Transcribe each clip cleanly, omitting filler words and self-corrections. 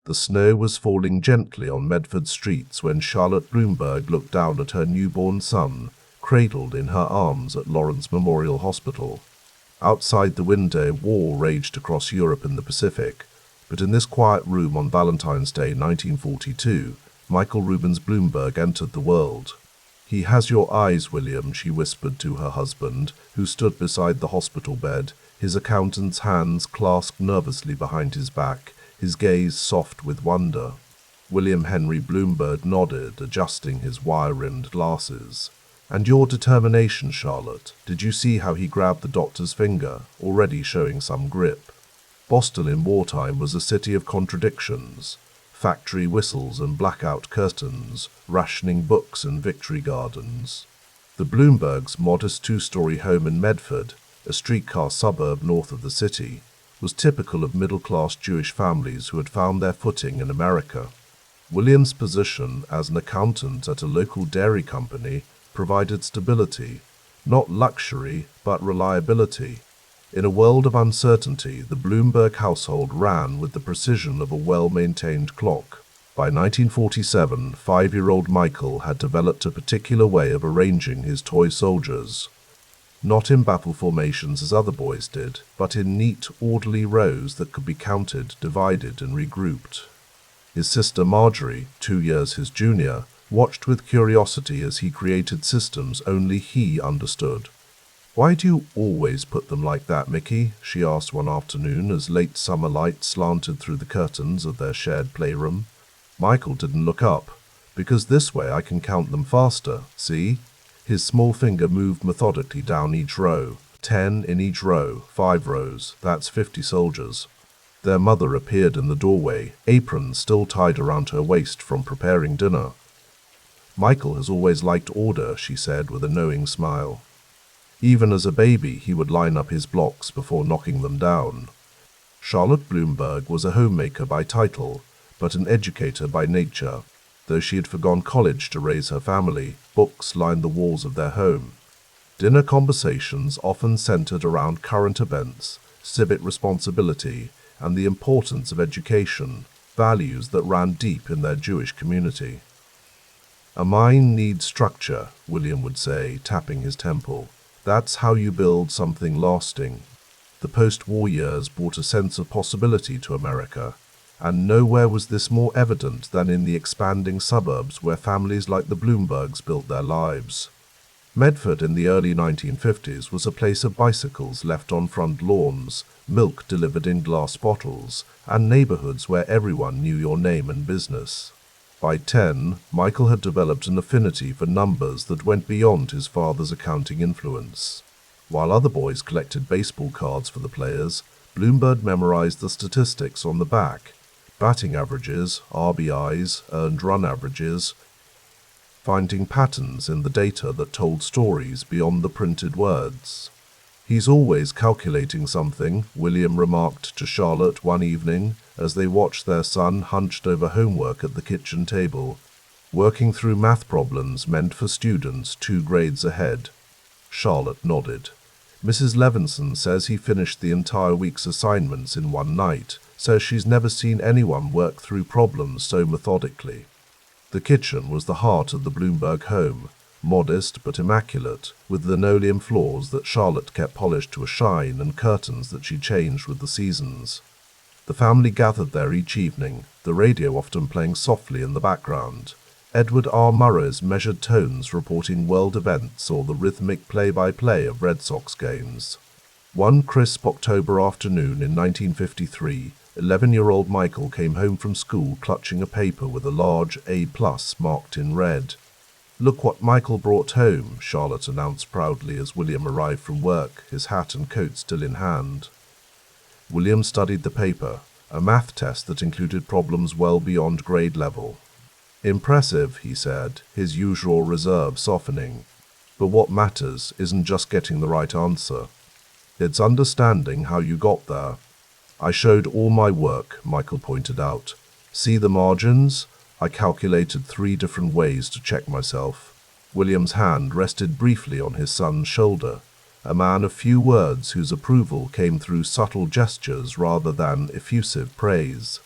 The snow was falling gently on Medford streets when Charlotte Bloomberg looked down at her newborn son, cradled in her arms at Lawrence Memorial Hospital. Outside the window, war raged across Europe and the Pacific, but in this quiet room on Valentine's Day 1942, Michael Rubens Bloomberg entered the world. "He has your eyes, William," she whispered to her husband, who stood beside the hospital bed, his accountant's hands clasped nervously behind his back, his gaze soft with wonder. William Henry Bloomberg nodded, adjusting his wire-rimmed glasses. "And your determination, Charlotte. Did you see how he grabbed the doctor's finger, already showing some grip?" Boston in wartime was a city of contradictions. Factory whistles and blackout curtains, rationing books and victory gardens. The Bloombergs' modest two-story home in Medford, a streetcar suburb north of the city, was typical of middle-class Jewish families who had found their footing in America. William's position as an accountant at a local dairy company provided stability, not luxury, but reliability. In a world of uncertainty, the Bloomberg household ran with the precision of a well-maintained clock. By 1947, 5-year-old Michael had developed a particular way of arranging his toy soldiers. Not in battle formations as other boys did, but in neat, orderly rows that could be counted, divided, and regrouped. His sister Marjorie, 2 years his junior, watched with curiosity as he created systems only he understood. "Why do you always put them like that, Mickey?" she asked one afternoon as late summer light slanted through the curtains of their shared playroom. Michael didn't look up. "Because this way I can count them faster, see?" His small finger moved methodically down each row. 10 in each row, 5 rows, that's 50 soldiers. Their mother appeared in the doorway, apron still tied around her waist from preparing dinner. "Michael has always liked order," she said with a knowing smile. Even as a baby, he would line up his blocks before knocking them down. Charlotte Bloomberg was a homemaker by title, but an educator by nature. Though she had forgone college to raise her family, books lined the walls of their home. Dinner conversations often centered around current events, civic responsibility, and the importance of education, values that ran deep in their Jewish community. "A mind needs structure," William would say, tapping his temple. "That's how you build something lasting." The post-war years brought a sense of possibility to America, and nowhere was this more evident than in the expanding suburbs where families like the Bloombergs built their lives. Medford in the early 1950s was a place of bicycles left on front lawns, milk delivered in glass bottles, and neighborhoods where everyone knew your name and business. By 10, Michael had developed an affinity for numbers that went beyond his father's accounting influence. While other boys collected baseball cards for the players, Bloomberg memorized the statistics on the back: batting averages, RBIs, earned run averages, finding patterns in the data that told stories beyond the printed words. "He's always calculating something," William remarked to Charlotte one evening as they watched their son hunched over homework at the kitchen table. Working through math problems meant for students 2 grades ahead. Charlotte nodded. "Mrs. Levinson says he finished the entire week's assignments in one night, says she's never seen anyone work through problems so methodically." The kitchen was the heart of the Bloomberg home, modest but immaculate, with linoleum floors that Charlotte kept polished to a shine and curtains that she changed with the seasons. The family gathered there each evening, the radio often playing softly in the background. Edward R. Murray's measured tones reporting world events or the rhythmic play-by-play of Red Sox games. One crisp October afternoon in 1953, 11-year-old Michael came home from school clutching a paper with a large A+ marked in red. "Look what Michael brought home," Charlotte announced proudly as William arrived from work, his hat and coat still in hand. William studied the paper, a math test that included problems well beyond grade level. "Impressive," he said, his usual reserve softening. "But what matters isn't just getting the right answer. It's understanding how you got there." "I showed all my work," Michael pointed out. "See the margins? I calculated 3 different ways to check myself." William's hand rested briefly on his son's shoulder, a man of few words whose approval came through subtle gestures rather than effusive praise.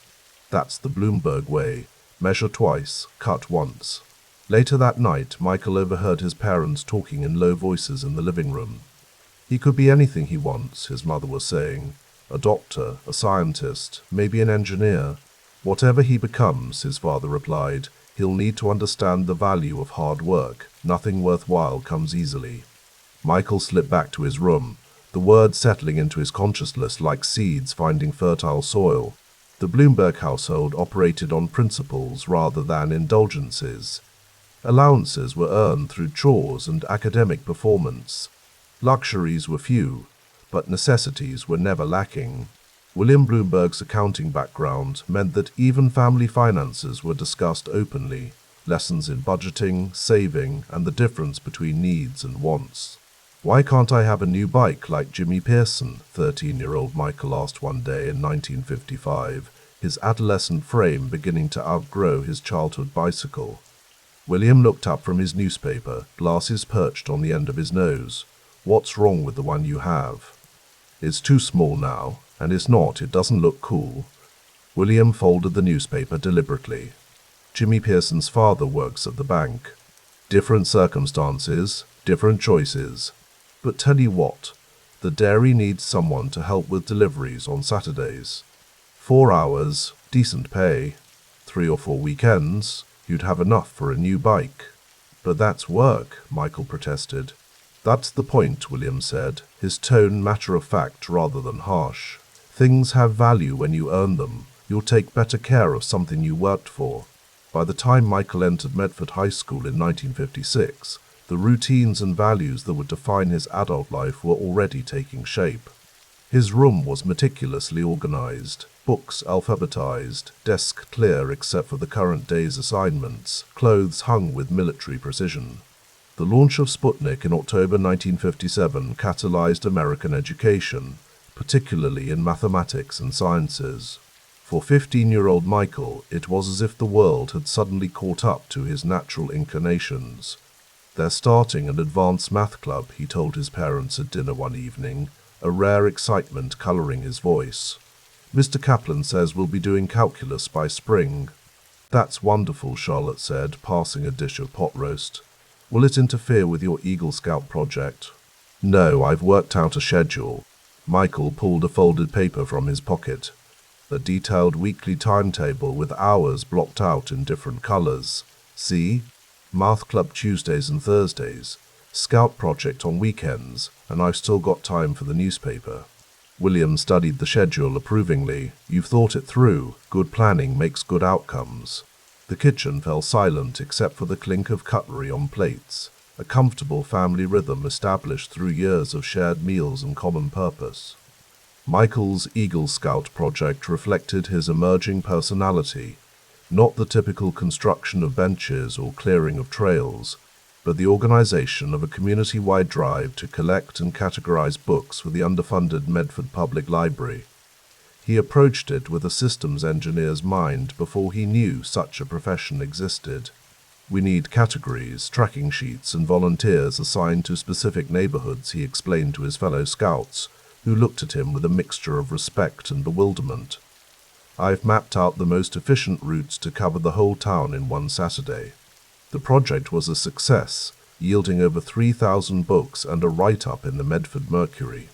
That's the Bloomberg way. Measure twice, cut once. Later that night, Michael overheard his parents talking in low voices in the living room. He could be anything he wants, his mother was saying. A doctor, a scientist, maybe an engineer. Whatever he becomes, his father replied, he'll need to understand the value of hard work. Nothing worthwhile comes easily. Michael slipped back to his room, the words settling into his consciousness like seeds finding fertile soil. The Bloomberg household operated on principles rather than indulgences. Allowances were earned through chores and academic performance. Luxuries were few, but necessities were never lacking. William Bloomberg's accounting background meant that even family finances were discussed openly, lessons in budgeting, saving, and the difference between needs and wants. "Why can't I have a new bike like Jimmy Pearson?" 13-year-old Michael asked one day in 1955, his adolescent frame beginning to outgrow his childhood bicycle. William looked up from his newspaper, glasses perched on the end of his nose. "What's wrong with the one you have?" "It's too small now, and it's not, it doesn't look cool." William folded the newspaper deliberately. "Jimmy Pearson's father works at the bank. Different circumstances, different choices. But tell you what, the dairy needs someone to help with deliveries on Saturdays. 4 hours, decent pay. 3 or 4 weekends, you'd have enough for a new bike." "But that's work," Michael protested. "That's the point," William said, his tone matter-of-fact rather than harsh. "Things have value when you earn them. You'll take better care of something you worked for." By the time Michael entered Medford High School in 1956, the routines and values that would define his adult life were already taking shape. His room was meticulously organized, books alphabetized, desk clear except for the current day's assignments, clothes hung with military precision. The launch of Sputnik in October 1957 catalyzed American education, particularly in mathematics and sciences. For 15-year-old Michael, it was as if the world had suddenly caught up to his natural inclinations. "They're starting an advanced math club," he told his parents at dinner one evening, a rare excitement coloring his voice. "Mr. Kaplan says we'll be doing calculus by spring." "That's wonderful," Charlotte said, passing a dish of pot roast. "Will it interfere with your Eagle Scout project?" "No, I've worked out a schedule." Michael pulled a folded paper from his pocket. A detailed weekly timetable with hours blocked out in different colors. "See? Math Club Tuesdays and Thursdays, Scout Project on weekends, and I've still got time for the newspaper." William studied the schedule approvingly. "You've thought it through. Good planning makes good outcomes." The kitchen fell silent except for the clink of cutlery on plates, a comfortable family rhythm established through years of shared meals and common purpose. Michael's Eagle Scout project reflected his emerging personality, not the typical construction of benches or clearing of trails, but the organization of a community-wide drive to collect and categorize books for the underfunded Medford Public Library. He approached it with a systems engineer's mind before he knew such a profession existed. "We need categories, tracking sheets, and volunteers assigned to specific neighborhoods," he explained to his fellow scouts, who looked at him with a mixture of respect and bewilderment. "I've mapped out the most efficient routes to cover the whole town in one Saturday." The project was a success, yielding over 3,000 books and a write-up in the Medford Mercury.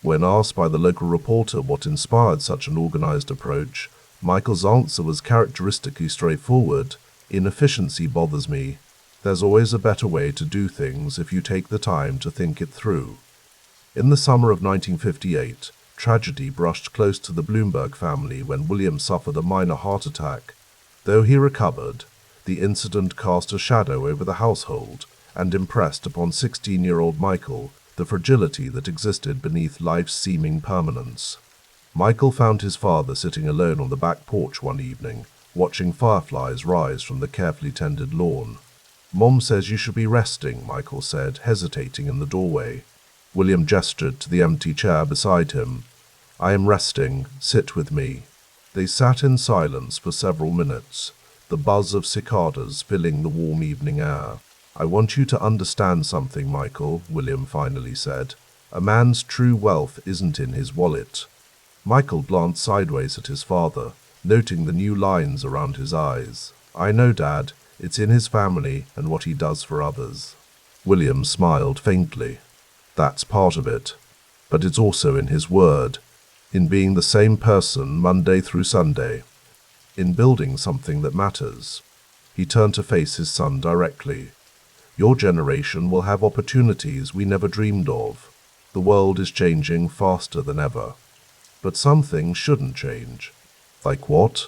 When asked by the local reporter what inspired such an organized approach, Michael's answer was characteristically straightforward. "Inefficiency bothers me. There's always a better way to do things if you take the time to think it through." In the summer of 1958, tragedy brushed close to the Bloomberg family when William suffered a minor heart attack. Though he recovered, the incident cast a shadow over the household and impressed upon 16-year-old Michael the fragility that existed beneath life's seeming permanence. Michael found his father sitting alone on the back porch one evening, watching fireflies rise from the carefully tended lawn. "Mom says you should be resting," Michael said, hesitating in the doorway. William gestured to the empty chair beside him. "I am resting. Sit with me." They sat in silence for several minutes, the buzz of cicadas filling the warm evening air. "I want you to understand something, Michael," William finally said. "A man's true wealth isn't in his wallet." Michael glanced sideways at his father, noting the new lines around his eyes. "I know, Dad. It's in his family and what he does for others." William smiled faintly. "That's part of it. But it's also in his word, in being the same person Monday through Sunday, in building something that matters." He turned to face his son directly. "Your generation will have opportunities we never dreamed of. The world is changing faster than ever. But some things shouldn't change." "Like what?"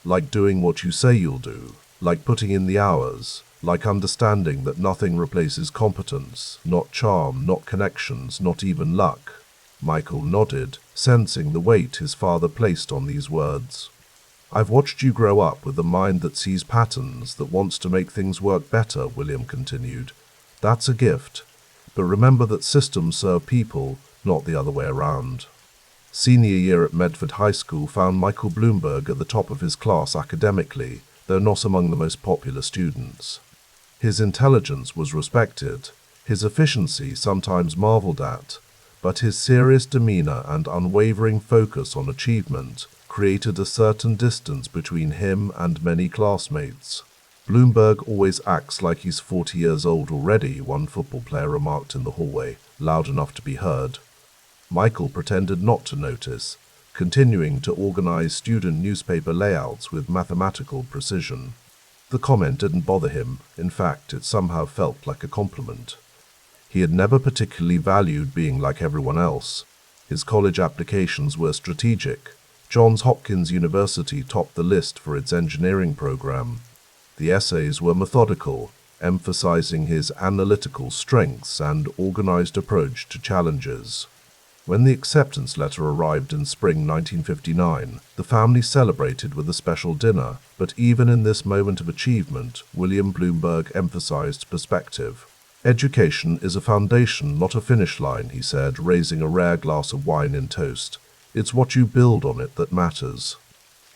"Like doing what you say you'll do, like putting in the hours, like understanding that nothing replaces competence, not charm, not connections, not even luck." Michael nodded, sensing the weight his father placed on these words. "I've watched you grow up with a mind that sees patterns, that wants to make things work better," William continued. "That's a gift. But remember that systems serve people, not the other way around." Senior year at Medford High School found Michael Bloomberg at the top of his class academically, though not among the most popular students. His intelligence was respected, his efficiency sometimes marveled at, but his serious demeanor and unwavering focus on achievement created a certain distance between him and many classmates. "Bloomberg always acts like he's 40 years old already," one football player remarked in the hallway, loud enough to be heard. Michael pretended not to notice, continuing to organize student newspaper layouts with mathematical precision. The comment didn't bother him. In fact, it somehow felt like a compliment. He had never particularly valued being like everyone else. His college applications were strategic. Johns Hopkins University topped the list for its engineering program. The essays were methodical, emphasizing his analytical strengths and organized approach to challenges. When the acceptance letter arrived in spring 1959, the family celebrated with a special dinner, but even in this moment of achievement, William Bloomberg emphasized perspective. "Education is a foundation, not a finish line," he said, raising a rare glass of wine in toast. "It's what you build on it that matters."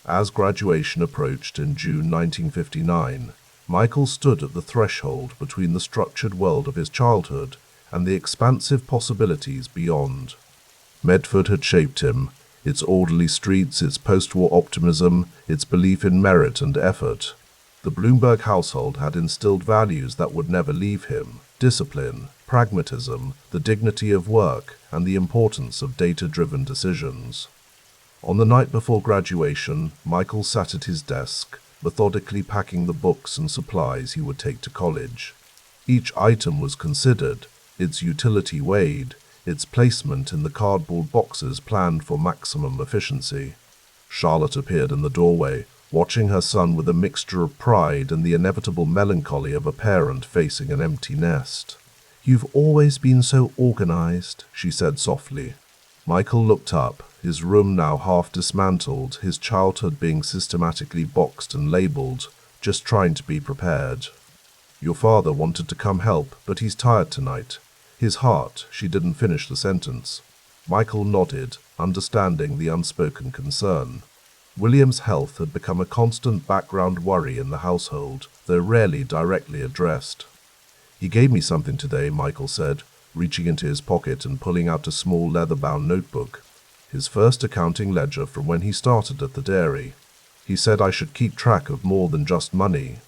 As graduation approached in June 1959, Michael stood at the threshold between the structured world of his childhood and the expansive possibilities beyond. Medford had shaped him, its orderly streets, its post-war optimism, its belief in merit and effort. The Bloomberg household had instilled values that would never leave him: discipline, pragmatism, the dignity of work, and the importance of data-driven decisions. On the night before graduation, Michael sat at his desk, methodically packing the books and supplies he would take to college. Each item was considered, its utility weighed, its placement in the cardboard boxes planned for maximum efficiency. Charlotte appeared in the doorway, watching her son with a mixture of pride and the inevitable melancholy of a parent facing an empty nest. "You've always been so organized," she said softly. Michael looked up, his room now half dismantled, his childhood being systematically boxed and labeled, just trying to be prepared. "Your father wanted to come help, but he's tired tonight. His heart," she didn't finish the sentence. Michael nodded, understanding the unspoken concern. William's health had become a constant background worry in the household, though rarely directly addressed. "He gave me something today," Michael said, reaching into his pocket and pulling out a small leather-bound notebook. His first accounting ledger from when he started at the dairy. "He said I should keep track of more than just money."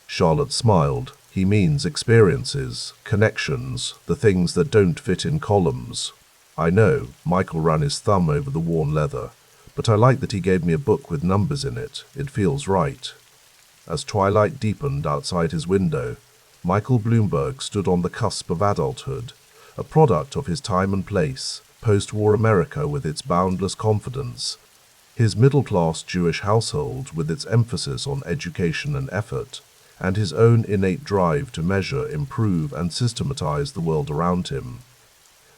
Charlotte smiled. "He means experiences, connections, the things that don't fit in columns." "I know," Michael ran his thumb over the worn leather, "but I like that he gave me a book with numbers in it. It feels right." As twilight deepened outside his window, Michael Bloomberg stood on the cusp of adulthood, a product of his time and place, post-war America with its boundless confidence, his middle-class Jewish household with its emphasis on education and effort, and his own innate drive to measure, improve, and systematize the world around him.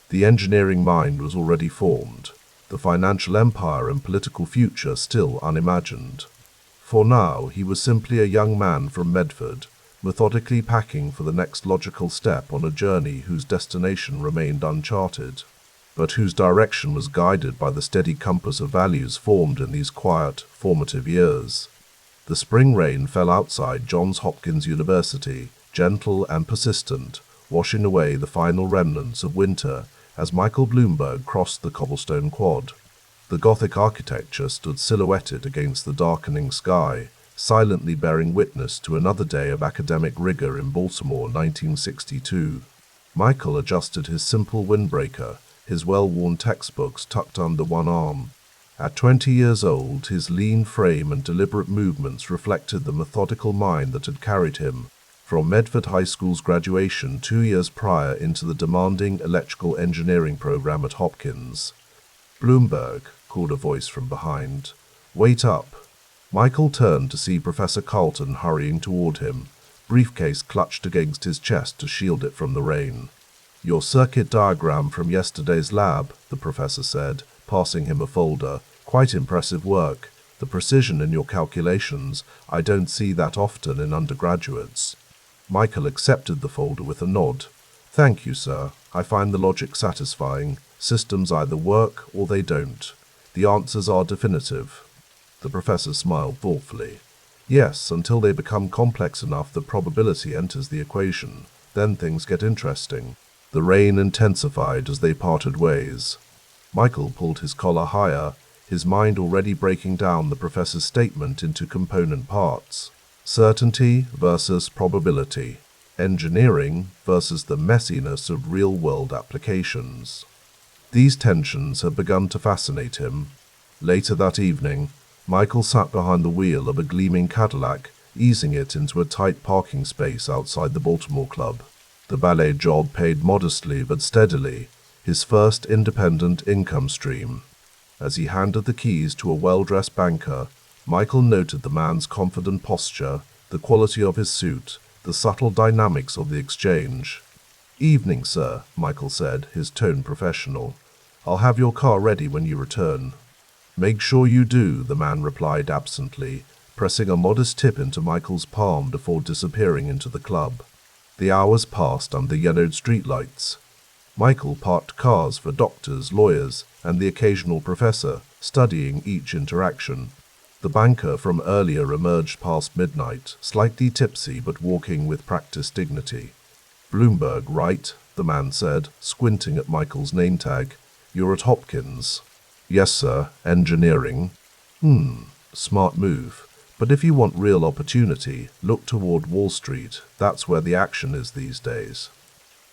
The engineering mind was already formed, the financial empire and political future still unimagined. For now, he was simply a young man from Medford, methodically packing for the next logical step on a journey whose destination remained uncharted, but whose direction was guided by the steady compass of values formed in these quiet, formative years. The spring rain fell outside Johns Hopkins University, gentle and persistent, washing away the final remnants of winter as Michael Bloomberg crossed the cobblestone quad. The Gothic architecture stood silhouetted against the darkening sky, silently bearing witness to another day of academic rigor in Baltimore, 1962. Michael adjusted his simple windbreaker, his well-worn textbooks tucked under one arm. At 20 years old, his lean frame and deliberate movements reflected the methodical mind that had carried him from Medford High School's graduation 2 years prior into the demanding electrical engineering program at Hopkins. "Bloomberg," called a voice from behind. "Wait up." Michael turned to see Professor Carlton hurrying toward him, briefcase clutched against his chest to shield it from the rain. "Your circuit diagram from yesterday's lab," the professor said, passing him a folder. "Quite impressive work. The precision in your calculations, I don't see that often in undergraduates." Michael accepted the folder with a nod. "Thank you, sir. I find the logic satisfying. Systems either work or they don't. The answers are definitive." The professor smiled thoughtfully. "Yes, until they become complex enough that probability enters the equation. Then things get interesting." The rain intensified as they parted ways. Michael pulled his collar higher, his mind already breaking down the professor's statement into component parts. Certainty versus probability. Engineering versus the messiness of real-world applications. These tensions had begun to fascinate him. Later that evening, Michael sat behind the wheel of a gleaming Cadillac, easing it into a tight parking space outside the Baltimore Club. The ballet job paid modestly but steadily, his first independent income stream. As he handed the keys to a well-dressed banker, Michael noted the man's confident posture, the quality of his suit, the subtle dynamics of the exchange. "Evening, sir," Michael said, his tone professional. "I'll have your car ready when you return." "Make sure you do," the man replied absently, pressing a modest tip into Michael's palm before disappearing into the club. The hours passed under yellowed streetlights. Michael parked cars for doctors, lawyers, and the occasional professor, studying each interaction. The banker from earlier emerged past midnight, slightly tipsy but walking with practiced dignity. "Bloomberg, right?" the man said, squinting at Michael's name tag. "You're at Hopkins." "Yes, sir. Engineering." Smart move. But if you want real opportunity, look toward Wall Street. That's where the action is these days."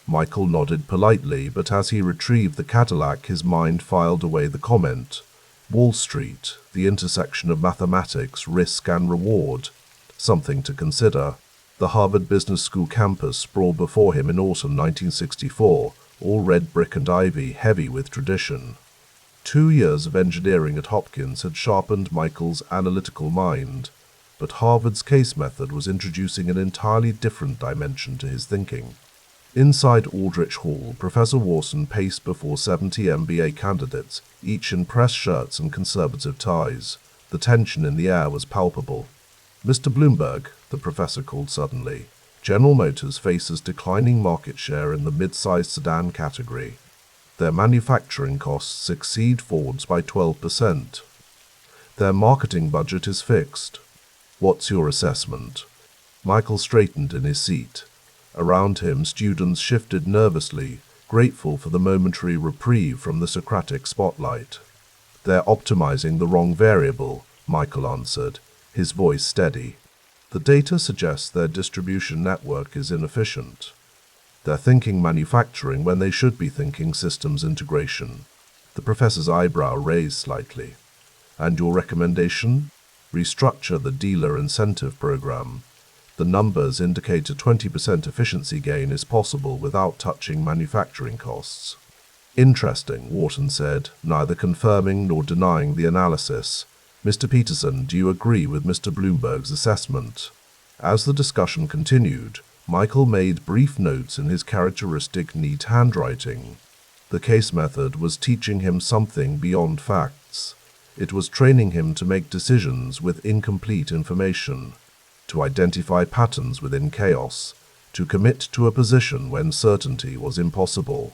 Michael nodded politely, but as he retrieved the Cadillac, his mind filed away the comment. Wall Street, the intersection of mathematics, risk, and reward. Something to consider. The Harvard Business School campus sprawled before him in autumn 1964, all red brick and ivy, heavy with tradition. 2 years of engineering at Hopkins had sharpened Michael's analytical mind, but Harvard's case method was introducing an entirely different dimension to his thinking. Inside Aldrich Hall, Professor Warson paced before 70 MBA candidates, each in press shirts and conservative ties. The tension in the air was palpable. "Mr. Bloomberg," the professor called suddenly, "General Motors faces declining market share in the mid-sized sedan category. Their manufacturing costs exceed Ford's by 12%. Their marketing budget is fixed. What's your assessment?" Michael straightened in his seat. Around him, students shifted nervously, grateful for the momentary reprieve from the Socratic spotlight. "They're optimizing the wrong variable," Michael answered, his voice steady. "The data suggests their distribution network is inefficient. They're thinking manufacturing when they should be thinking systems integration." The professor's eyebrow raised slightly. "And your recommendation? Restructure the dealer incentive program. The numbers indicate a 20% efficiency gain is possible without touching manufacturing costs." "Interesting," Wharton said, neither confirming nor denying the analysis. "Mr. Peterson, do you agree with Mr. Bloomberg's assessment?" As the discussion continued, Michael made brief notes in his characteristic neat handwriting. The case method was teaching him something beyond facts. It was training him to make decisions with incomplete information, to identify patterns within chaos, to commit to a position when certainty was impossible.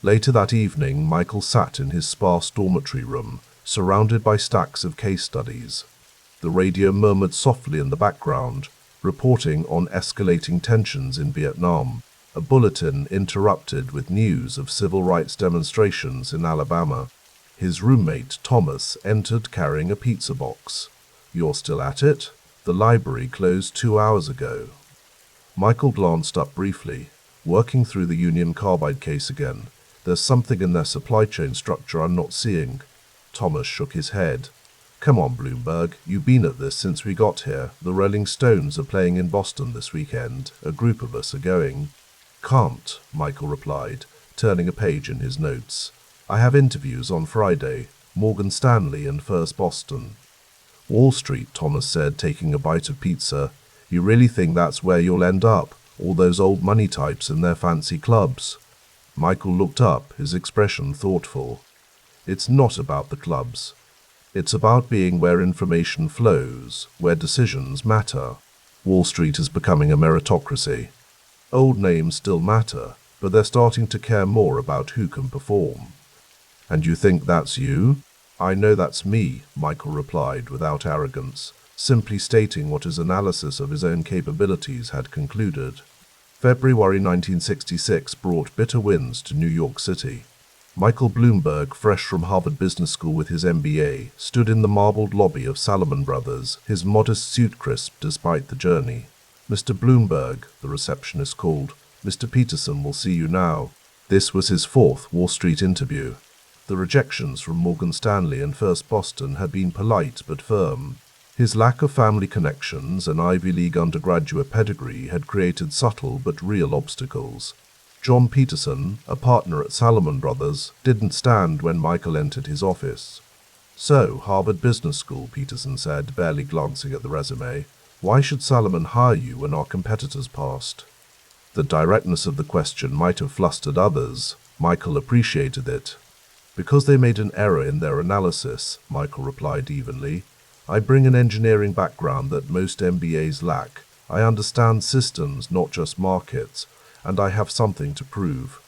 Later that evening, Michael sat in his sparse dormitory room, surrounded by stacks of case studies. The radio murmured softly in the background, reporting on escalating tensions in Vietnam. A bulletin interrupted with news of civil rights demonstrations in Alabama. His roommate, Thomas, entered carrying a pizza box. "You're still at it? The library closed 2 hours ago." Michael glanced up briefly, working through the Union Carbide case again. "There's something in their supply chain structure I'm not seeing." Thomas shook his head. "Come on, Bloomberg, you've been at this since we got here. The Rolling Stones are playing in Boston this weekend. A group of us are going." "Can't," Michael replied, turning a page in his notes. "I have interviews on Friday, Morgan Stanley and First Boston." "Wall Street," Thomas said, taking a bite of pizza. "You really think that's where you'll end up? All those old money types in their fancy clubs?" Michael looked up, his expression thoughtful. "It's not about the clubs. It's about being where information flows, where decisions matter. Wall Street is becoming a meritocracy. Old names still matter, but they're starting to care more about who can perform." "And you think that's you?" "I know that's me," Michael replied without arrogance, simply stating what his analysis of his own capabilities had concluded. February 1966 brought bitter winds to New York City. Michael Bloomberg, fresh from Harvard Business School with his MBA, stood in the marbled lobby of Salomon Brothers, his modest suit crisp despite the journey. "Mr. Bloomberg," the receptionist called. "Mr. Peterson will see you now." This was his fourth Wall Street interview. The rejections from Morgan Stanley and First Boston had been polite but firm. His lack of family connections and Ivy League undergraduate pedigree had created subtle but real obstacles. John Peterson, a partner at Salomon Brothers, didn't stand when Michael entered his office. "So, Harvard Business School," Peterson said, barely glancing at the resume. "Why should Salomon hire you when our competitors passed?" The directness of the question might have flustered others. Michael appreciated it. "Because they made an error in their analysis," Michael replied evenly. "I bring an engineering background that most MBAs lack. I understand systems, not just markets, and I have something to prove."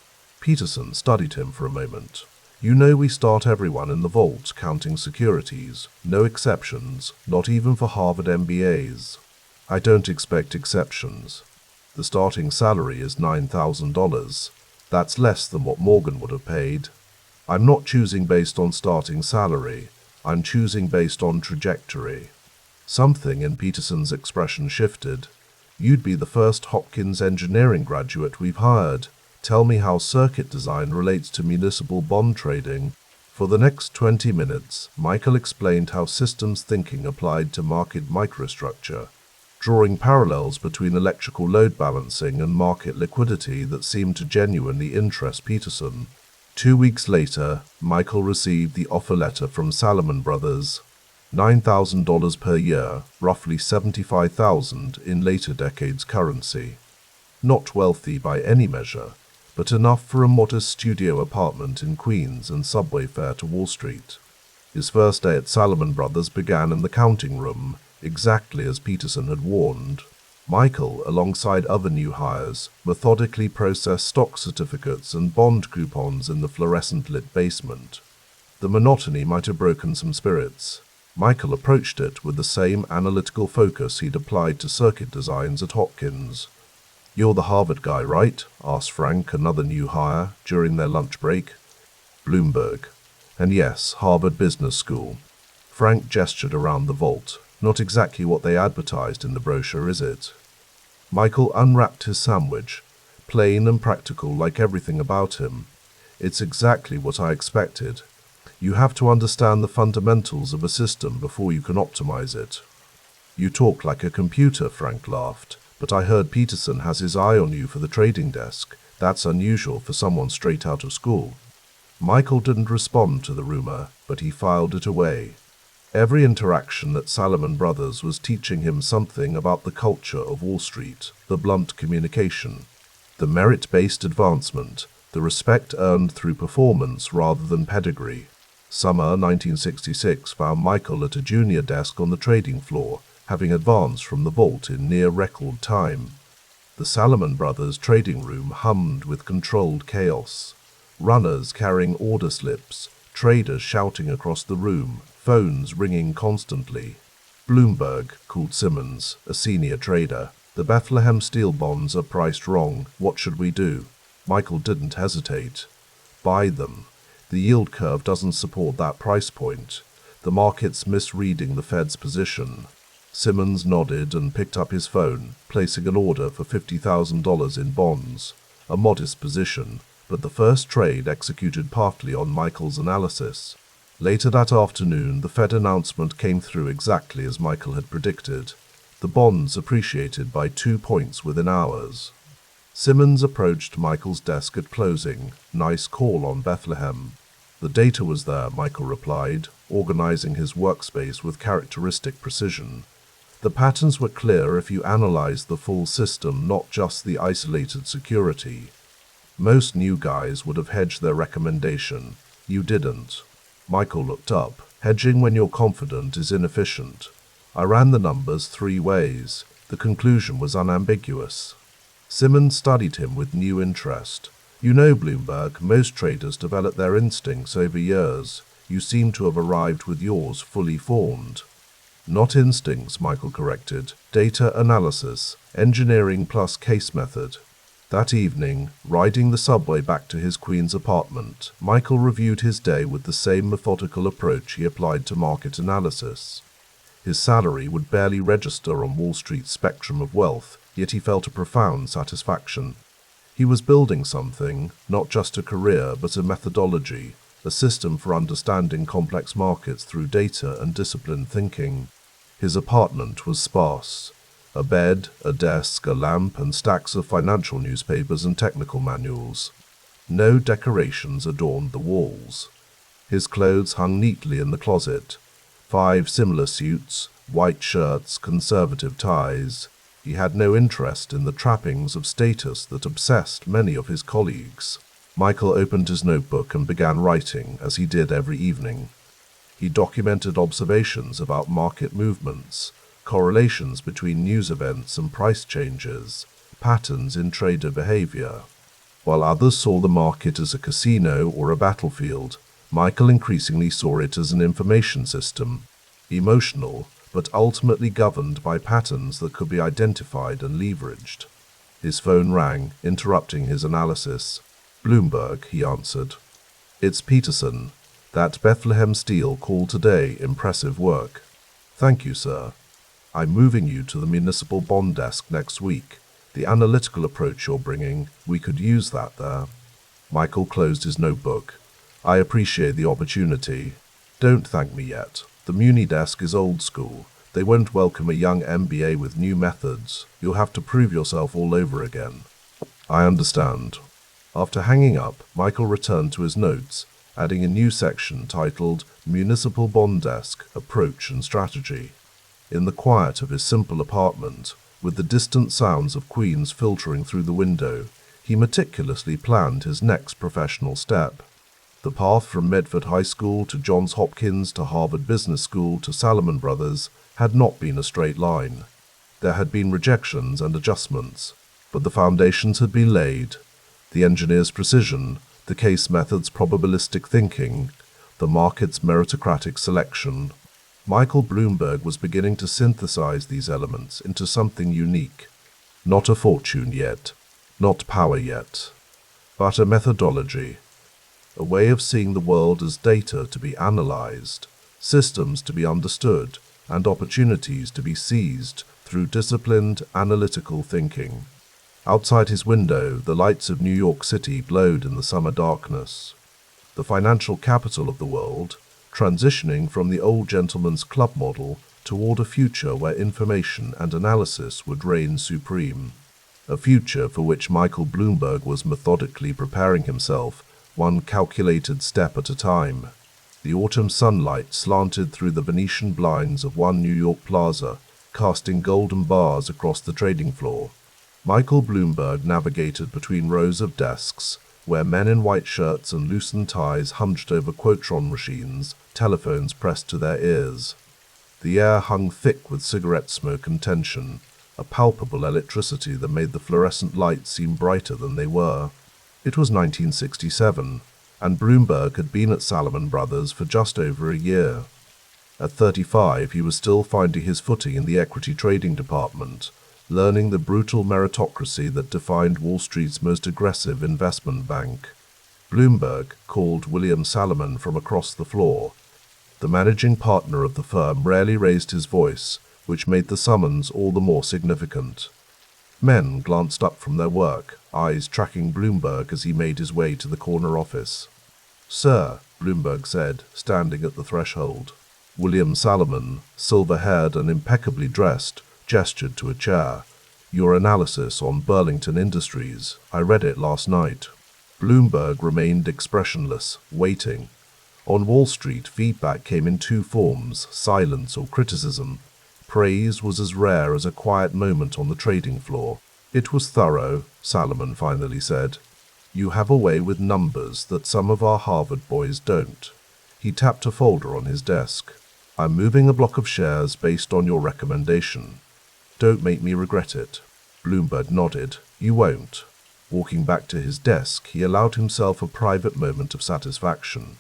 Peterson studied him for a moment. "You know we start everyone in the vault counting securities. No exceptions, not even for Harvard MBAs." "I don't expect exceptions. The starting salary is $9,000. That's less than what Morgan would have paid. I'm not choosing based on starting salary. I'm choosing based on trajectory." Something in Peterson's expression shifted. "You'd be the first Hopkins engineering graduate we've hired. Tell me how circuit design relates to municipal bond trading." For the next 20 minutes, Michael explained how systems thinking applied to market microstructure, drawing parallels between electrical load balancing and market liquidity that seemed to genuinely interest Peterson. 2 weeks later, Michael received the offer letter from Salomon Brothers. $9,000 per year, roughly $75,000 in later decades currency. Not wealthy by any measure, but enough for a modest studio apartment in Queens and subway fare to Wall Street. His first day at Salomon Brothers began in the counting room, exactly as Peterson had warned. Michael, alongside other new hires, methodically processed stock certificates and bond coupons in the fluorescent-lit basement. The monotony might have broken some spirits. Michael approached it with the same analytical focus he'd applied to circuit designs at Hopkins. "You're the Harvard guy, right?" asked Frank, another new hire, during their lunch break. "Bloomberg. And yes, Harvard Business School." Frank gestured around the vault. "Not exactly what they advertised in the brochure, is it?" Michael unwrapped his sandwich, plain and practical like everything about him. "It's exactly what I expected. You have to understand the fundamentals of a system before you can optimize it." "You talk like a computer," Frank laughed, "but I heard Peterson has his eye on you for the trading desk. That's unusual for someone straight out of school." Michael didn't respond to the rumor, but he filed it away. Every interaction at Salomon Brothers was teaching him something about the culture of Wall Street, the blunt communication, the merit-based advancement, the respect earned through performance rather than pedigree. Summer 1966 found Michael at a junior desk on the trading floor, having advanced from the vault in near-record time. The Salomon Brothers trading room hummed with controlled chaos. Runners carrying order slips, traders shouting across the room, phones ringing constantly. "Bloomberg," called Simmons, a senior trader. "The Bethlehem steel bonds are priced wrong. What should we do?" Michael didn't hesitate. "Buy them. The yield curve doesn't support that price point. The market's misreading the Fed's position." Simmons nodded and picked up his phone, placing an order for $50,000 in bonds. A modest position, but the first trade executed partly on Michael's analysis. Later that afternoon, the Fed announcement came through exactly as Michael had predicted. The bonds appreciated by 2 points within hours. Simmons approached Michael's desk at closing. "Nice call on Bethlehem." "The data was there," Michael replied, organizing his workspace with characteristic precision. "The patterns were clear if you analyzed the full system, not just the isolated security. Most new guys would have hedged their recommendation. You didn't." Michael looked up. "Hedging when you're confident is inefficient. I ran the numbers 3 ways. The conclusion was unambiguous." Simmons studied him with new interest. "You know, Bloomberg, most traders develop their instincts over years. You seem to have arrived with yours fully formed." "Not instincts," Michael corrected. "Data analysis, engineering plus case method." That evening, riding the subway back to his Queens apartment, Michael reviewed his day with the same methodical approach he applied to market analysis. His salary would barely register on Wall Street's spectrum of wealth, yet he felt a profound satisfaction. He was building something, not just a career, but a methodology, a system for understanding complex markets through data and disciplined thinking. His apartment was sparse. A bed, a desk, a lamp, and stacks of financial newspapers and technical manuals. No decorations adorned the walls. His clothes hung neatly in the closet. 5 similar suits, white shirts, conservative ties. He had no interest in the trappings of status that obsessed many of his colleagues. Michael opened his notebook and began writing, as he did every evening. He documented observations about market movements, correlations between news events and price changes, patterns in trader behavior. While others saw the market as a casino or a battlefield, Michael increasingly saw it as an information system, emotional, but ultimately governed by patterns that could be identified and leveraged. His phone rang, interrupting his analysis. "Bloomberg," he answered. "It's Peterson. That Bethlehem Steel called today. Impressive work." "Thank you, sir. I'm moving you to the municipal bond desk next week. The analytical approach you're bringing, we could use that there." Michael closed his notebook. "I appreciate the opportunity. Don't thank me yet. The Muni desk is old school. They won't welcome a young MBA with new methods. You'll have to prove yourself all over again." "I understand." After hanging up, Michael returned to his notes, adding a new section titled Municipal Bond Desk, Approach and Strategy. In the quiet of his simple apartment, with the distant sounds of Queens filtering through the window, he meticulously planned his next professional step. The path from Medford High School to Johns Hopkins to Harvard Business School to Salomon Brothers had not been a straight line. There had been rejections and adjustments, but the foundations had been laid. The engineer's precision, the case method's probabilistic thinking, the market's meritocratic selection. Michael Bloomberg was beginning to synthesize these elements into something unique. Not a fortune yet, not power yet, but a methodology. A way of seeing the world as data to be analyzed, systems to be understood, and opportunities to be seized through disciplined, analytical thinking. Outside his window, the lights of New York City glowed in the summer darkness. The financial capital of the world, transitioning from the old gentleman's club model toward a future where information and analysis would reign supreme. A future for which Michael Bloomberg was methodically preparing himself, one calculated step at a time. The autumn sunlight slanted through the Venetian blinds of one New York plaza, casting golden bars across the trading floor. Michael Bloomberg navigated between rows of desks, where men in white shirts and loosened ties hunched over Quotron machines, telephones pressed to their ears. The air hung thick with cigarette smoke and tension, a palpable electricity that made the fluorescent lights seem brighter than they were. It was 1967, and Bloomberg had been at Salomon Brothers for just over a year. At 35, he was still finding his footing in the equity trading department, learning the brutal meritocracy that defined Wall Street's most aggressive investment bank. Bloomberg called William Salomon from across the floor. The managing partner of the firm rarely raised his voice, which made the summons all the more significant. Men glanced up from their work, eyes tracking Bloomberg as he made his way to the corner office. "Sir," Bloomberg said, standing at the threshold. William Salomon, silver-haired and impeccably dressed, gestured to a chair. "Your analysis on Burlington Industries. I read it last night." Bloomberg remained expressionless, waiting. On Wall Street, feedback came in two forms, silence or criticism. Praise was as rare as a quiet moment on the trading floor. "It was thorough," Salomon finally said. "You have a way with numbers that some of our Harvard boys don't." He tapped a folder on his desk. "I'm moving a block of shares based on your recommendation. Don't make me regret it." Bloomberg nodded. "You won't." Walking back to his desk, he allowed himself a private moment of satisfaction.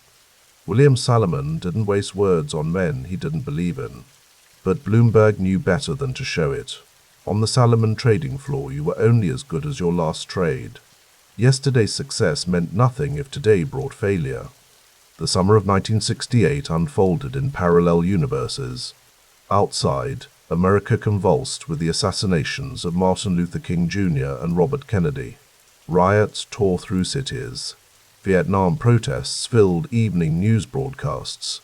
William Salomon didn't waste words on men he didn't believe in. But Bloomberg knew better than to show it. On the Salomon trading floor, you were only as good as your last trade. Yesterday's success meant nothing if today brought failure. The summer of 1968 unfolded in parallel universes. Outside, America convulsed with the assassinations of Martin Luther King Jr. and Robert Kennedy. Riots tore through cities. Vietnam protests filled evening news broadcasts.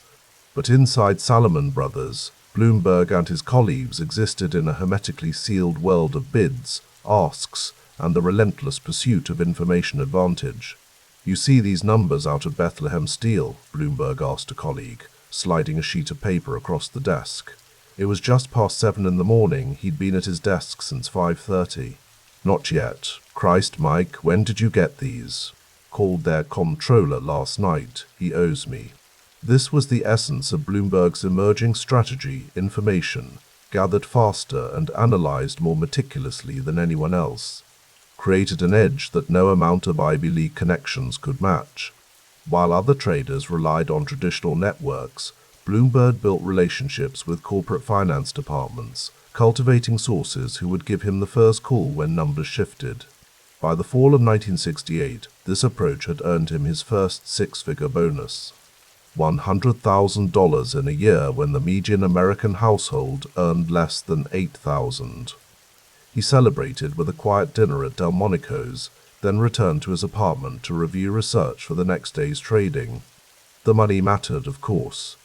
But inside Salomon Brothers, Bloomberg and his colleagues existed in a hermetically sealed world of bids, asks, and the relentless pursuit of information advantage. "You see these numbers out of Bethlehem Steel?" Bloomberg asked a colleague, sliding a sheet of paper across the desk. It was just past 7 in the morning. He'd been at his desk since 5:30. "Not yet. Christ, Mike, when did you get these?" "Called their comptroller last night. He owes me." This was the essence of Bloomberg's emerging strategy: information, gathered faster and analyzed more meticulously than anyone else, created an edge that no amount of Ivy League connections could match. While other traders relied on traditional networks, Bloomberg built relationships with corporate finance departments, cultivating sources who would give him the first call when numbers shifted. By the fall of 1968, this approach had earned him his first six-figure bonus. $100,000 in a year when the median American household earned less than $8,000. He celebrated with a quiet dinner at Delmonico's, then returned to his apartment to review research for the next day's trading. The money mattered, of course.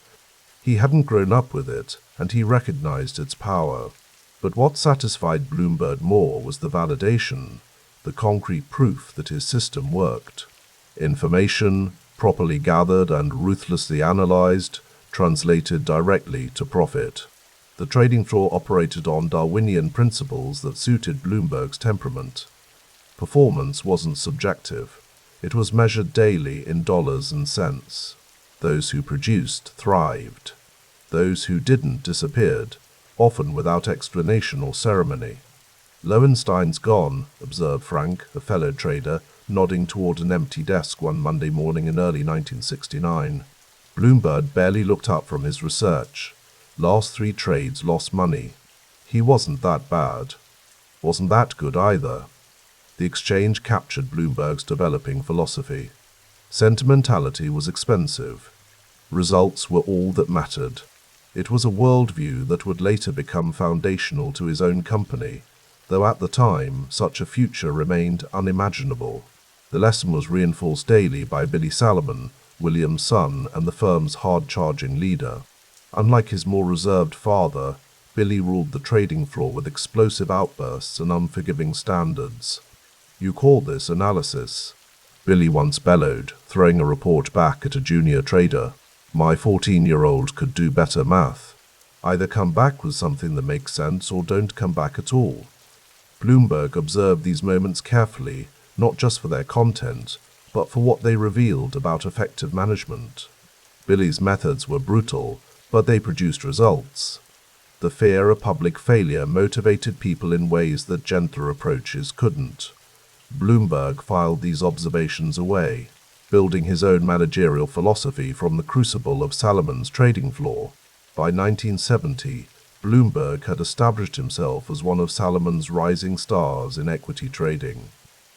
He hadn't grown up with it, and he recognized its power. But what satisfied Bloomberg more was the validation, the concrete proof that his system worked. Information, properly gathered and ruthlessly analyzed, translated directly to profit. The trading floor operated on Darwinian principles that suited Bloomberg's temperament. Performance wasn't subjective. It was measured daily in dollars and cents. Those who produced thrived. Those who didn't disappeared, often without explanation or ceremony. "Lowenstein's gone," observed Frank, a fellow trader, nodding toward an empty desk one Monday morning in early 1969. Bloomberg barely looked up from his research. Last 3 trades lost money. He wasn't that bad. Wasn't that good either. The exchange captured Bloomberg's developing philosophy. Sentimentality was expensive. Results were all that mattered. It was a worldview that would later become foundational to his own company, though at the time such a future remained unimaginable. The lesson was reinforced daily by Billy Salomon, William's son and the firm's hard-charging leader. Unlike his more reserved father, Billy ruled the trading floor with explosive outbursts and unforgiving standards. "You call this analysis?" Billy once bellowed, throwing a report back at a junior trader. "My 14-year-old could do better math. Either come back with something that makes sense or don't come back at all." Bloomberg observed these moments carefully, not just for their content, but for what they revealed about effective management. Billy's methods were brutal, but they produced results. The fear of public failure motivated people in ways that gentler approaches couldn't. Bloomberg filed these observations away, building his own managerial philosophy from the crucible of Salomon's trading floor. By 1970, Bloomberg had established himself as one of Salomon's rising stars in equity trading.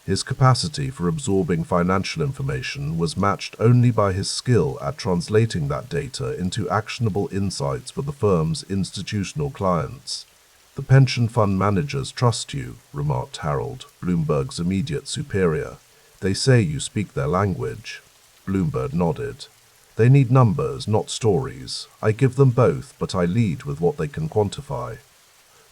His capacity for absorbing financial information was matched only by his skill at translating that data into actionable insights for the firm's institutional clients. "The pension fund managers trust you," remarked Harold, Bloomberg's immediate superior. "They say you speak their language." Bloomberg nodded. "They need numbers, not stories. I give them both, but I lead with what they can quantify."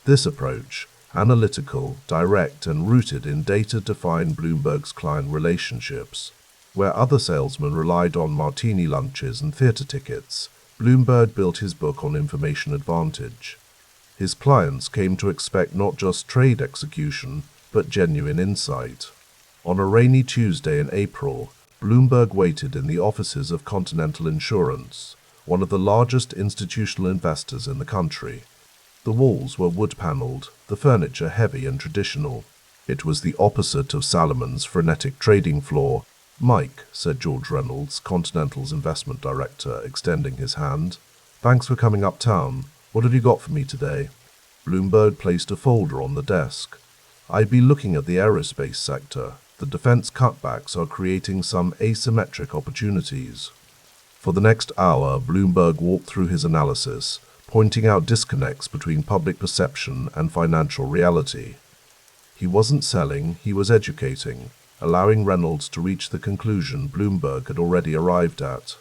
This approach, analytical, direct, and rooted in data, defined Bloomberg's client relationships. Where other salesmen relied on martini lunches and theater tickets, Bloomberg built his book on information advantage. His clients came to expect not just trade execution, but genuine insight. On a rainy Tuesday in April, Bloomberg waited in the offices of Continental Insurance, one of the largest institutional investors in the country. The walls were wood-paneled, the furniture heavy and traditional. It was the opposite of Salomon's frenetic trading floor. "Mike," said George Reynolds, Continental's investment director, extending his hand. "Thanks for coming uptown. What have you got for me today?" Bloomberg placed a folder on the desk. "I'd be looking at the aerospace sector. The defense cutbacks are creating some asymmetric opportunities." For the next hour, Bloomberg walked through his analysis, pointing out disconnects between public perception and financial reality. He wasn't selling, he was educating, allowing Reynolds to reach the conclusion Bloomberg had already arrived at.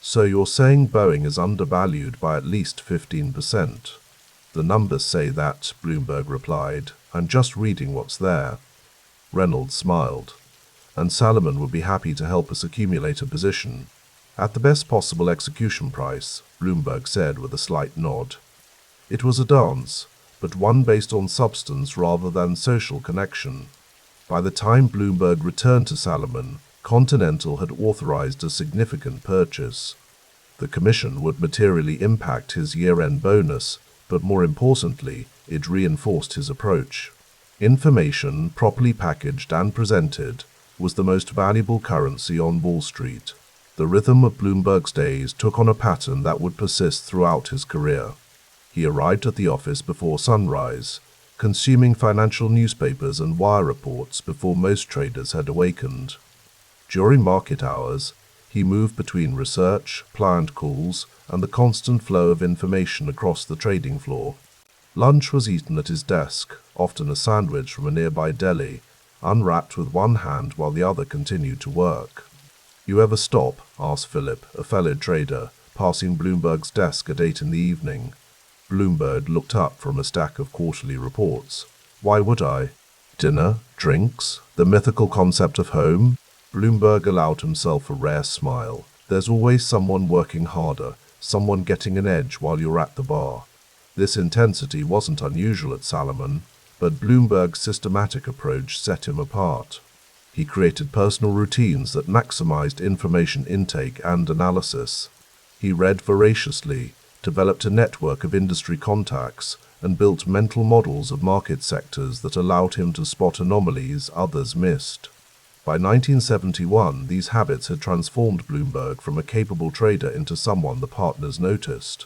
"So you're saying Boeing is undervalued by at least 15%? "The numbers say that," Bloomberg replied. "I'm just reading what's there." Reynolds smiled. "And Salomon would be happy to help us accumulate a position." "At the best possible execution price," Bloomberg said with a slight nod. It was a dance, but one based on substance rather than social connection. By the time Bloomberg returned to Salomon, Continental had authorized a significant purchase. The commission would materially impact his year-end bonus, but more importantly, it reinforced his approach. Information, properly packaged and presented, was the most valuable currency on Wall Street. The rhythm of Bloomberg's days took on a pattern that would persist throughout his career. He arrived at the office before sunrise, consuming financial newspapers and wire reports before most traders had awakened. During market hours, he moved between research, client calls, and the constant flow of information across the trading floor. Lunch was eaten at his desk, often a sandwich from a nearby deli, unwrapped with one hand while the other continued to work. "You ever stop?" asked Philip, a fellow trader, passing Bloomberg's desk at 8 in the evening. Bloomberg looked up from a stack of quarterly reports. "Why would I? Dinner, drinks, the mythical concept of home?" Bloomberg allowed himself a rare smile. "There's always someone working harder, someone getting an edge while you're at the bar." This intensity wasn't unusual at Salomon, but Bloomberg's systematic approach set him apart. He created personal routines that maximized information intake and analysis. He read voraciously, developed a network of industry contacts, and built mental models of market sectors that allowed him to spot anomalies others missed. By 1971, these habits had transformed Bloomberg from a capable trader into someone the partners noticed.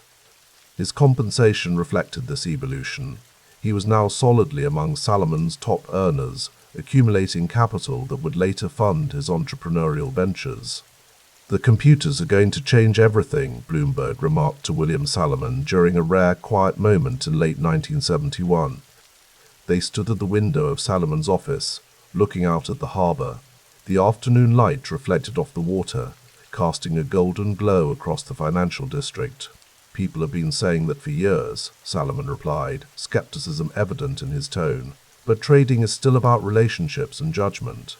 His compensation reflected this evolution. He was now solidly among Salomon's top earners, accumulating capital that would later fund his entrepreneurial ventures. "The computers are going to change everything," Bloomberg remarked to William Salomon during a rare, quiet moment in late 1971. They stood at the window of Salomon's office, looking out at the harbor. The afternoon light reflected off the water, casting a golden glow across the financial district. "People have been saying that for years," Salomon replied, skepticism evident in his tone. "But trading is still about relationships and judgment."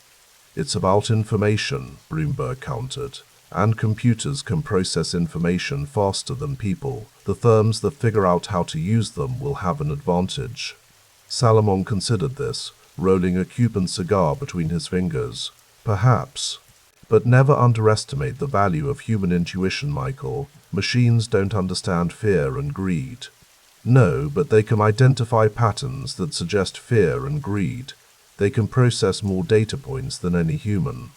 "It's about information," Bloomberg countered, "and computers can process information faster than people. The firms that figure out how to use them will have an advantage." Salomon considered this, rolling a Cuban cigar between his fingers. "Perhaps. But never underestimate the value of human intuition, Michael. Machines don't understand fear and greed." "No, but they can identify patterns that suggest fear and greed. They can process more data points than any human."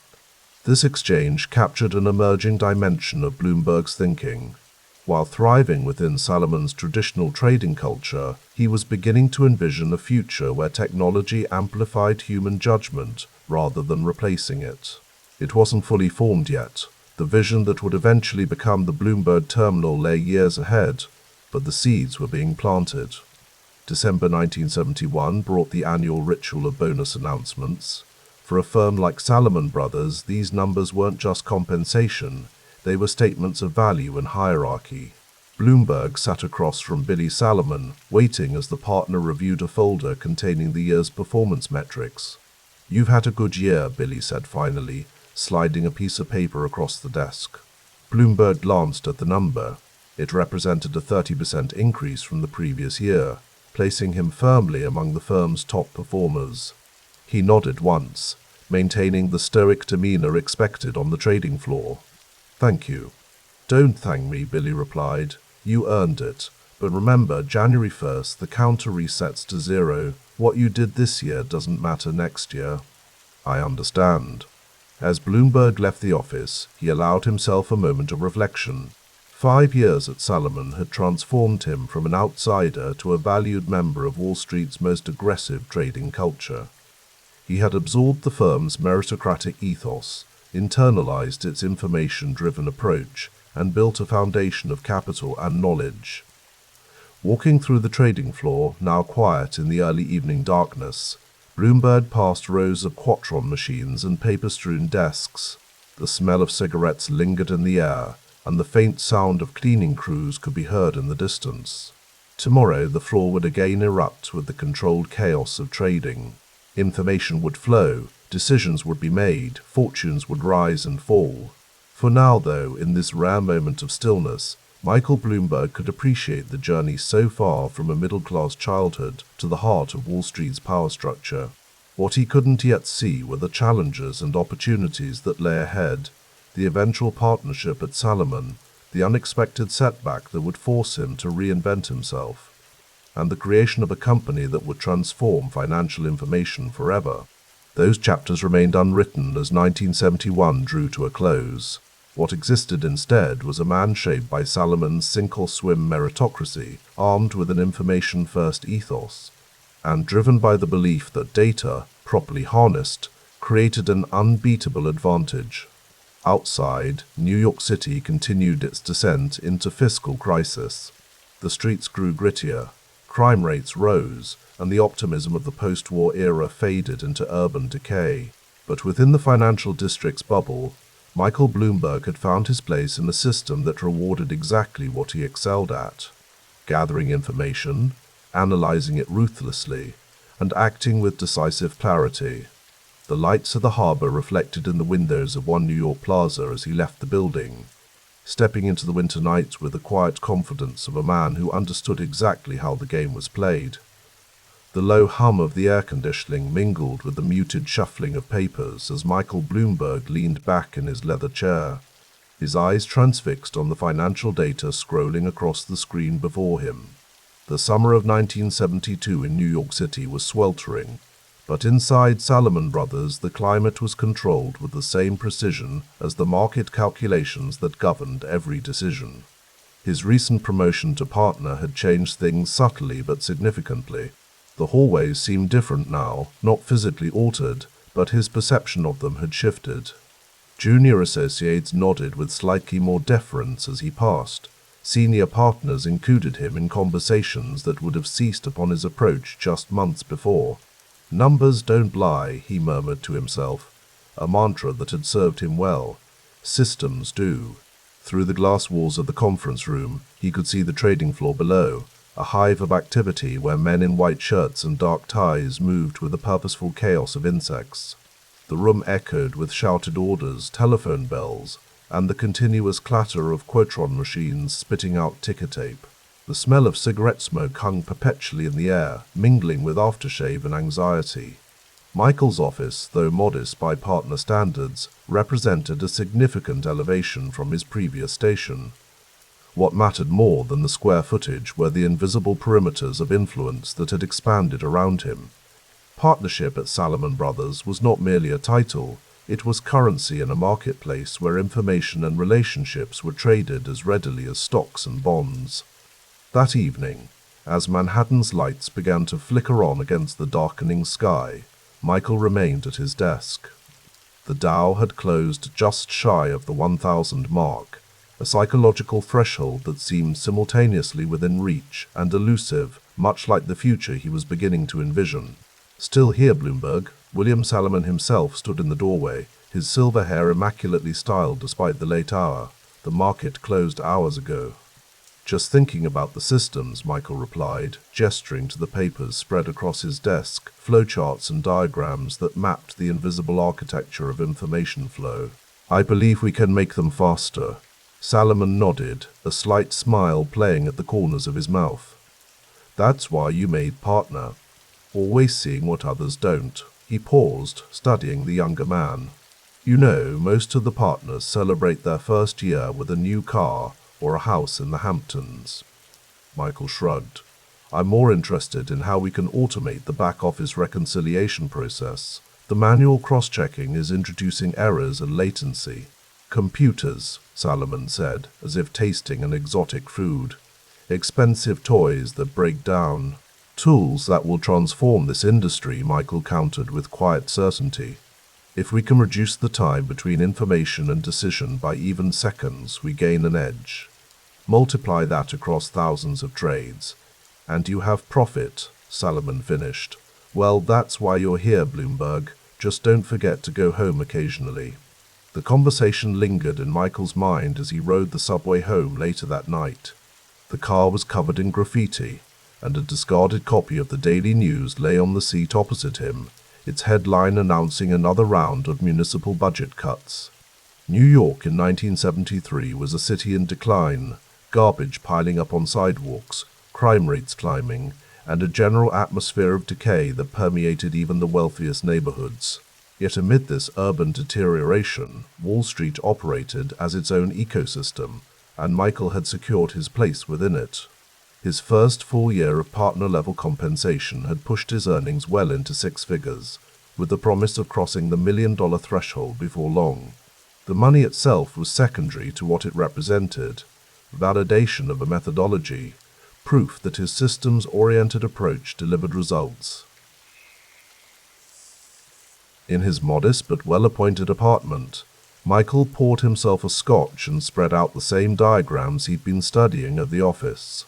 This exchange captured an emerging dimension of Bloomberg's thinking. While thriving within Salomon's traditional trading culture, he was beginning to envision a future where technology amplified human judgment rather than replacing it. It wasn't fully formed yet. The vision that would eventually become the Bloomberg Terminal lay years ahead, but the seeds were being planted. December 1971 brought the annual ritual of bonus announcements. For a firm like Salomon Brothers, these numbers weren't just compensation, they were statements of value and hierarchy. Bloomberg sat across from Billy Salomon, waiting as the partner reviewed a folder containing the year's performance metrics. "You've had a good year," Billy said finally, sliding a piece of paper across the desk. Bloomberg glanced at the number. It represented a 30% increase from the previous year, placing him firmly among the firm's top performers. He nodded once, maintaining the stoic demeanor expected on the trading floor. "Thank you." "Don't thank me," Billy replied. "You earned it. But remember, January 1st, the counter resets to 0. What you did this year doesn't matter next year." "I understand." As Bloomberg left the office, he allowed himself a moment of reflection. 5 years at Salomon had transformed him from an outsider to a valued member of Wall Street's most aggressive trading culture. He had absorbed the firm's meritocratic ethos, internalized its information-driven approach, and built a foundation of capital and knowledge. Walking through the trading floor, now quiet in the early evening darkness, Bloomberg passed rows of Quatron machines and paper-strewn desks. The smell of cigarettes lingered in the air, and the faint sound of cleaning crews could be heard in the distance. Tomorrow the floor would again erupt with the controlled chaos of trading. Information would flow, decisions would be made, fortunes would rise and fall. For now, though, in this rare moment of stillness, Michael Bloomberg could appreciate the journey so far from a middle-class childhood to the heart of Wall Street's power structure. What he couldn't yet see were the challenges and opportunities that lay ahead, the eventual partnership at Salomon, the unexpected setback that would force him to reinvent himself, and the creation of a company that would transform financial information forever. Those chapters remained unwritten as 1971 drew to a close. What existed instead was a man shaped by Salomon's sink-or-swim meritocracy, armed with an information-first ethos, and driven by the belief that data, properly harnessed, created an unbeatable advantage. Outside, New York City continued its descent into fiscal crisis. The streets grew grittier, crime rates rose, and the optimism of the post-war era faded into urban decay. But within the financial district's bubble, Michael Bloomberg had found his place in a system that rewarded exactly what he excelled at: gathering information, analyzing it ruthlessly, and acting with decisive clarity. The lights of the harbor reflected in the windows of one New York plaza as he left the building, stepping into the winter night with the quiet confidence of a man who understood exactly how the game was played. The low hum of the air conditioning mingled with the muted shuffling of papers as Michael Bloomberg leaned back in his leather chair, his eyes transfixed on the financial data scrolling across the screen before him. The summer of 1972 in New York City was sweltering, but inside Salomon Brothers the climate was controlled with the same precision as the market calculations that governed every decision. His recent promotion to partner had changed things subtly but significantly. The hallways seemed different now, not physically altered, but his perception of them had shifted. Junior associates nodded with slightly more deference as he passed. Senior partners included him in conversations that would have ceased upon his approach just months before. "Numbers don't lie," he murmured to himself, a mantra that had served him well. "Systems do." Through the glass walls of the conference room, he could see the trading floor below, a hive of activity where men in white shirts and dark ties moved with a purposeful chaos of insects. The room echoed with shouted orders, telephone bells, and the continuous clatter of Quatron machines spitting out ticker tape. The smell of cigarette smoke hung perpetually in the air, mingling with aftershave and anxiety. Michael's office, though modest by partner standards, represented a significant elevation from his previous station. What mattered more than the square footage were the invisible perimeters of influence that had expanded around him. Partnership at Salomon Brothers was not merely a title, It was currency in a marketplace where information and relationships were traded as readily as stocks and bonds. That evening, as Manhattan's lights began to flicker on against the darkening sky, Michael remained at his desk. The Dow had closed just shy of the 1,000 mark, a psychological threshold that seemed simultaneously within reach and elusive, much like the future he was beginning to envision. Still here, Bloomberg. William Salomon himself stood in the doorway, his silver hair immaculately styled despite the late hour. The market closed hours ago. Just thinking about the systems, Michael replied, gesturing to the papers spread across his desk, flowcharts and diagrams that mapped the invisible architecture of information flow. I believe we can make them faster. Salomon nodded, a slight smile playing at the corners of his mouth. That's why you made partner. Always seeing what others don't. He paused, studying the younger man. You know, most of the partners celebrate their first year with a new car or a house in the Hamptons. Michael shrugged. I'm more interested in how we can automate the back-office reconciliation process. The manual cross-checking is introducing errors and latency. Computers, Salomon said, as if tasting an exotic food. Expensive toys that break down. Tools that will transform this industry, Michael countered with quiet certainty. If we can reduce the time between information and decision by even seconds, we gain an edge. Multiply that across thousands of trades, and you have profit, Salomon finished. Well, that's why you're here, Bloomberg. Just don't forget to go home occasionally. The conversation lingered in Michael's mind as he rode the subway home later that night. The car was covered in graffiti, and a discarded copy of the Daily News lay on the seat opposite him, its headline announcing another round of municipal budget cuts. New York in 1973 was a city in decline, garbage piling up on sidewalks, crime rates climbing, and a general atmosphere of decay that permeated even the wealthiest neighborhoods. Yet amid this urban deterioration, Wall Street operated as its own ecosystem, and Michael had secured his place within it. His first full year of partner-level compensation had pushed his earnings well into six figures, with the promise of crossing the $1 million threshold before long. The money itself was secondary to what it represented, validation of a methodology, proof that his systems-oriented approach delivered results. In his modest but well-appointed apartment, Michael poured himself a scotch and spread out the same diagrams he'd been studying at the office.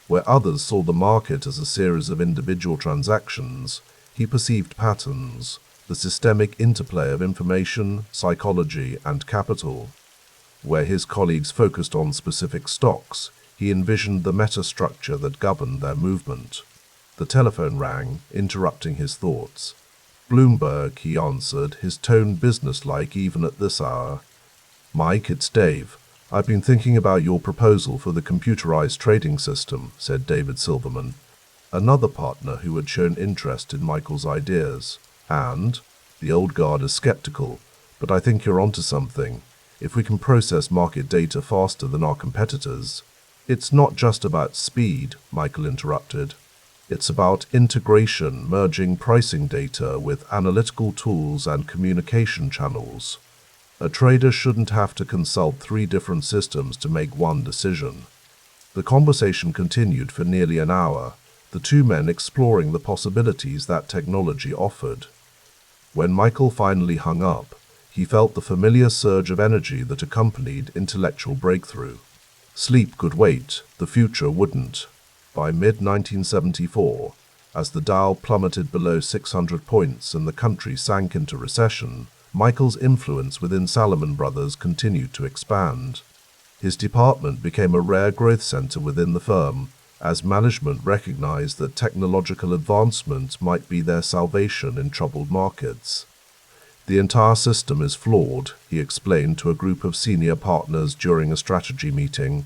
Where others saw the market as a series of individual transactions, he perceived patterns, the systemic interplay of information, psychology, and capital. Where his colleagues focused on specific stocks, he envisioned the metastructure that governed their movement. The telephone rang, interrupting his thoughts. Bloomberg, he answered, his tone businesslike even at this hour. Mike, it's Dave. I've been thinking about your proposal for the computerized trading system, said David Silverman, another partner who had shown interest in Michael's ideas. And, the old guard is skeptical, but I think you're onto something. If we can process market data faster than our competitors. It's not just about speed, Michael interrupted. It's about integration, merging pricing data with analytical tools and communication channels. A trader shouldn't have to consult 3 different systems to make one decision. The conversation continued for nearly an hour, the two men exploring the possibilities that technology offered. When Michael finally hung up, he felt the familiar surge of energy that accompanied intellectual breakthrough. Sleep could wait, the future wouldn't. By mid-1974, as the Dow plummeted below 600 points and the country sank into recession, Michael's influence within Salomon Brothers continued to expand. His department became a rare growth center within the firm, as management recognized that technological advancement might be their salvation in troubled markets. The entire system is flawed, he explained to a group of senior partners during a strategy meeting.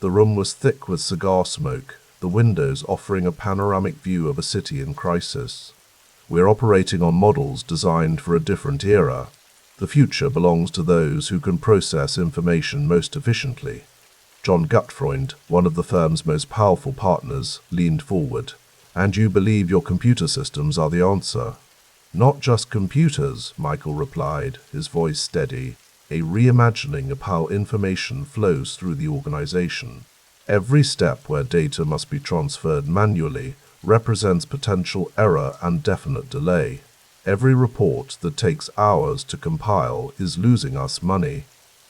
The room was thick with cigar smoke, the windows offering a panoramic view of a city in crisis. We're operating on models designed for a different era. The future belongs to those who can process information most efficiently. John Gutfreund, one of the firm's most powerful partners, leaned forward. And you believe your computer systems are the answer? Not just computers, Michael replied, his voice steady, a reimagining of how information flows through the organization. Every step where data must be transferred manually represents potential error and definite delay. Every report that takes hours to compile is losing us money.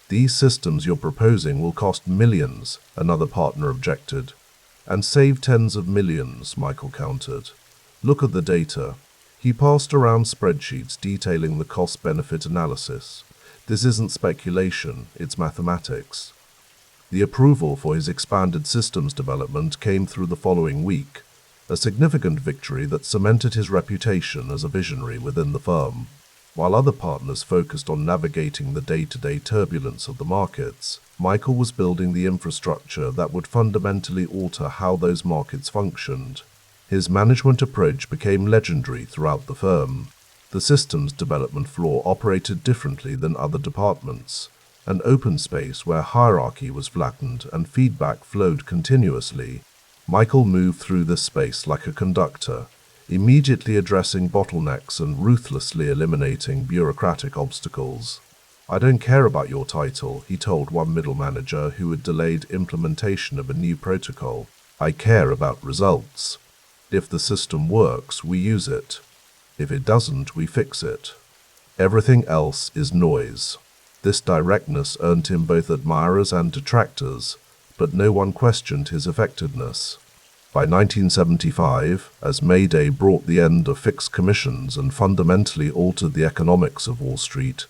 These systems you're proposing will cost millions, another partner objected. And save tens of millions, Michael countered. Look at the data. He passed around spreadsheets detailing the cost-benefit analysis. This isn't speculation, it's mathematics. The approval for his expanded systems development came through the following week, a significant victory that cemented his reputation as a visionary within the firm. While other partners focused on navigating the day-to-day turbulence of the markets, Michael was building the infrastructure that would fundamentally alter how those markets functioned. His management approach became legendary throughout the firm. The systems development floor operated differently than other departments, an open space where hierarchy was flattened and feedback flowed continuously. Michael moved through this space like a conductor, immediately addressing bottlenecks and ruthlessly eliminating bureaucratic obstacles. I don't care about your title, he told one middle manager who had delayed implementation of a new protocol. I care about results. If the system works, we use it. If it doesn't, we fix it. Everything else is noise. This directness earned him both admirers and detractors, but no one questioned his effectiveness. By 1975, as May Day brought the end of fixed commissions and fundamentally altered the economics of Wall Street,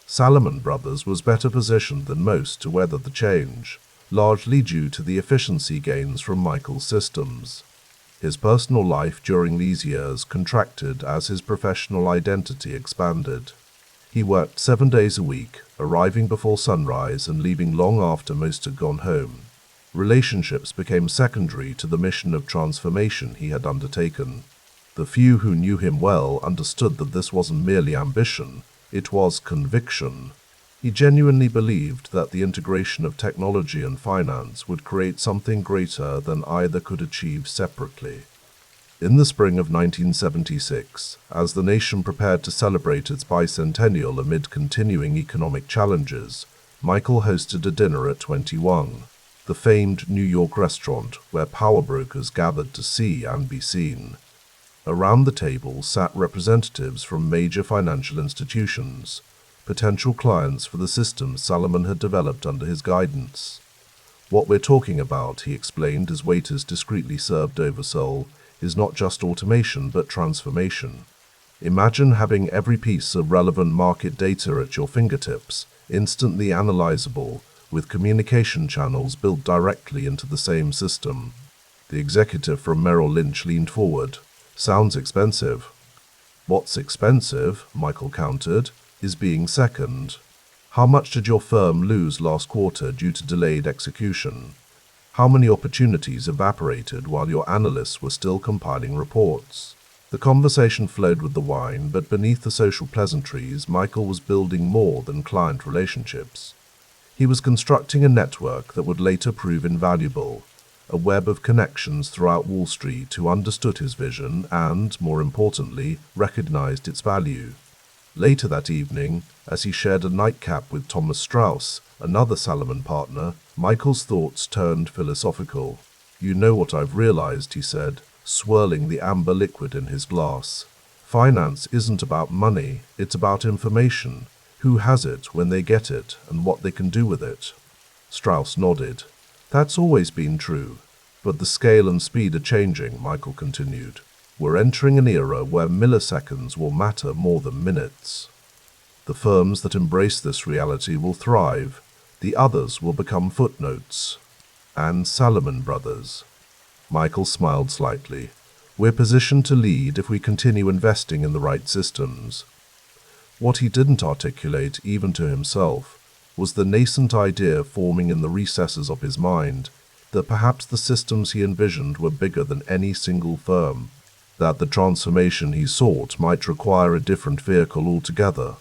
Salomon Brothers was better positioned than most to weather the change, largely due to the efficiency gains from Michael's systems. His personal life during these years contracted as his professional identity expanded. He worked 7 days a week, arriving before sunrise and leaving long after most had gone home. Relationships became secondary to the mission of transformation he had undertaken. The few who knew him well understood that this wasn't merely ambition, it was conviction. He genuinely believed that the integration of technology and finance would create something greater than either could achieve separately. In the spring of 1976, as the nation prepared to celebrate its bicentennial amid continuing economic challenges, Michael hosted a dinner at 21, the famed New York restaurant where power brokers gathered to see and be seen. Around the table sat representatives from major financial institutions, potential clients for the systems Salomon had developed under his guidance. What we're talking about, he explained as waiters discreetly served over Sol, is not just automation but transformation. Imagine having every piece of relevant market data at your fingertips, instantly analyzable, with communication channels built directly into the same system. The executive from Merrill Lynch leaned forward. Sounds expensive. What's expensive, Michael countered, is being second. How much did your firm lose last quarter due to delayed execution? How many opportunities evaporated while your analysts were still compiling reports? The conversation flowed with the wine, but beneath the social pleasantries, Michael was building more than client relationships. He was constructing a network that would later prove invaluable, a web of connections throughout Wall Street who understood his vision and, more importantly, recognized its value. Later that evening, as he shared a nightcap with Thomas Strauss, another Salomon partner, Michael's thoughts turned philosophical. You know what I've realized, he said, swirling the amber liquid in his glass. Finance isn't about money, it's about information. Who has it when they get it and what they can do with it? Strauss nodded. That's always been true, but the scale and speed are changing, Michael continued. We're entering an era where milliseconds will matter more than minutes. The firms that embrace this reality will thrive, the others will become footnotes. And Salomon Brothers. Michael smiled slightly. We're positioned to lead if we continue investing in the right systems. What he didn't articulate, even to himself, was the nascent idea forming in the recesses of his mind that perhaps the systems he envisioned were bigger than any single firm, that the transformation he sought might require a different vehicle altogether.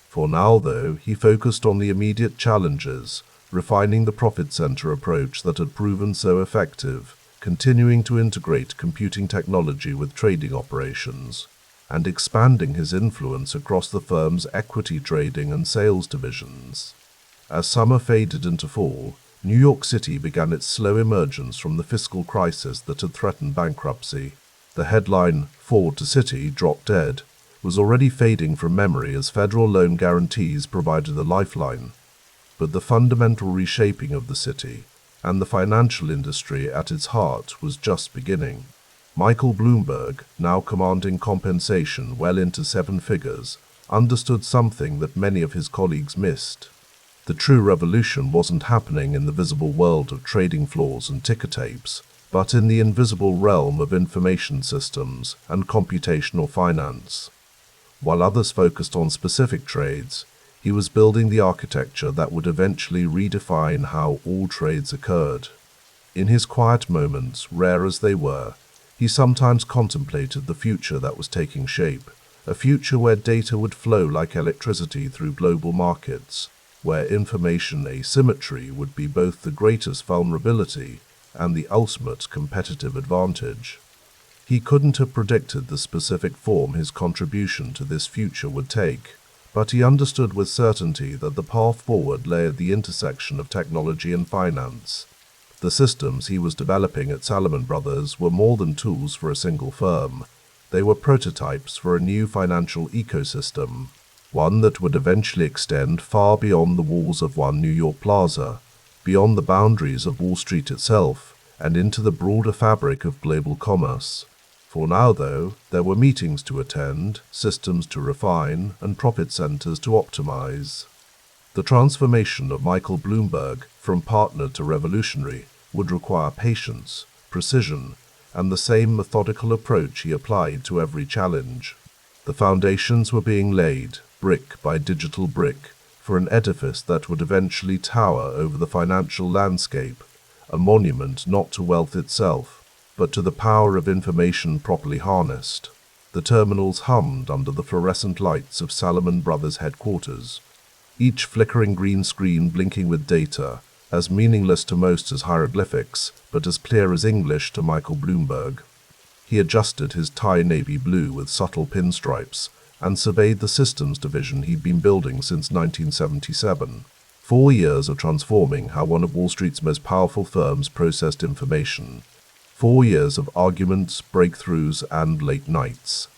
For now, though, he focused on the immediate challenges, refining the profit center approach that had proven so effective, continuing to integrate computing technology with trading operations. and expanding his influence across the firm's equity trading and sales divisions. As summer faded into fall, New York City began its slow emergence from the fiscal crisis that had threatened bankruptcy. The headline, "Forward to City, Drop Dead," was already fading from memory as federal loan guarantees provided a lifeline. But the fundamental reshaping of the city, and the financial industry at its heart, was just beginning. Michael Bloomberg, now commanding compensation well into seven figures, understood something that many of his colleagues missed. The true revolution wasn't happening in the visible world of trading floors and ticker tapes, but in the invisible realm of information systems and computational finance. While others focused on specific trades, he was building the architecture that would eventually redefine how all trades occurred. In his quiet moments, rare as they were, he sometimes contemplated the future that was taking shape, a future where data would flow like electricity through global markets, where information asymmetry would be both the greatest vulnerability and the ultimate competitive advantage. He couldn't have predicted the specific form his contribution to this future would take, but he understood with certainty that the path forward lay at the intersection of technology and finance. The systems he was developing at Salomon Brothers were more than tools for a single firm. They were prototypes for a new financial ecosystem, one that would eventually extend far beyond the walls of One New York Plaza, beyond the boundaries of Wall Street itself, and into the broader fabric of global commerce. For now, though, there were meetings to attend, systems to refine, and profit centers to optimize. The transformation of Michael Bloomberg from partner to revolutionary would require patience, precision, and the same methodical approach he applied to every challenge. The foundations were being laid, brick by digital brick, for an edifice that would eventually tower over the financial landscape, a monument not to wealth itself, but to the power of information properly harnessed. The terminals hummed under the fluorescent lights of Salomon Brothers headquarters, each flickering green screen blinking with data, as meaningless to most as hieroglyphics, but as clear as English to Michael Bloomberg. He adjusted his tie navy blue with subtle pinstripes, and surveyed the systems division he'd been building since 1977. 4 years of transforming how one of Wall Street's most powerful firms processed information. 4 years of arguments, breakthroughs, and late nights.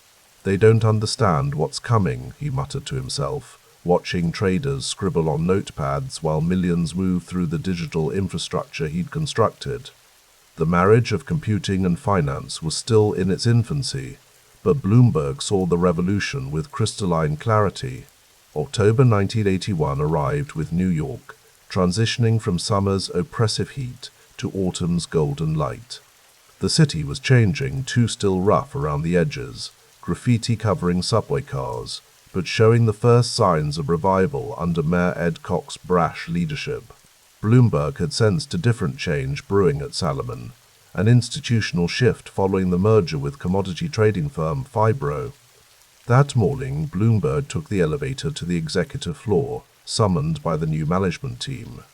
"They don't understand what's coming," he muttered to himself, watching traders scribble on notepads while millions moved through the digital infrastructure he'd constructed. The marriage of computing and finance was still in its infancy, but Bloomberg saw the revolution with crystalline clarity. October 1981 arrived with New York, transitioning from summer's oppressive heat to autumn's golden light. The city was changing, too still rough around the edges, graffiti covering subway cars, but showing the first signs of revival under Mayor Ed Koch's brash leadership. Bloomberg had sensed a different change brewing at Salomon, an institutional shift following the merger with commodity trading firm Fibro. That morning, Bloomberg took the elevator to the executive floor, summoned by the new management team.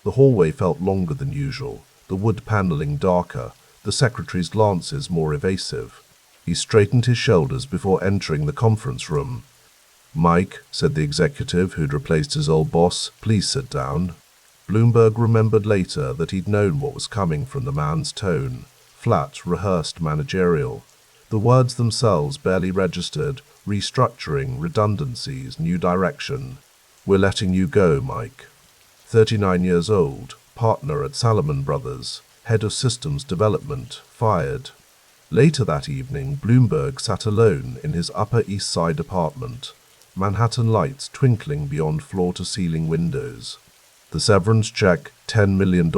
The hallway felt longer than usual, the wood paneling darker, the secretary's glances more evasive. He straightened his shoulders before entering the conference room. "Mike," said the executive who'd replaced his old boss, "please sit down." Bloomberg remembered later that he'd known what was coming from the man's tone, flat, rehearsed managerial. The words themselves barely registered, restructuring, redundancies, new direction. "We're letting you go, Mike." 39 years old, partner at Salomon Brothers, head of systems development, fired. Later that evening, Bloomberg sat alone in his Upper East Side apartment, Manhattan lights twinkling beyond floor-to-ceiling windows. The severance check, $10 million,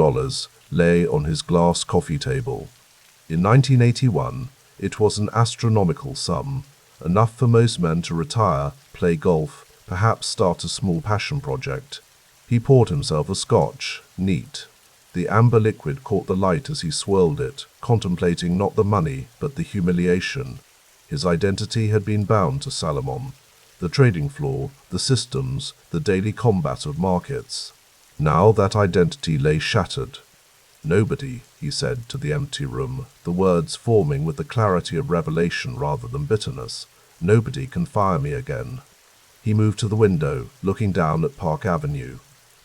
lay on his glass coffee table. In 1981, it was an astronomical sum, enough for most men to retire, play golf, perhaps start a small passion project. He poured himself a scotch, neat. The amber liquid caught the light as he swirled it, contemplating not the money, but the humiliation. His identity had been bound to Salomon, the trading floor, the systems, the daily combat of markets. Now that identity lay shattered. "Nobody," he said to the empty room, the words forming with the clarity of revelation rather than bitterness, Nobody can fire me again. He moved to the window, looking down at Park Avenue.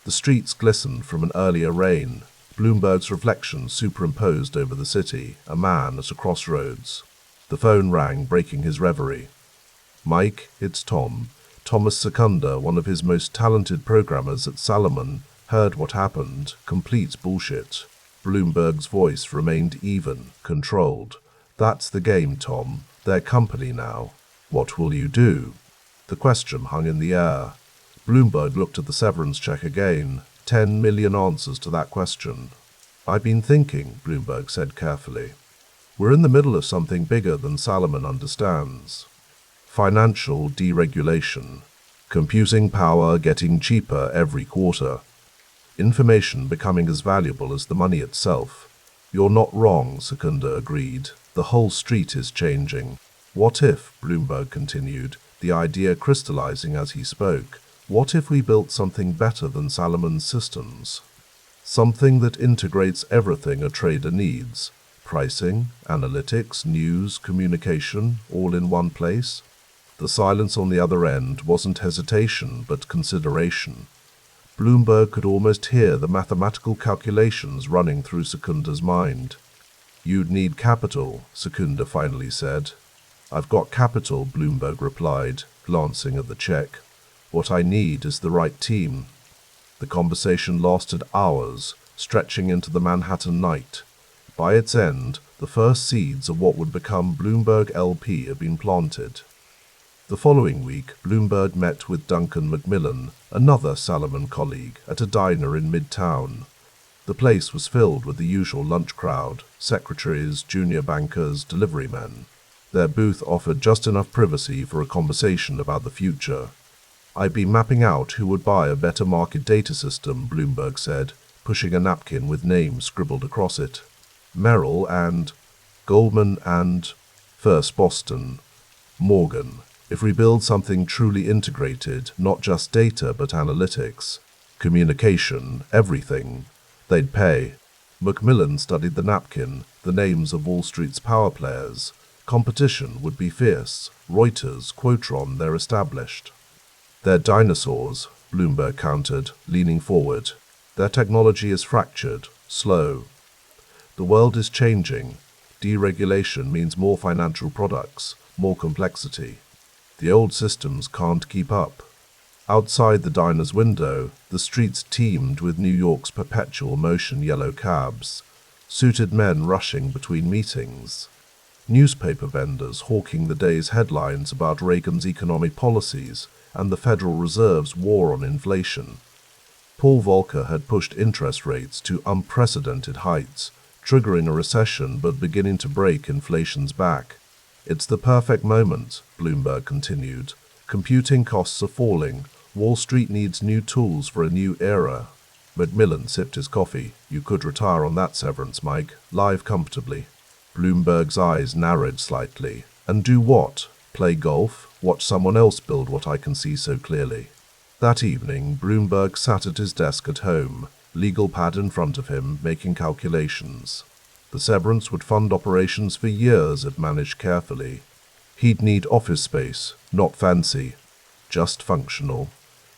The streets glistened from an earlier rain, Bloomberg's reflection superimposed over the city, a man at a crossroads. The phone rang, breaking his reverie. "Mike, it's Tom. Thomas Secunda, one of his most talented programmers at Salomon, heard what happened. Complete bullshit." Bloomberg's voice remained even, controlled. "That's the game, Tom. Their company now. What will you do?" The question hung in the air. Bloomberg looked at the severance check again. 10 million answers to that question. "I've been thinking," Bloomberg said carefully. "We're in the middle of something bigger than Salomon understands. Financial deregulation. Computing power getting cheaper every quarter. Information becoming as valuable as the money itself." "You're not wrong," Secunda agreed. "The whole street is changing." "What if," Bloomberg continued, the idea crystallizing as he spoke, "what if we built something better than Salomon's systems? Something that integrates everything a trader needs. Pricing, analytics, news, communication, all in one place?" The silence on the other end wasn't hesitation, but consideration. Bloomberg could almost hear the mathematical calculations running through Secunda's mind. "You'd need capital," Secunda finally said. "I've got capital," Bloomberg replied, glancing at the check. "What I need is the right team." The conversation lasted hours, stretching into the Manhattan night. By its end, the first seeds of what would become Bloomberg LP had been planted. The following week, Bloomberg met with Duncan Macmillan, another Salomon colleague, at a diner in Midtown. The place was filled with the usual lunch crowd, secretaries, junior bankers, delivery men. Their booth offered just enough privacy for a conversation about the future. "I've been mapping out who would buy a better market data system," Bloomberg said, pushing a napkin with names scribbled across it. "Merrill and Goldman and First Boston, Morgan. If we build something truly integrated, not just data but analytics, communication, everything, they'd pay." Macmillan studied the napkin, the names of Wall Street's power players. Competition would be fierce. Reuters, Quotron, they're established. "They're dinosaurs," Bloomberg countered, leaning forward. "Their technology is fractured, slow. The world is changing. Deregulation means more financial products, more complexity. The old systems can't keep up." Outside the diner's window, the streets teemed with New York's perpetual motion yellow cabs, suited men rushing between meetings, newspaper vendors hawking the day's headlines about Reagan's economic policies and the Federal Reserve's war on inflation. Paul Volcker had pushed interest rates to unprecedented heights, triggering a recession but beginning to break inflation's back. "It's the perfect moment," Bloomberg continued. "Computing costs are falling. Wall Street needs new tools for a new era." Macmillan sipped his coffee. "You could retire on that severance, Mike. Live comfortably." Bloomberg's eyes narrowed slightly. "And do what? Play golf? Watch someone else build what I can see so clearly?" That evening, Bloomberg sat at his desk at home, legal pad in front of him, making calculations. The severance would fund operations for years if managed carefully. He'd need office space, not fancy, just functional.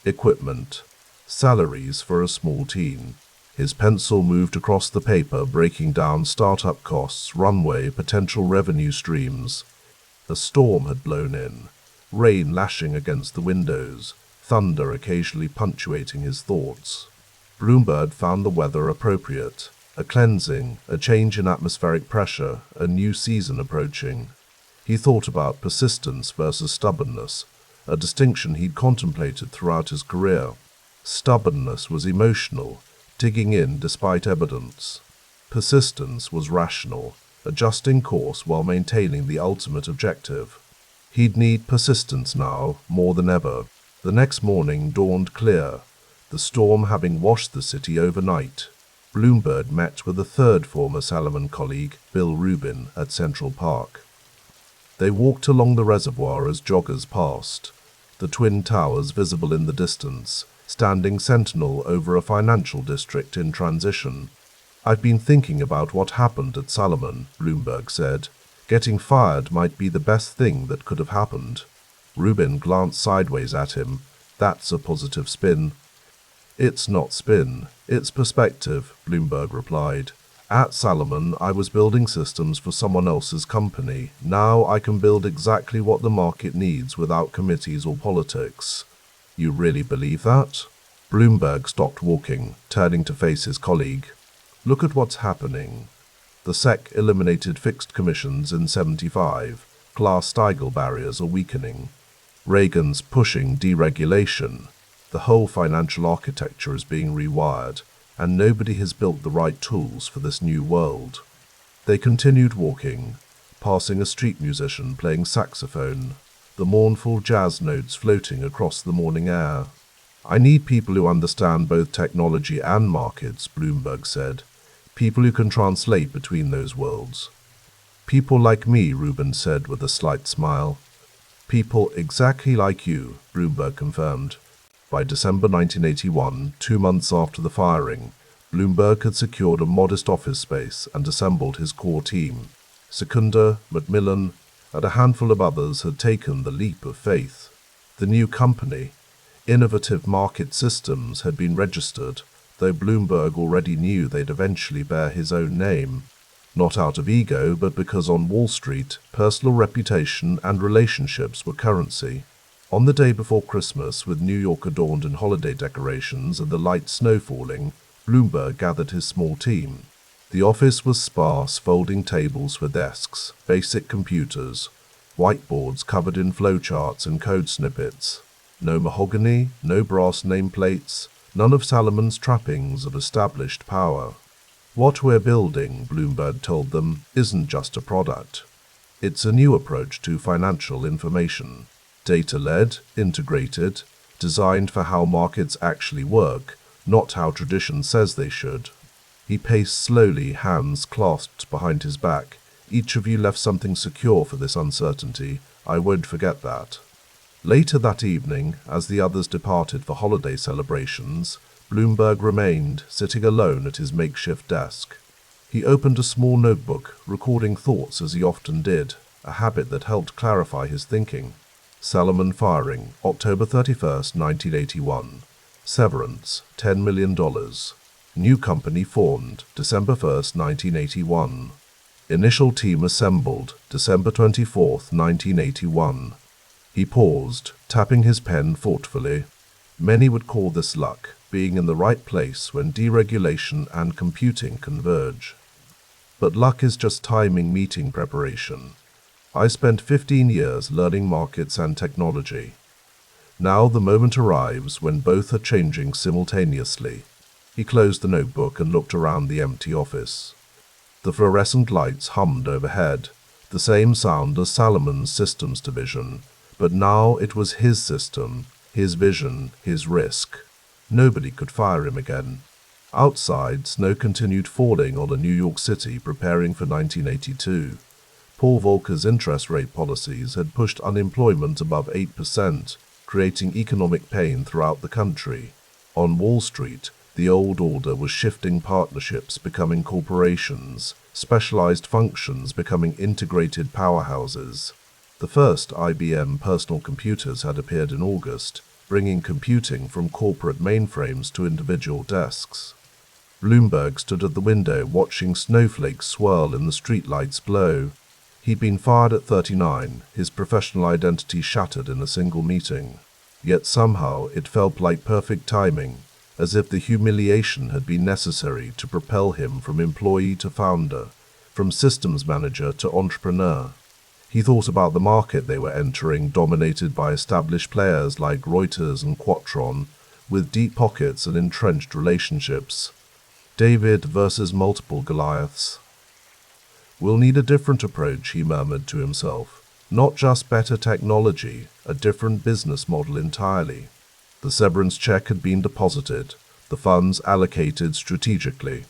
Equipment. Salaries for a small team. His pencil moved across the paper, breaking down startup costs, runway, potential revenue streams. A storm had blown in, rain lashing against the windows, thunder occasionally punctuating his thoughts. Bloomberg found the weather appropriate. A cleansing, a change in atmospheric pressure, a new season approaching. He thought about persistence versus stubbornness, a distinction he'd contemplated throughout his career. Stubbornness was emotional, digging in despite evidence. Persistence was rational, adjusting course while maintaining the ultimate objective. He'd need persistence now, more than ever. The next morning dawned clear, the storm having washed the city overnight. Bloomberg met with a third former Salomon colleague, Bill Rubin, at Central Park. They walked along the reservoir as joggers passed, the twin towers visible in the distance, standing sentinel over a financial district in transition. "I've been thinking about what happened at Salomon," Bloomberg said. Getting fired might be the best thing that could have happened. Rubin glanced sideways at him. That's a positive spin. It's not spin, it's perspective, Bloomberg replied. At Salomon, I was building systems for someone else's company. Now I can build exactly what the market needs without committees or politics. You really believe that? Bloomberg stopped walking, turning to face his colleague. Look at what's happening. The SEC eliminated fixed commissions in '75. Glass-Steagall barriers are weakening. Reagan's pushing deregulation. The whole financial architecture is being rewired, and nobody has built the right tools for this new world. They continued walking, passing a street musician playing saxophone, the mournful jazz notes floating across the morning air. I need people who understand both technology and markets, Bloomberg said. People who can translate between those worlds. People like me, Rubens said with a slight smile. People exactly like you, Bloomberg confirmed. By December 1981, 2 months after the firing, Bloomberg had secured a modest office space and assembled his core team. Secunda, Macmillan, and a handful of others had taken the leap of faith. The new company, Innovative Market Systems, had been registered, though Bloomberg already knew they'd eventually bear his own name. Not out of ego, but because on Wall Street, personal reputation and relationships were currency. On the day before Christmas, with New York adorned in holiday decorations and the light snow falling, Bloomberg gathered his small team. The office was sparse, folding tables for desks, basic computers, whiteboards covered in flowcharts and code snippets. No mahogany, no brass nameplates, none of Salomon's trappings of established power. What we're building, Bloomberg told them, isn't just a product. It's a new approach to financial information. Data-led, integrated, designed for how markets actually work, not how tradition says they should. He paced slowly, hands clasped behind his back. Each of you left something secure for this uncertainty. I won't forget that. Later that evening, as the others departed for holiday celebrations, Bloomberg remained, sitting alone at his makeshift desk. He opened a small notebook, recording thoughts as he often did, a habit that helped clarify his thinking. Salomon firing, October 31st, 1981. Severance, $10 million. New company formed, December 1st, 1981. Initial team assembled, December 24th, 1981. He paused, tapping his pen thoughtfully. Many would call this luck, being in the right place when deregulation and computing converge. But luck is just timing meeting preparation. I spent 15 years learning markets and technology. Now the moment arrives when both are changing simultaneously. He closed the notebook and looked around the empty office. The fluorescent lights hummed overhead, the same sound as Salomon's systems division, but now it was his system, his vision, his risk. Nobody could fire him again. Outside, snow continued falling on a New York City preparing for 1982. Paul Volcker's interest rate policies had pushed unemployment above 8%, creating economic pain throughout the country. On Wall Street, the old order was shifting, partnerships becoming corporations, specialized functions becoming integrated powerhouses. The first IBM personal computers had appeared in August, bringing computing from corporate mainframes to individual desks. Bloomberg stood at the window watching snowflakes swirl in the streetlights below. He'd been fired at 39, his professional identity shattered in a single meeting. Yet somehow it felt like perfect timing, as if the humiliation had been necessary to propel him from employee to founder, from systems manager to entrepreneur. He thought about the market they were entering, dominated by established players like Reuters and Quatron, with deep pockets and entrenched relationships. David versus multiple Goliaths. We'll need a different approach, he murmured to himself. Not just better technology, a different business model entirely. The severance check had been deposited, the funds allocated strategically.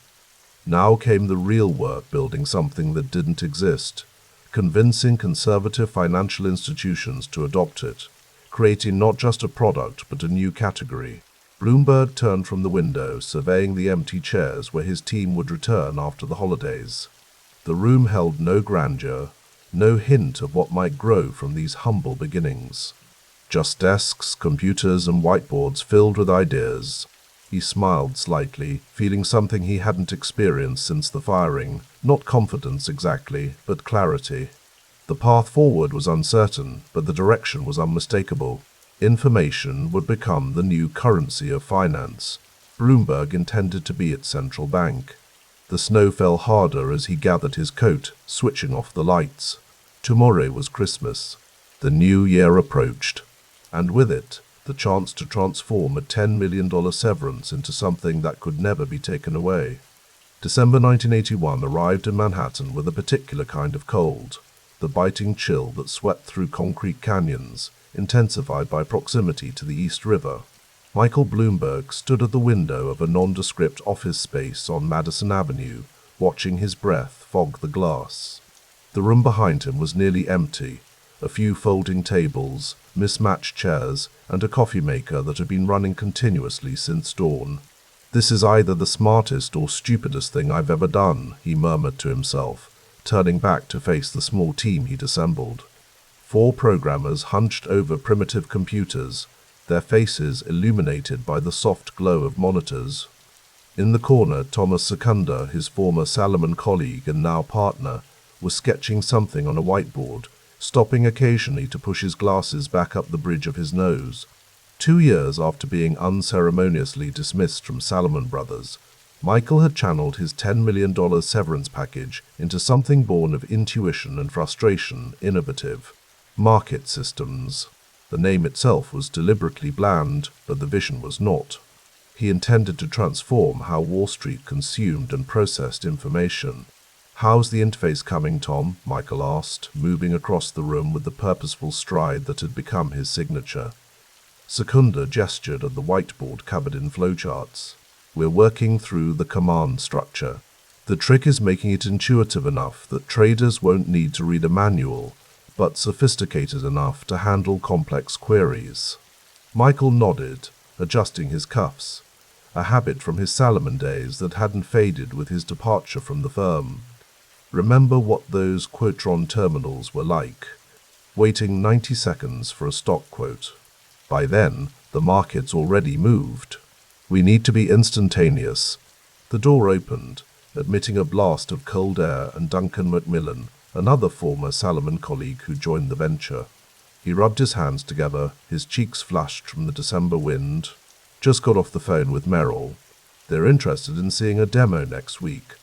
Now came the real work, building something that didn't exist, convincing conservative financial institutions to adopt it, creating not just a product but a new category. Bloomberg turned from the window, surveying the empty chairs where his team would return after the holidays. The room held no grandeur, No hint of what might grow from these humble beginnings. Just desks, computers, and whiteboards filled with ideas. He smiled slightly, feeling something he hadn't experienced since the firing. Not confidence exactly, but clarity. The path forward was uncertain, but the direction was unmistakable. Information would become the new currency of finance. Bloomberg intended to be its central bank. The snow fell harder as he gathered his coat, switching off the lights. Tomorrow was Christmas. The new year approached, and with it, the chance to transform a $10 million severance into something that could never be taken away. December 1981 arrived in Manhattan with a particular kind of cold, the biting chill that swept through concrete canyons, intensified by proximity to the East River. Michael Bloomberg stood at the window of a nondescript office space on Madison Avenue, watching his breath fog the glass. The room behind him was nearly empty, a few folding tables, mismatched chairs, and a coffee maker that had been running continuously since dawn. "This is either the smartest or stupidest thing I've ever done," he murmured to himself, turning back to face the small team he'd assembled. 4 programmers hunched over primitive computers, their faces illuminated by the soft glow of monitors. In the corner, Thomas Secunda, his former Salomon colleague and now partner, was sketching something on a whiteboard, stopping occasionally to push his glasses back up the bridge of his nose. 2 years after being unceremoniously dismissed from Salomon Brothers, Michael had channeled his $10 million severance package into something born of intuition and frustration, innovative. Market systems. The name itself was deliberately bland, but the vision was not. He intended to transform how Wall Street consumed and processed information. "How's the interface coming, Tom?" Michael asked, moving across the room with the purposeful stride that had become his signature. Secunda gestured at the whiteboard covered in flowcharts. "We're working through the command structure. The trick is making it intuitive enough that traders won't need to read a manual, but sophisticated enough to handle complex queries." Michael nodded, adjusting his cuffs, a habit from his Salomon days that hadn't faded with his departure from the firm. Remember what those Quotron terminals were like, waiting 90 seconds for a stock quote. By then, the market's already moved. We need to be instantaneous. The door opened, admitting a blast of cold air and Duncan Macmillan, another former Salomon colleague who joined the venture. He rubbed his hands together, his cheeks flushed from the December wind. "Just got off the phone with Merrill. They're interested in seeing a demo next week."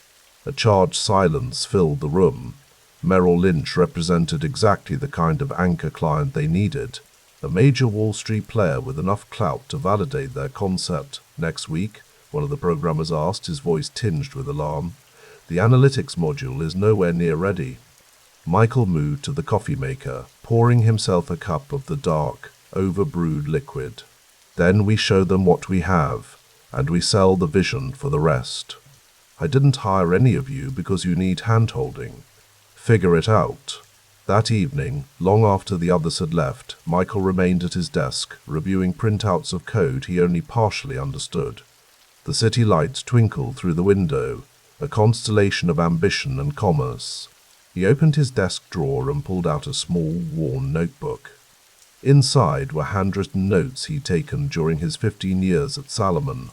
A charged silence filled the room. Merrill Lynch represented exactly the kind of anchor client they needed, a major Wall Street player with enough clout to validate their concept. "Next week?" one of the programmers asked, his voice tinged with alarm. "The analytics module is nowhere near ready." Michael moved to the coffee maker, pouring himself a cup of the dark, over-brewed liquid. "Then we show them what we have, and we sell the vision for the rest. I didn't hire any of you because you need hand-holding. Figure it out." That evening, long after the others had left, Michael remained at his desk, reviewing printouts of code he only partially understood. The city lights twinkled through the window, a constellation of ambition and commerce. He opened his desk drawer and pulled out a small, worn notebook. Inside were handwritten notes he'd taken during his 15 years at Salomon.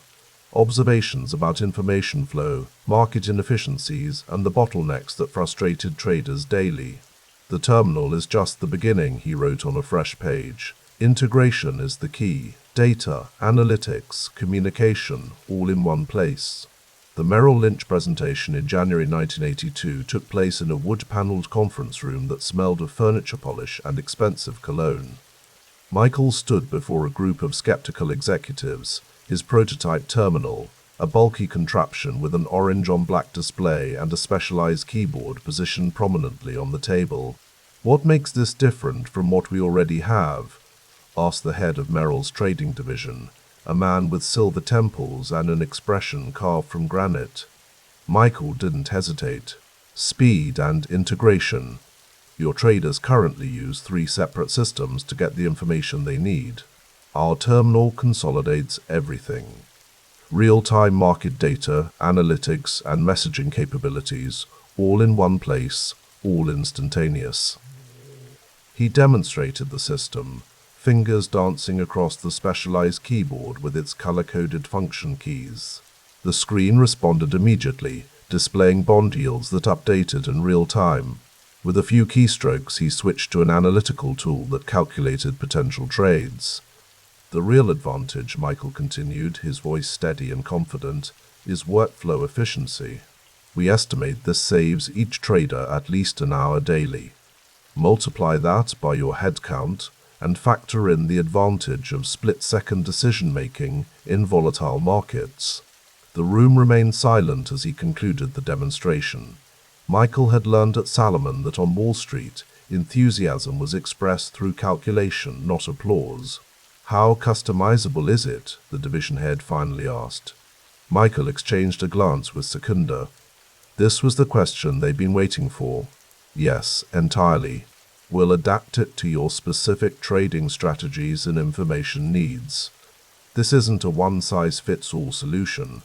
Observations about information flow, market inefficiencies, and the bottlenecks that frustrated traders daily. "The terminal is just the beginning," he wrote on a fresh page. "Integration is the key. Data, analytics, communication, all in one place." The Merrill Lynch presentation in January 1982 took place in a wood-paneled conference room that smelled of furniture polish and expensive cologne. Michael stood before a group of skeptical executives, his prototype terminal, a bulky contraption with an orange-on-black display and a specialized keyboard positioned prominently on the table. "What makes this different from what we already have?" asked the head of Merrill's trading division, a man with silver temples and an expression carved from granite. Michael didn't hesitate. "Speed and integration. Your traders currently use 3 separate systems to get the information they need. Our terminal consolidates everything. Real-time market data, analytics, and messaging capabilities, all in one place, all instantaneous. He demonstrated the system, fingers dancing across the specialized keyboard with its color-coded function keys. The screen responded immediately, displaying bond yields that updated in real time. With a few keystrokes, he switched to an analytical tool that calculated potential trades. The real advantage, Michael continued, his voice steady and confident, is workflow efficiency. We estimate this saves each trader at least an hour daily. Multiply that by your head count and factor in the advantage of split-second decision-making in volatile markets. The room remained silent as he concluded the demonstration. Michael had learned at Salomon that on Wall Street, enthusiasm was expressed through calculation, not applause. "How customizable is it?" the division head finally asked. Michael exchanged a glance with Secunda. This was the question they'd been waiting for. "Yes, entirely. We'll adapt it to your specific trading strategies and information needs. This isn't a one-size-fits-all solution.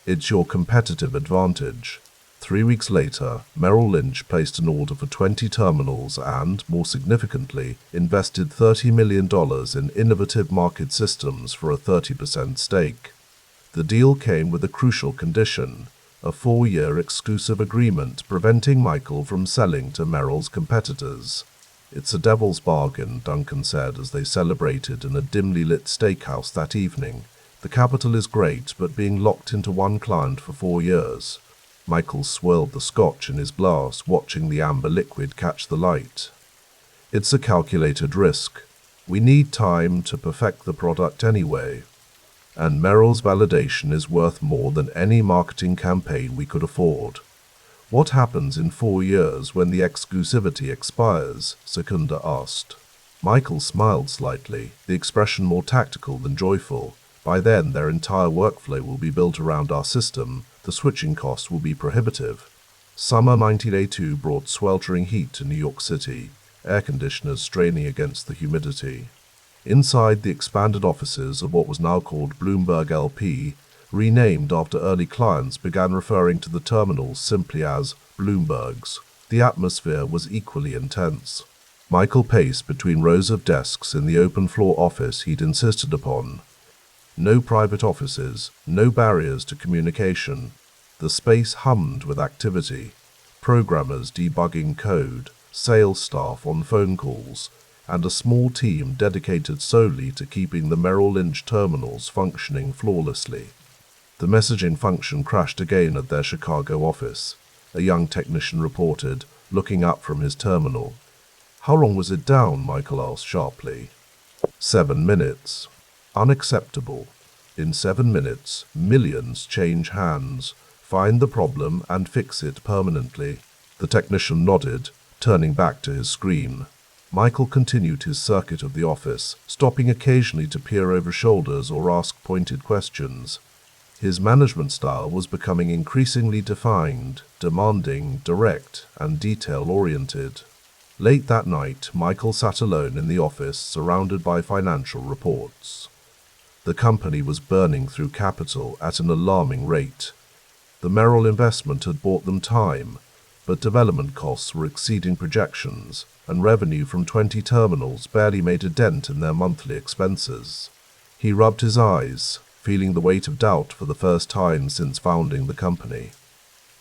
It's your competitive advantage." 3 weeks later, Merrill Lynch placed an order for 20 terminals and, more significantly, invested $30 million in innovative market systems for a 30% stake. The deal came with a crucial condition: a 4-year exclusive agreement preventing Michael from selling to Merrill's competitors. "It's a devil's bargain," Duncan said as they celebrated in a dimly lit steakhouse that evening. "The capital is great, but being locked into one client for 4 years. Michael swirled the scotch in his glass, watching the amber liquid catch the light. "It's a calculated risk. We need time to perfect the product anyway. And Merrill's validation is worth more than any marketing campaign we could afford." "What happens in 4 years when the exclusivity expires?" Secunda asked. Michael smiled slightly, the expression more tactical than joyful. "By then, their entire workflow will be built around our system. The switching costs will be prohibitive." Summer 1982 brought sweltering heat to New York City, air conditioners straining against the humidity. Inside the expanded offices of what was now called Bloomberg LP, renamed after early clients began referring to the terminals simply as Bloombergs, the atmosphere was equally intense. Michael paced between rows of desks in the open-floor office he'd insisted upon. No private offices, no barriers to communication. The space hummed with activity. Programmers debugging code, sales staff on phone calls, and a small team dedicated solely to keeping the Merrill Lynch terminals functioning flawlessly. The messaging function crashed again at their Chicago office. A young technician reported, looking up from his terminal. "How long was it down?" Michael asked sharply. 7 minutes. Unacceptable. In 7 minutes, millions change hands, find the problem and fix it permanently. The technician nodded, turning back to his screen. Michael continued his circuit of the office, stopping occasionally to peer over shoulders or ask pointed questions. His management style was becoming increasingly defined, demanding, direct, and detail-oriented. Late that night, Michael sat alone in the office, surrounded by financial reports. The company was burning through capital at an alarming rate. The Merrill investment had bought them time, but development costs were exceeding projections, and revenue from 20 terminals barely made a dent in their monthly expenses. He rubbed his eyes, feeling the weight of doubt for the first time since founding the company.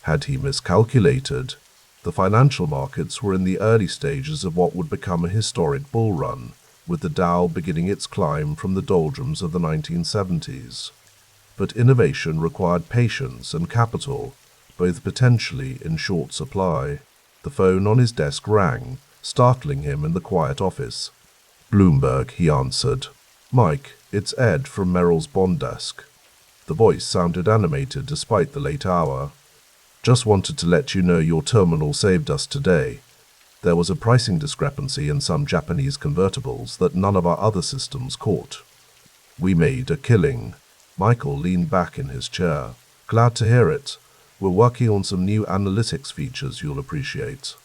Had he miscalculated? The financial markets were in the early stages of what would become a historic bull run, with the Dow beginning its climb from the doldrums of the 1970s. But innovation required patience and capital, both potentially in short supply. The phone on his desk rang, startling him in the quiet office. "Bloomberg," he answered. "Mike, it's Ed from Merrill's bond desk." The voice sounded animated despite the late hour. "Just wanted to let you know your terminal saved us today. There was a pricing discrepancy in some Japanese convertibles that none of our other systems caught. We made a killing." Michael leaned back in his chair. "Glad to hear it. We're working on some new analytics features you'll appreciate.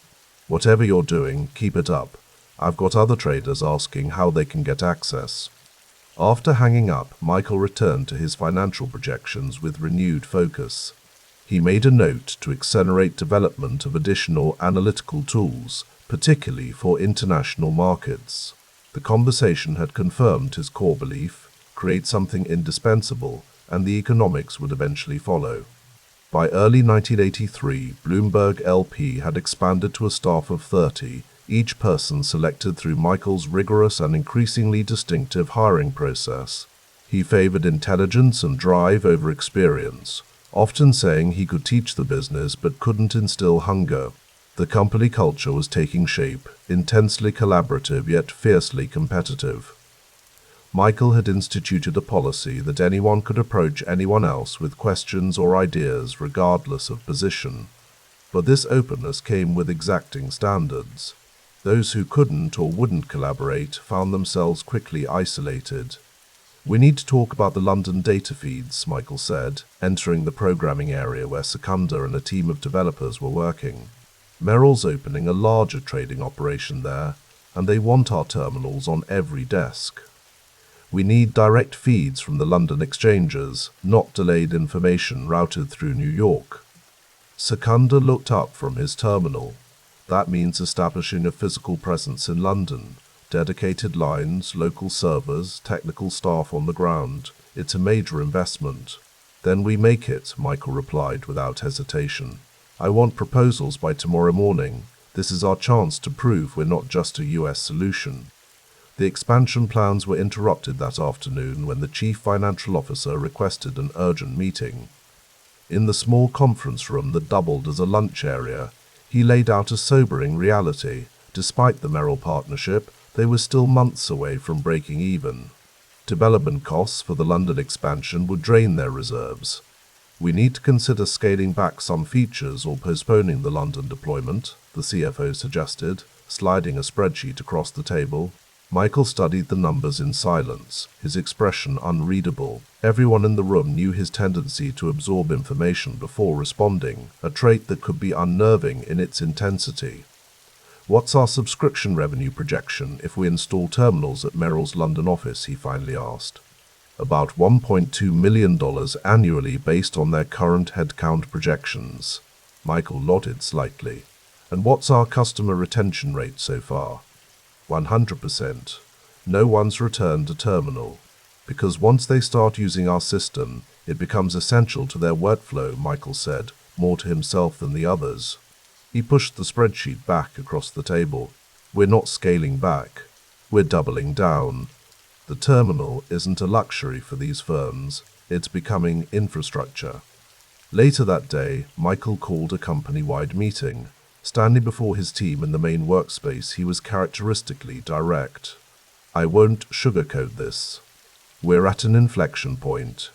Whatever you're doing, keep it up. I've got other traders asking how they can get access." After hanging up, Michael returned to his financial projections with renewed focus. He made a note to accelerate development of additional analytical tools, particularly for international markets. The conversation had confirmed his core belief: create something indispensable, and the economics would eventually follow. By early 1983, Bloomberg LP had expanded to a staff of 30, each person selected through Michael's rigorous and increasingly distinctive hiring process. He favored intelligence and drive over experience, often saying he could teach the business but couldn't instill hunger. The company culture was taking shape, intensely collaborative yet fiercely competitive. Michael had instituted a policy that anyone could approach anyone else with questions or ideas regardless of position. But this openness came with exacting standards. Those who couldn't or wouldn't collaborate found themselves quickly isolated. "We need to talk about the London data feeds," Michael said, entering the programming area where Secunda and a team of developers were working. "Merrill's opening a larger trading operation there, and they want our terminals on every desk. We need direct feeds from the London exchanges, not delayed information routed through New York." Secunda looked up from his terminal. "That means establishing a physical presence in London. Dedicated lines, local servers, technical staff on the ground. It's a major investment." "Then we make it," Michael replied without hesitation. "I want proposals by tomorrow morning. This is our chance to prove we're not just a US solution." The expansion plans were interrupted that afternoon when the chief financial officer requested an urgent meeting. In the small conference room that doubled as a lunch area, he laid out a sobering reality. Despite the Merrill partnership, they were still months away from breaking even. Development costs for the London expansion would drain their reserves. "We need to consider scaling back some features or postponing the London deployment," the CFO suggested, sliding a spreadsheet across the table. Michael studied the numbers in silence, his expression unreadable. Everyone in the room knew his tendency to absorb information before responding, a trait that could be unnerving in its intensity. "What's our subscription revenue projection if we install terminals at Merrill's London office?" he finally asked. "About $1.2 million annually based on their current headcount projections." Michael nodded slightly. "And what's our customer retention rate so far?" 100%. No one's returned a terminal. "Because once they start using our system, it becomes essential to their workflow," Michael said, more to himself than the others. He pushed the spreadsheet back across the table. "We're not scaling back. We're doubling down. The terminal isn't a luxury for these firms. It's becoming infrastructure." Later that day, Michael called a company-wide meeting. Standing before his team in the main workspace, he was characteristically direct. "I won't sugarcoat this. We're at an inflection point.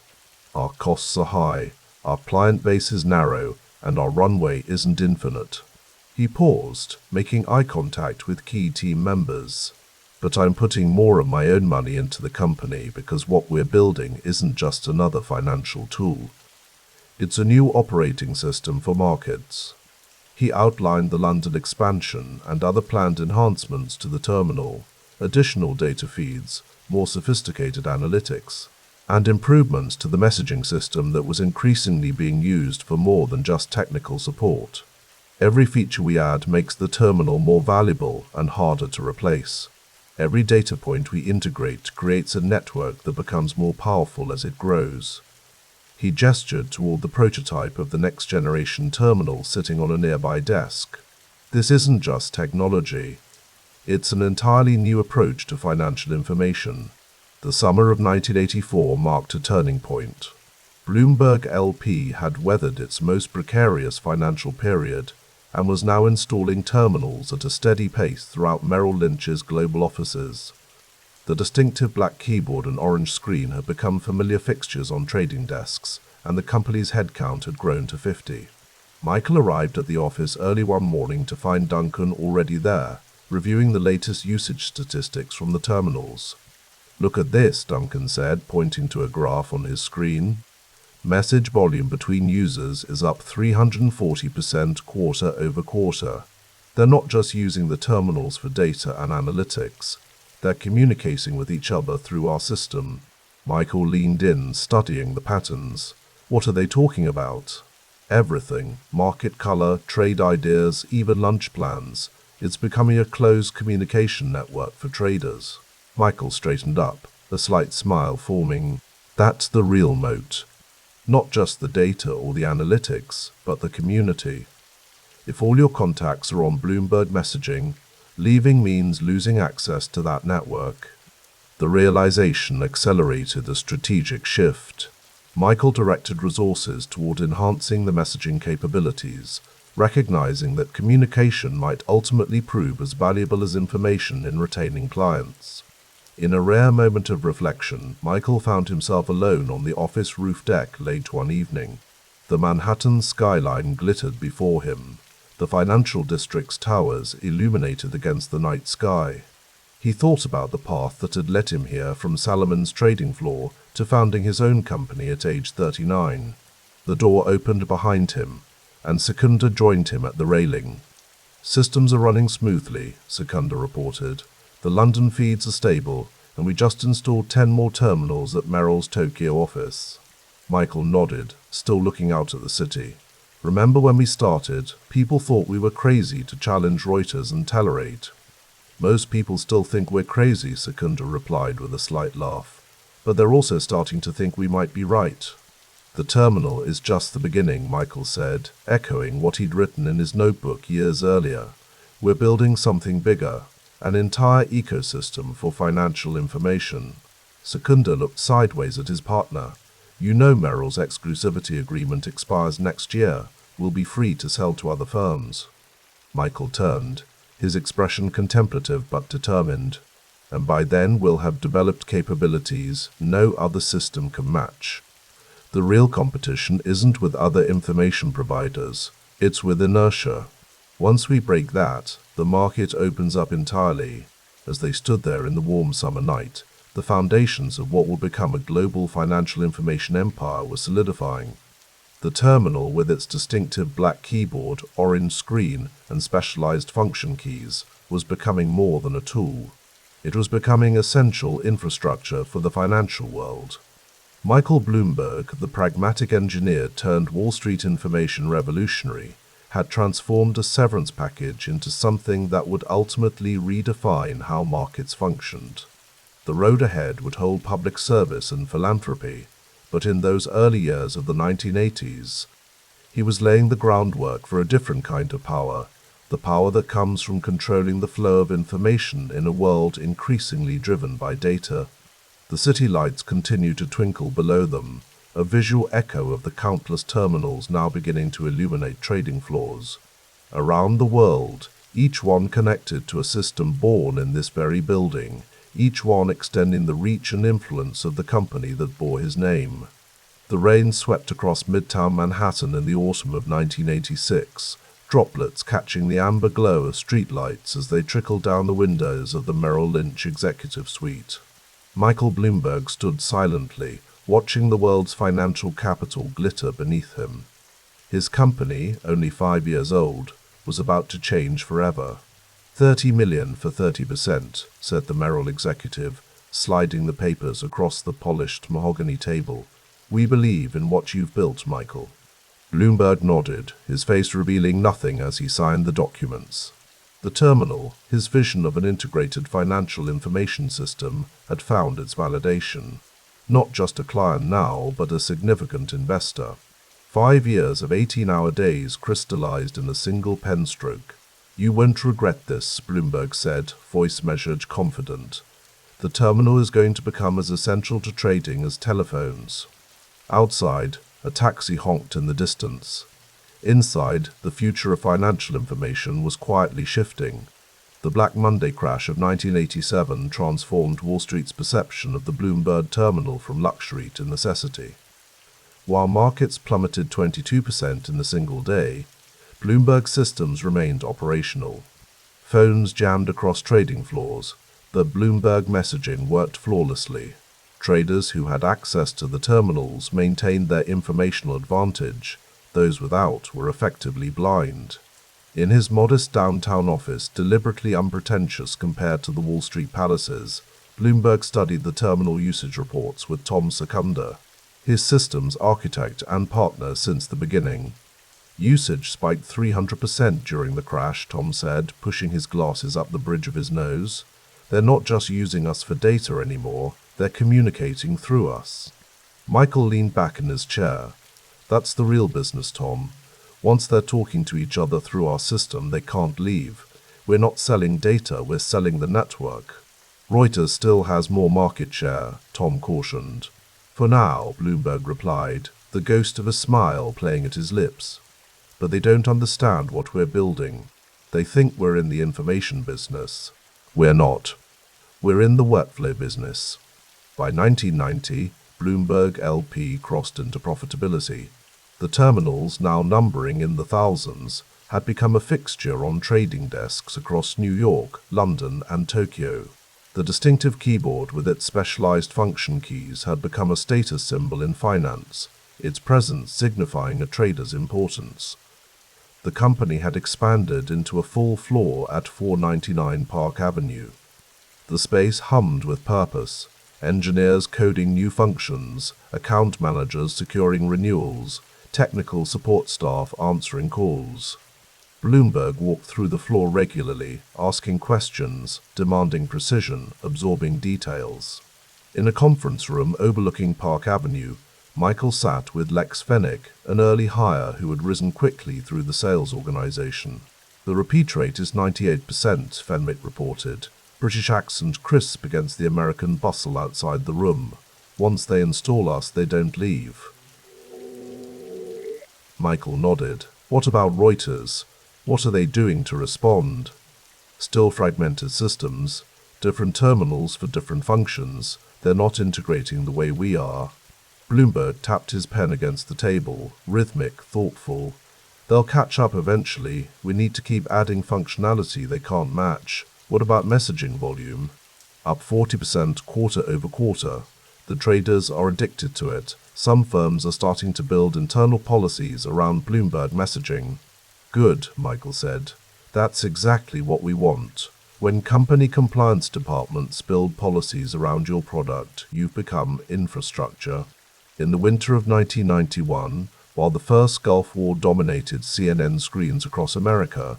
Our costs are high, our client base is narrow, and our runway isn't infinite." He paused, making eye contact with key team members. "But I'm putting more of my own money into the company because what we're building isn't just another financial tool. It's a new operating system for markets." He outlined the London expansion and other planned enhancements to the terminal, additional data feeds, more sophisticated analytics, and improvements to the messaging system that was increasingly being used for more than just technical support. "Every feature we add makes the terminal more valuable and harder to replace. Every data point we integrate creates a network that becomes more powerful as it grows." He gestured toward the prototype of the next-generation terminal sitting on a nearby desk. "This isn't just technology. It's an entirely new approach to financial information." The summer of 1984 marked a turning point. Bloomberg LP had weathered its most precarious financial period and was now installing terminals at a steady pace throughout Merrill Lynch's global offices. The distinctive black keyboard and orange screen had become familiar fixtures on trading desks, and the company's headcount had grown to 50. Michael arrived at the office early one morning to find Duncan already there, reviewing the latest usage statistics from the terminals. "Look at this," Duncan said, pointing to a graph on his screen. "Message volume between users is up 340% quarter over quarter. They're not just using the terminals for data and analytics. They're communicating with each other through our system." Michael leaned in, studying the patterns. "What are they talking about?" Everything, market color, trade ideas, even lunch plans. It's becoming a closed communication network for traders. Michael straightened up, a slight smile forming. That's the real moat. Not just the data or the analytics, but the community. If all your contacts are on Bloomberg messaging, leaving means losing access to that network. The realization accelerated a strategic shift. Michael directed resources toward enhancing the messaging capabilities, recognizing that communication might ultimately prove as valuable as information in retaining clients. In a rare moment of reflection, Michael found himself alone on the office roof deck late one evening. The Manhattan skyline glittered before him, the financial district's towers illuminated against the night sky. He thought about the path that had led him here from Salomon's trading floor to founding his own company at age 39. The door opened behind him, and Secunda joined him at the railing. "Systems are running smoothly," Secunda reported. "The London feeds are stable, and we just installed 10 more terminals at Merrill's Tokyo office." Michael nodded, still looking out at the city. "Remember when we started, people thought we were crazy to challenge Reuters and Telerate." "Most people still think we're crazy," Secunda replied with a slight laugh. "But they're also starting to think we might be right." "The terminal is just the beginning," Michael said, echoing what he'd written in his notebook years earlier. "We're building something bigger, an entire ecosystem for financial information." Secunda looked sideways at his partner. "You know Merrill's exclusivity agreement expires next year. We'll be free to sell to other firms." Michael turned, his expression contemplative but determined. "And by then we'll have developed capabilities no other system can match. The real competition isn't with other information providers, it's with inertia. Once we break that, the market opens up entirely." As they stood there in the warm summer night, the foundations of what will become a global financial information empire were solidifying. The terminal, with its distinctive black keyboard, orange screen, and specialized function keys, was becoming more than a tool. It was becoming essential infrastructure for the financial world. Michael Bloomberg, the pragmatic engineer turned Wall Street information revolutionary, had transformed a severance package into something that would ultimately redefine how markets functioned. The road ahead would hold public service and philanthropy, but in those early years of the 1980s, he was laying the groundwork for a different kind of power, the power that comes from controlling the flow of information in a world increasingly driven by data. The city lights continued to twinkle below them, a visual echo of the countless terminals now beginning to illuminate trading floors. Around the world, each one connected to a system born in this very building, each one extending the reach and influence of the company that bore his name. The rain swept across Midtown Manhattan in the autumn of 1986, droplets catching the amber glow of streetlights as they trickled down the windows of the Merrill Lynch executive suite. Michael Bloomberg stood silently, watching the world's financial capital glitter beneath him. His company, only 5 years old, was about to change forever. $30 million for 30%, said the Merrill executive, sliding the papers across the polished mahogany table. "We believe in what you've built, Michael." Bloomberg nodded, his face revealing nothing as he signed the documents. The terminal, his vision of an integrated financial information system, had found its validation. Not just a client now, but a significant investor. 5 years of 18-hour days crystallized in a single pen stroke. "You won't regret this," Bloomberg said, voice measured, confident. "The terminal is going to become as essential to trading as telephones." Outside, a taxi honked in the distance. Inside, the future of financial information was quietly shifting. The Black Monday crash of 1987 transformed Wall Street's perception of the Bloomberg Terminal from luxury to necessity. While markets plummeted 22% in a single day, Bloomberg systems remained operational. Phones jammed across trading floors. The Bloomberg messaging worked flawlessly. Traders who had access to the terminals maintained their informational advantage. Those without were effectively blind. In his modest downtown office, deliberately unpretentious compared to the Wall Street palaces, Bloomberg studied the terminal usage reports with Tom Secunda, his systems architect and partner since the beginning. Usage spiked 300% during the crash, Tom said, pushing his glasses up the bridge of his nose. They're not just using us for data anymore, they're communicating through us. Michael leaned back in his chair. That's the real business, Tom. Once they're talking to each other through our system, they can't leave. We're not selling data, we're selling the network. Reuters still has more market share, Tom cautioned. For now, Bloomberg replied, the ghost of a smile playing at his lips. But they don't understand what we're building. They think we're in the information business. We're not. We're in the workflow business. By 1990, Bloomberg LP crossed into profitability. The terminals, now numbering in the thousands, had become a fixture on trading desks across New York, London, and Tokyo. The distinctive keyboard with its specialized function keys had become a status symbol in finance, its presence signifying a trader's importance. The company had expanded into a full floor at 499 Park Avenue. The space hummed with purpose, engineers coding new functions, account managers securing renewals, technical support staff answering calls. Bloomberg walked through the floor regularly, asking questions, demanding precision, absorbing details. In a conference room overlooking Park Avenue, Michael sat with Lex Fennick, an early hire who had risen quickly through the sales organization. The repeat rate is 98%, Fenwick reported, British accent crisp against the American bustle outside the room. Once they install us, they don't leave. Michael nodded. What about Reuters? What are they doing to respond? Still fragmented systems, different terminals for different functions. They're not integrating the way we are. Bloomberg tapped his pen against the table, rhythmic, thoughtful. They'll catch up eventually. We need to keep adding functionality they can't match. What about messaging volume? Up 40% quarter over quarter. The traders are addicted to it. Some firms are starting to build internal policies around Bloomberg messaging. Good, Michael said. That's exactly what we want. When company compliance departments build policies around your product, you've become infrastructure. In the winter of 1991, while the first Gulf War dominated CNN screens across America,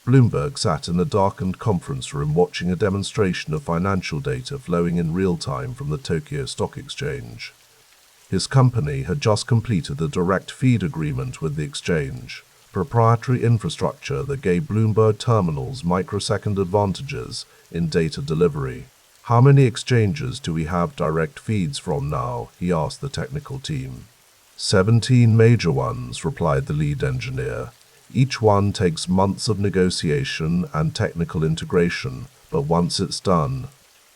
Bloomberg sat in a darkened conference room watching a demonstration of financial data flowing in real time from the Tokyo Stock Exchange. His company had just completed a direct feed agreement with the exchange, proprietary infrastructure that gave Bloomberg terminals microsecond advantages in data delivery. How many exchanges do we have direct feeds from now? He asked the technical team. 17 major ones, replied the lead engineer. Each one takes months of negotiation and technical integration, but once it's done,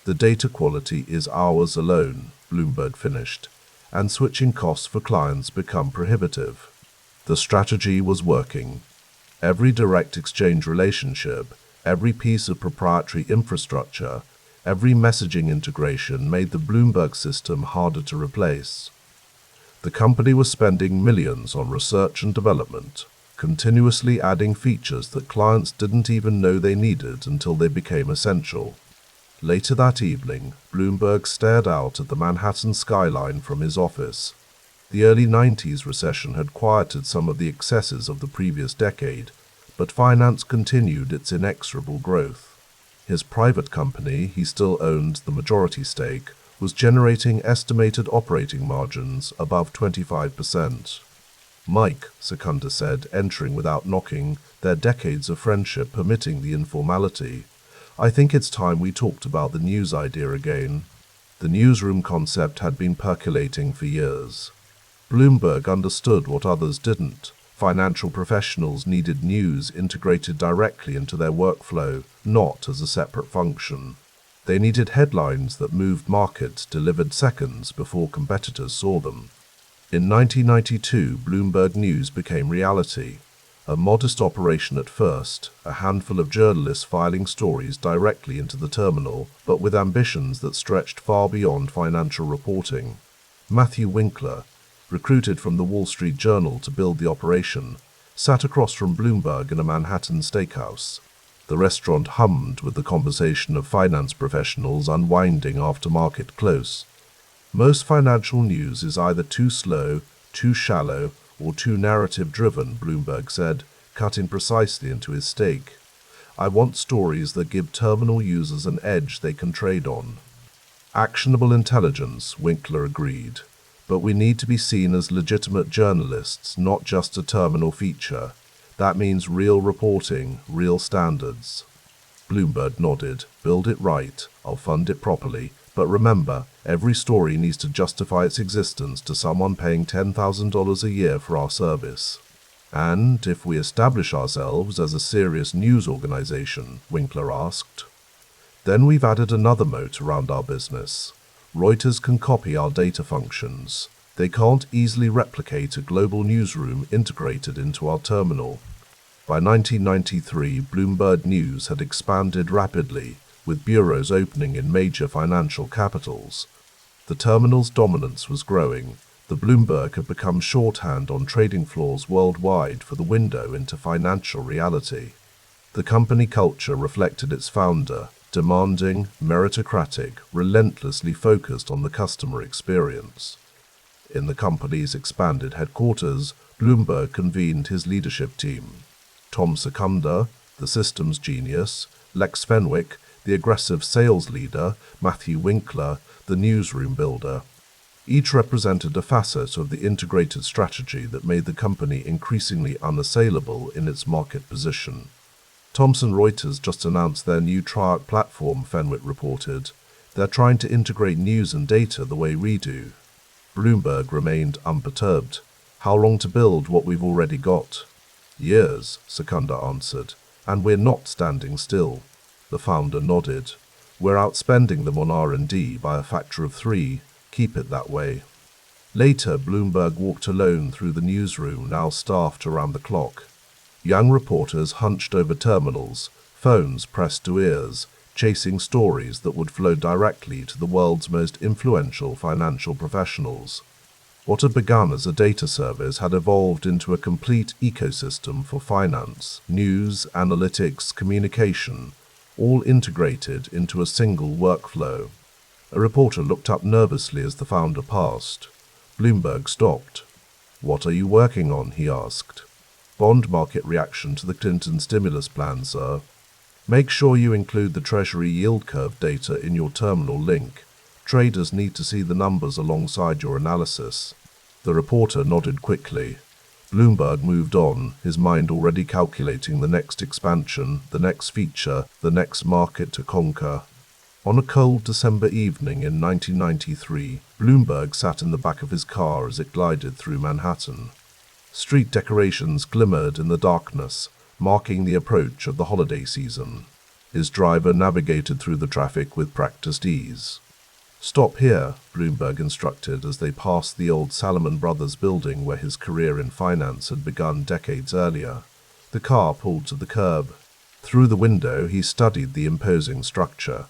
the data quality is ours alone, Bloomberg finished, and switching costs for clients become prohibitive. The strategy was working. Every direct exchange relationship, every piece of proprietary infrastructure, every messaging integration made the Bloomberg system harder to replace. The company was spending millions on research and development, continuously adding features that clients didn't even know they needed until they became essential. Later that evening, Bloomberg stared out at the Manhattan skyline from his office. The early 90s recession had quieted some of the excesses of the previous decade, but finance continued its inexorable growth. His private company, he still owned the majority stake, was generating estimated operating margins above 25%. Mike, Secunda said, entering without knocking, their decades of friendship permitting the informality. I think it's time we talked about the news idea again. The newsroom concept had been percolating for years. Bloomberg understood what others didn't. Financial professionals needed news integrated directly into their workflow, not as a separate function. They needed headlines that moved markets delivered seconds before competitors saw them. In 1992, Bloomberg News became reality. A modest operation at first, a handful of journalists filing stories directly into the terminal, but with ambitions that stretched far beyond financial reporting. Matthew Winkler, recruited from the Wall Street Journal to build the operation, sat across from Bloomberg in a Manhattan steakhouse. The restaurant hummed with the conversation of finance professionals unwinding after market close. Most financial news is either too slow, too shallow, or too narrative-driven, Bloomberg said, cutting precisely into his stake. I want stories that give terminal users an edge they can trade on. Actionable intelligence, Winkler agreed. But we need to be seen as legitimate journalists, not just a terminal feature. That means real reporting, real standards. Bloomberg nodded. Build it right. I'll fund it properly. But remember, every story needs to justify its existence to someone paying $10,000 a year for our service. And if we establish ourselves as a serious news organization, Winkler asked, then we've added another moat around our business. Reuters can copy our data functions. They can't easily replicate a global newsroom integrated into our terminal. By 1993, Bloomberg News had expanded rapidly, with bureaus opening in major financial capitals. The terminal's dominance was growing. The Bloomberg had become shorthand on trading floors worldwide for the window into financial reality. The company culture reflected its founder, demanding, meritocratic, relentlessly focused on the customer experience. In the company's expanded headquarters, Bloomberg convened his leadership team. Tom Secunda, the systems genius, Lex Fenwick, the aggressive sales leader, Matthew Winkler, the newsroom builder. Each represented a facet of the integrated strategy that made the company increasingly unassailable in its market position. Thomson Reuters just announced their new Triarch platform, Fenwick reported. They're trying to integrate news and data the way we do. Bloomberg remained unperturbed. How long to build what we've already got? Years, Secunda answered, and we're not standing still. The founder nodded. We're outspending them on R&D by a factor of 3. Keep it that way. Later, Bloomberg walked alone through the newsroom, now staffed around the clock. Young reporters hunched over terminals, phones pressed to ears, chasing stories that would flow directly to the world's most influential financial professionals. What had begun as a data service had evolved into a complete ecosystem for finance, news, analytics, communication, all integrated into a single workflow. A reporter looked up nervously as the founder passed. Bloomberg stopped. "What are you working on?" he asked. "Bond market reaction to the Clinton stimulus plan, sir. Make sure you include the Treasury yield curve data in your terminal link. Traders need to see the numbers alongside your analysis." The reporter nodded quickly. Bloomberg moved on, his mind already calculating the next expansion, the next feature, the next market to conquer. On a cold December evening in 1993, Bloomberg sat in the back of his car as it glided through Manhattan. Street decorations glimmered in the darkness, marking the approach of the holiday season. His driver navigated through the traffic with practiced ease. "Stop here," Bloomberg instructed as they passed the old Salomon Brothers building where his career in finance had begun decades earlier. The car pulled to the curb. Through the window, he studied the imposing structure.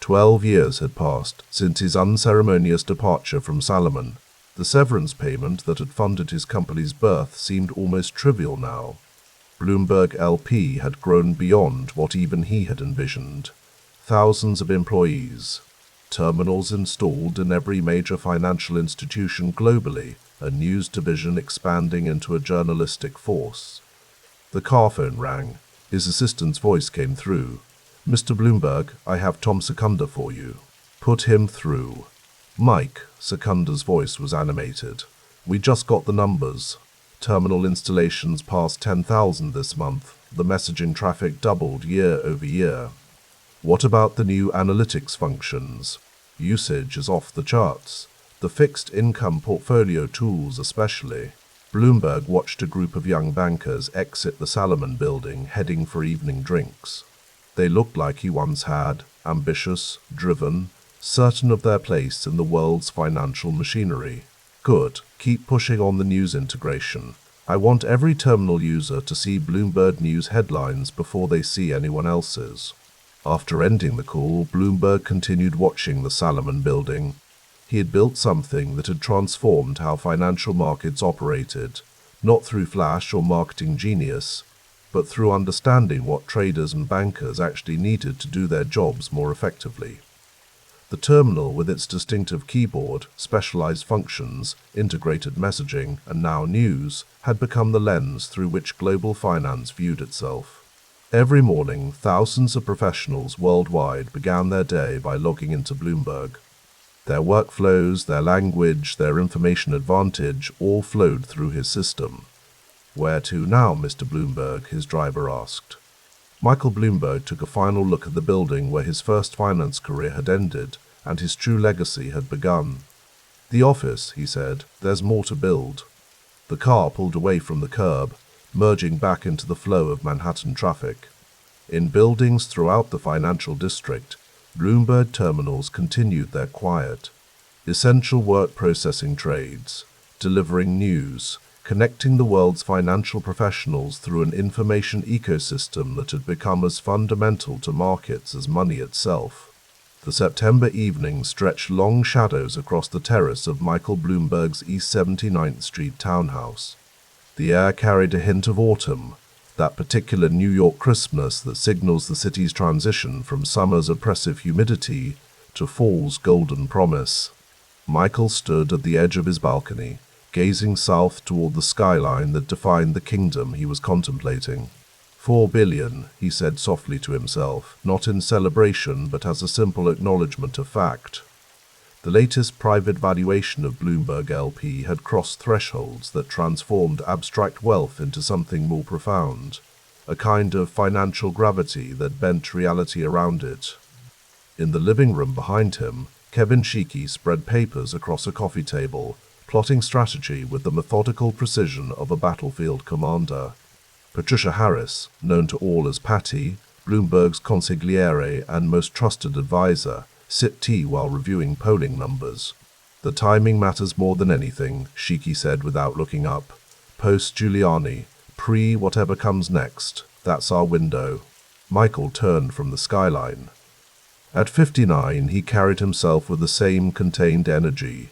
12 years had passed since his unceremonious departure from Salomon. The severance payment that had funded his company's birth seemed almost trivial now. Bloomberg LP had grown beyond what even he had envisioned. Thousands of employees, terminals installed in every major financial institution globally, a news division expanding into a journalistic force. The car phone rang. His assistant's voice came through. "Mr. Bloomberg, I have Tom Secunda for you." "Put him through." "Mike," Secunda's voice was animated. "We just got the numbers. Terminal installations passed 10,000 this month. The messaging traffic doubled year over year. What about the new analytics functions? Usage is off the charts. The fixed income portfolio tools especially." Bloomberg watched a group of young bankers exit the Salomon building, heading for evening drinks. They looked like he once had, ambitious, driven, certain of their place in the world's financial machinery. "Good. Keep pushing on the news integration. I want every terminal user to see Bloomberg News headlines before they see anyone else's." After ending the call, Bloomberg continued watching the Salomon building. He had built something that had transformed how financial markets operated, not through flash or marketing genius, but through understanding what traders and bankers actually needed to do their jobs more effectively. The terminal, with its distinctive keyboard, specialized functions, integrated messaging, and now news, had become the lens through which global finance viewed itself. Every morning, thousands of professionals worldwide began their day by logging into Bloomberg. Their workflows, their language, their information advantage all flowed through his system. "Where to now, Mr. Bloomberg?" his driver asked. Michael Bloomberg took a final look at the building where his first finance career had ended and his true legacy had begun. "The office," he said. "There's more to build." The car pulled away from the curb, merging back into the flow of Manhattan traffic. In buildings throughout the financial district, Bloomberg terminals continued their quiet, essential work processing trades, delivering news, connecting the world's financial professionals through an information ecosystem that had become as fundamental to markets as money itself. The September evening stretched long shadows across the terrace of Michael Bloomberg's East 79th Street townhouse. The air carried a hint of autumn, that particular New York Christmas that signals the city's transition from summer's oppressive humidity to fall's golden promise. Michael stood at the edge of his balcony, gazing south toward the skyline that defined the kingdom he was contemplating. $4 billion, he said softly to himself, not in celebration but as a simple acknowledgement of fact. The latest private valuation of Bloomberg LP had crossed thresholds that transformed abstract wealth into something more profound, a kind of financial gravity that bent reality around it. In the living room behind him, Kevin Sheikey spread papers across a coffee table, plotting strategy with the methodical precision of a battlefield commander. Patricia Harris, known to all as Patty, Bloomberg's consigliere and most trusted advisor, sipped tea while reviewing polling numbers. "The timing matters more than anything," Sheikey said without looking up. "Post-Giuliani, pre-whatever comes next, that's our window." Michael turned from the skyline. At 59, he carried himself with the same contained energy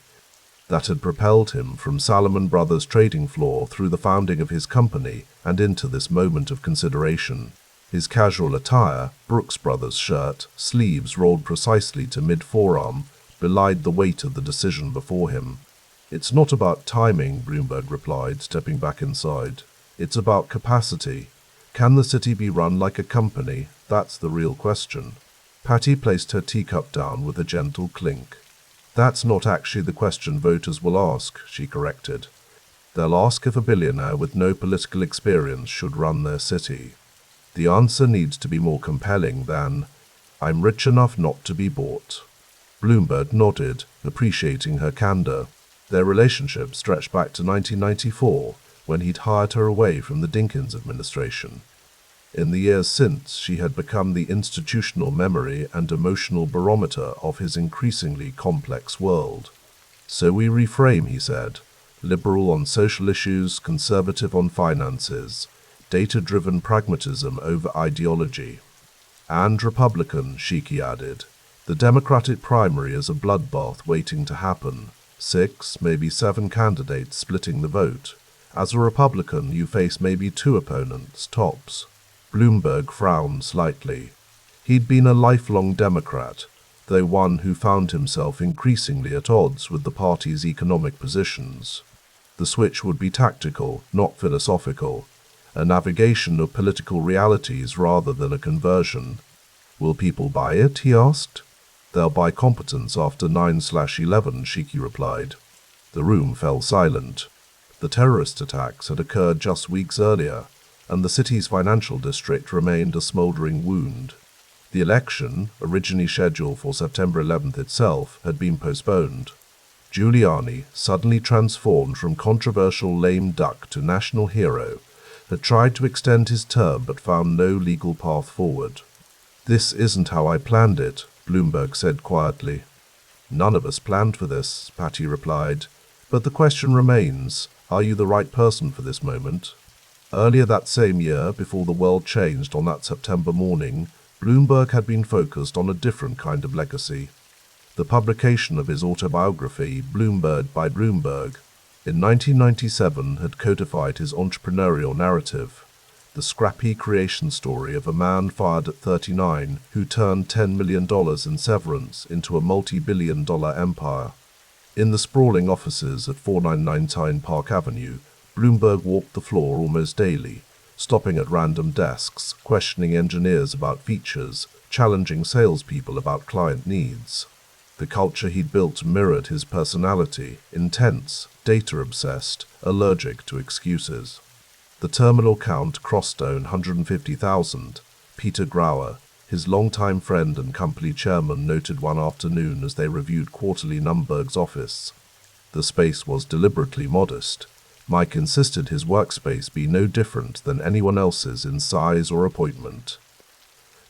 that had propelled him from Salomon Brothers' trading floor through the founding of his company and into this moment of consideration. His casual attire, Brooks Brothers shirt, sleeves rolled precisely to mid-forearm, belied the weight of the decision before him. "It's not about timing," Bloomberg replied, stepping back inside. "It's about capacity. Can the city be run like a company? That's the real question." Patty placed her teacup down with a gentle clink. "That's not actually the question voters will ask," she corrected. "They'll ask if a billionaire with no political experience should run their city. The answer needs to be more compelling than, 'I'm rich enough not to be bought.'" Bloomberg nodded, appreciating her candor. Their relationship stretched back to 1994, when he'd hired her away from the Dinkins administration. In the years since, she had become the institutional memory and emotional barometer of his increasingly complex world. "So we reframe," he said, "liberal on social issues, conservative on finances, data-driven pragmatism over ideology." "And Republican," Sheikey added. "The Democratic primary is a bloodbath waiting to happen. 6, maybe 7 candidates splitting the vote. As a Republican, you face maybe 2 opponents, tops." Bloomberg frowned slightly. He'd been a lifelong Democrat, though one who found himself increasingly at odds with the party's economic positions. The switch would be tactical, not philosophical, a navigation of political realities rather than a conversion. "Will people buy it?" he asked. "They'll buy competence after 9/11, Sheikey replied. The room fell silent. The terrorist attacks had occurred just weeks earlier, and the city's financial district remained a smoldering wound. The election, originally scheduled for September 11th itself, had been postponed. Giuliani, suddenly transformed from controversial lame duck to national hero, had tried to extend his term but found no legal path forward. "This isn't how I planned it," Bloomberg said quietly. "None of us planned for this," Patty replied. "But the question remains, are you the right person for this moment?" Earlier that same year, before the world changed on that September morning, Bloomberg had been focused on a different kind of legacy. The publication of his autobiography, Bloomberg by Bloomberg, in 1997 had codified his entrepreneurial narrative. the scrappy creation story of a man fired at 39 who turned $10 million in severance into a multi-billion-dollar empire. In the sprawling offices at 4999 Park Avenue, Bloomberg walked the floor almost daily, stopping at random desks, questioning engineers about features, challenging salespeople about client needs. The culture he'd built mirrored his personality, intense, data-obsessed, allergic to excuses. The terminal count crossed 150,000. Peter Grauer, his longtime friend and company chairman, noted one afternoon as they reviewed quarterly Numberg's office. The space was deliberately modest. Mike insisted his workspace be no different than anyone else's in size or appointment.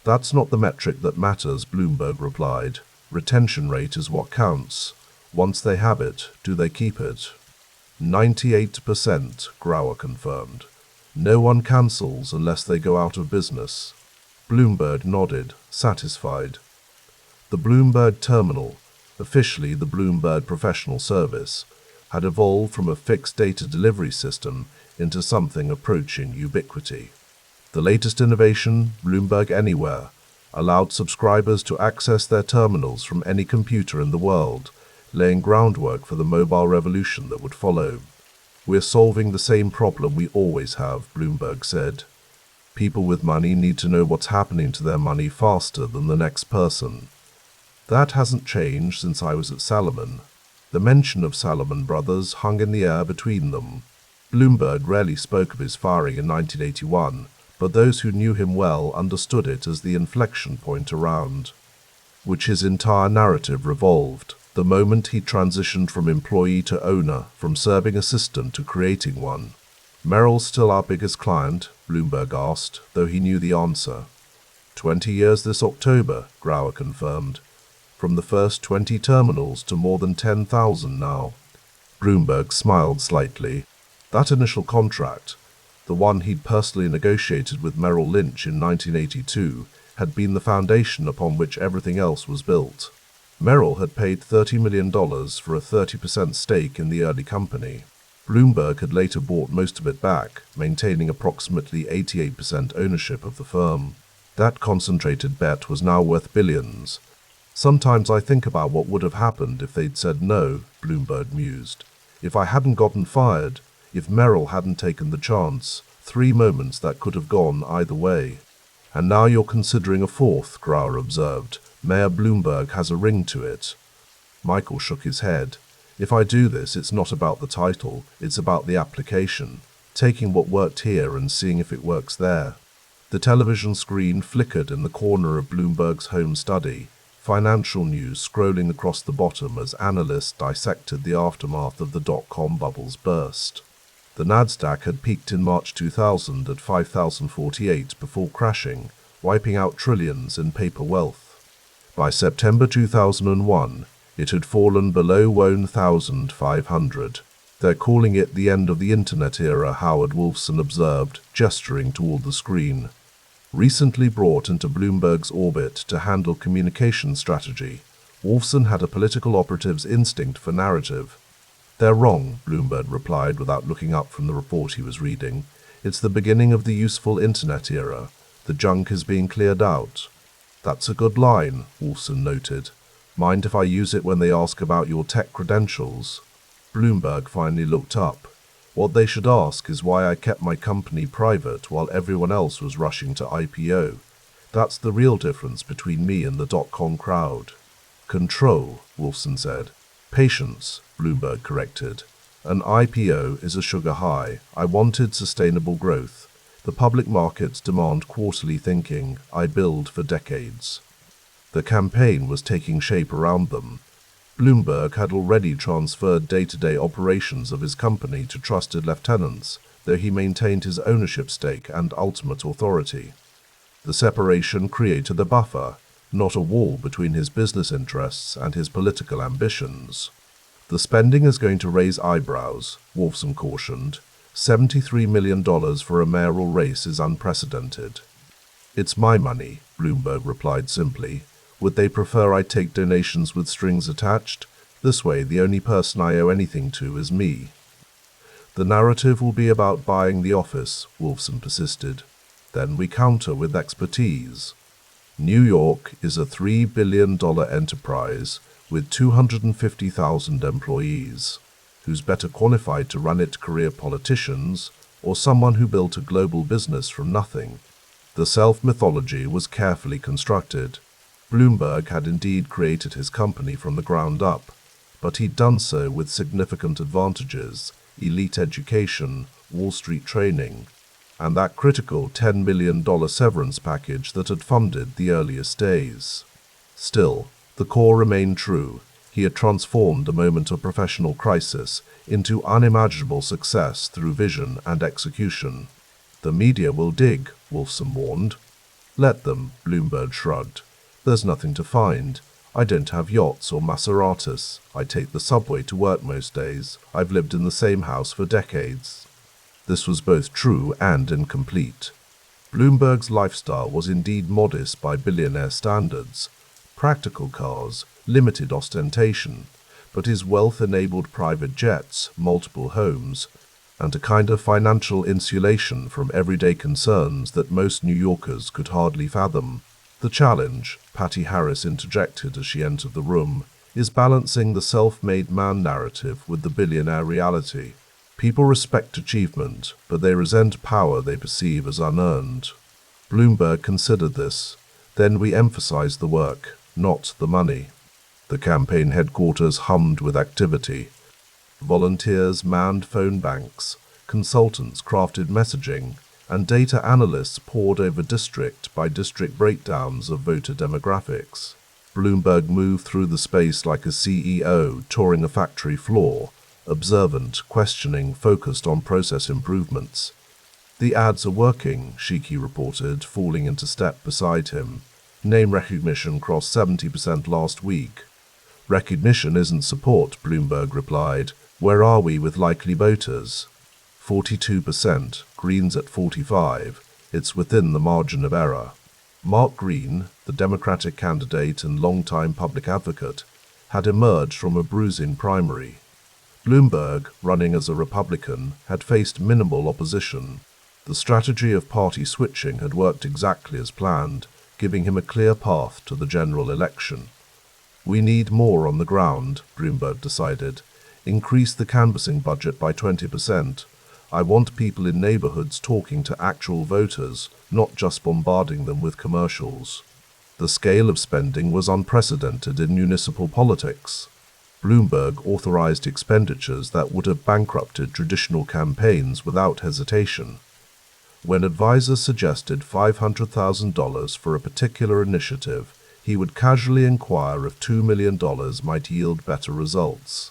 "That's not the metric that matters," Bloomberg replied. "Retention rate is what counts. Once they have it, do they keep it?" 98%, Grauer confirmed. "No one cancels unless they go out of business." Bloomberg nodded, satisfied. The Bloomberg Terminal, officially the Bloomberg Professional Service, had evolved from a fixed data delivery system into something approaching ubiquity. The latest innovation, Bloomberg Anywhere, allowed subscribers to access their terminals from any computer in the world, laying groundwork for the mobile revolution that would follow. "We're solving the same problem we always have," Bloomberg said. "People with money need to know what's happening to their money faster than the next person." That hasn't changed since I was at Salomon. The mention of Salomon brothers hung in the air between them. Bloomberg rarely spoke of his firing in 1981, but those who knew him well understood it as the inflection point around which his entire narrative revolved, the moment he transitioned from employee to owner, from serving assistant to creating one. "Merrill's still our biggest client?" Bloomberg asked, though he knew the answer. 20 years this October, Grauer confirmed. "From the first 20 terminals to more than 10,000 now." Bloomberg smiled slightly. That initial contract, the one he'd personally negotiated with Merrill Lynch in 1982, had been the foundation upon which everything else was built. Merrill had paid $30 million for a 30% stake in the early company. Bloomberg had later bought most of it back, maintaining approximately 88% ownership of the firm. That concentrated bet was now worth billions. "Sometimes I think about what would have happened if they'd said no," Bloomberg mused. "If I hadn't gotten fired, if Merrill hadn't taken the chance, 3 moments that could have gone either way." "And now you're considering a fourth," Grauer observed. "Mayor Bloomberg has a ring to it." Michael shook his head. "If I do this, it's not about the title, it's about the application, taking what worked here and seeing if it works there." The television screen flickered in the corner of Bloomberg's home study, financial news scrolling across the bottom as analysts dissected the aftermath of the dot-com bubble's burst. The Nasdaq had peaked in March 2000 at 5,048 before crashing, wiping out trillions in paper wealth. By September 2001, it had fallen below 1,500. "They're calling it the end of the internet era," Howard Wolfson observed, gesturing toward the screen. Recently brought into Bloomberg's orbit to handle communication strategy, Wolfson had a political operative's instinct for narrative. "They're wrong," Bloomberg replied without looking up from the report he was reading. "It's the beginning of the useful internet era. The junk is being cleared out." "That's a good line," Wolfson noted. "Mind if I use it when they ask about your tech credentials?" Bloomberg finally looked up. "What they should ask is why I kept my company private while everyone else was rushing to IPO. That's the real difference between me and the dot-com crowd." "Control," Wolfson said. "Patience," Bloomberg corrected. "An IPO is a sugar high. I wanted sustainable growth. The public markets demand quarterly thinking. I build for decades." The campaign was taking shape around them. Bloomberg had already transferred day-to-day operations of his company to trusted lieutenants, though he maintained his ownership stake and ultimate authority. The separation created a buffer, not a wall between his business interests and his political ambitions. "The spending is going to raise eyebrows," Wolfson cautioned. $73 million for a mayoral race is unprecedented. "It's my money," Bloomberg replied simply. "Would they prefer I take donations with strings attached? This way, the only person I owe anything to is me." "The narrative will be about buying the office," Wolfson persisted. Then we counter with expertise. New York is a $3 billion enterprise with 250,000 employees. Who's better qualified to run it, career politicians or someone who built a global business from nothing? The self-mythology was carefully constructed. Bloomberg had indeed created his company from the ground up, but he'd done so with significant advantages: elite education, Wall Street training, and that critical $10 million severance package that had funded the earliest days. Still, the core remained true. He had transformed a moment of professional crisis into unimaginable success through vision and execution. The media will dig, Wolfson warned. Let them, Bloomberg shrugged. There's nothing to find. I don't have yachts or Maseratis. I take the subway to work most days. I've lived in the same house for decades. This was both true and incomplete. Bloomberg's lifestyle was indeed modest by billionaire standards. Practical cars, limited ostentation, but his wealth enabled private jets, multiple homes, and a kind of financial insulation from everyday concerns that most New Yorkers could hardly fathom. The challenge, Patty Harris interjected as she entered the room, is balancing the self-made man narrative with the billionaire reality. People respect achievement, but they resent power they perceive as unearned. Bloomberg considered this. Then we emphasize the work, not the money. The campaign headquarters hummed with activity. Volunteers manned phone banks, consultants crafted messaging, and data analysts pored over district-by-district breakdowns of voter demographics. Bloomberg moved through the space like a CEO touring a factory floor, observant, questioning, focused on process improvements. The ads are working, Shiki reported, falling into step beside him. Name recognition crossed 70% last week. Recognition isn't support, Bloomberg replied. Where are we with likely voters? 42%, Green's at 45%. It's within the margin of error. Mark Green, the Democratic candidate and longtime public advocate, had emerged from a bruising primary. Bloomberg, running as a Republican, had faced minimal opposition. The strategy of party switching had worked exactly as planned, giving him a clear path to the general election. We need more on the ground, Bloomberg decided. Increase the canvassing budget by 20%. I want people in neighborhoods talking to actual voters, not just bombarding them with commercials. The scale of spending was unprecedented in municipal politics. Bloomberg authorized expenditures that would have bankrupted traditional campaigns without hesitation. When advisors suggested $500,000 for a particular initiative, he would casually inquire if $2 million might yield better results.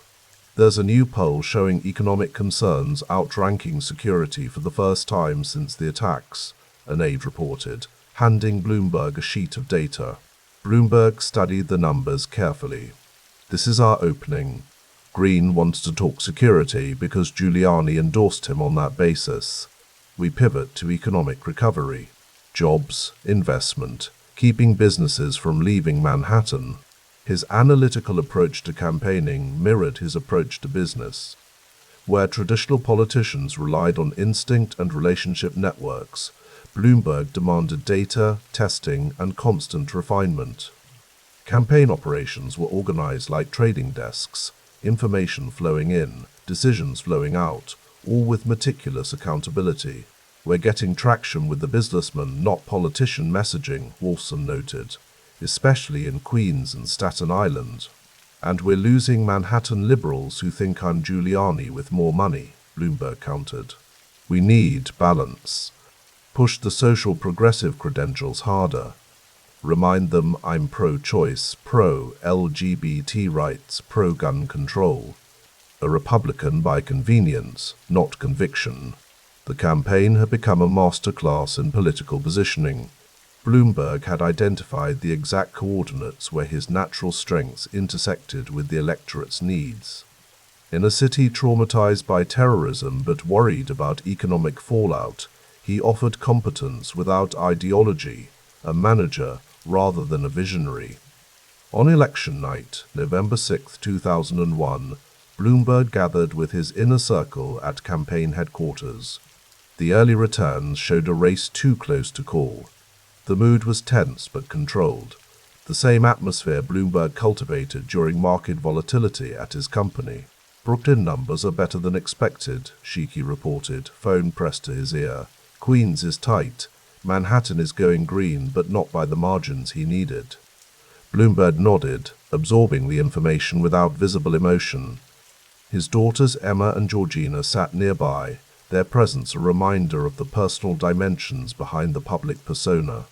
There's a new poll showing economic concerns outranking security for the first time since the attacks, an aide reported, handing Bloomberg a sheet of data. Bloomberg studied the numbers carefully. This is our opening. Green wants to talk security because Giuliani endorsed him on that basis. We pivot to economic recovery. Jobs, investment, keeping businesses from leaving Manhattan. His analytical approach to campaigning mirrored his approach to business. Where traditional politicians relied on instinct and relationship networks, Bloomberg demanded data, testing, and constant refinement. Campaign operations were organized like trading desks, information flowing in, decisions flowing out, all with meticulous accountability. We're getting traction with the businessman, not politician messaging, Wolfson noted, especially in Queens and Staten Island. And we're losing Manhattan liberals who think I'm Giuliani with more money, Bloomberg countered. We need balance. Push the social progressive credentials harder. Remind them I'm pro-choice, pro-LGBT rights, pro-gun control. A Republican by convenience, not conviction. The campaign had become a masterclass in political positioning. Bloomberg had identified the exact coordinates where his natural strengths intersected with the electorate's needs. In a city traumatized by terrorism but worried about economic fallout, he offered competence without ideology, a manager rather than a visionary. On election night, November 6, 2001, Bloomberg gathered with his inner circle at campaign headquarters. The early returns showed a race too close to call. The mood was tense but controlled, the same atmosphere Bloomberg cultivated during market volatility at his company. "Brooklyn numbers are better than expected," Sheikhy reported, phone pressed to his ear. "Queens is tight. Manhattan is going green, but not by the margins he needed." Bloomberg nodded, absorbing the information without visible emotion. His daughters Emma and Georgina sat nearby, their presence a reminder of the personal dimensions behind the public persona.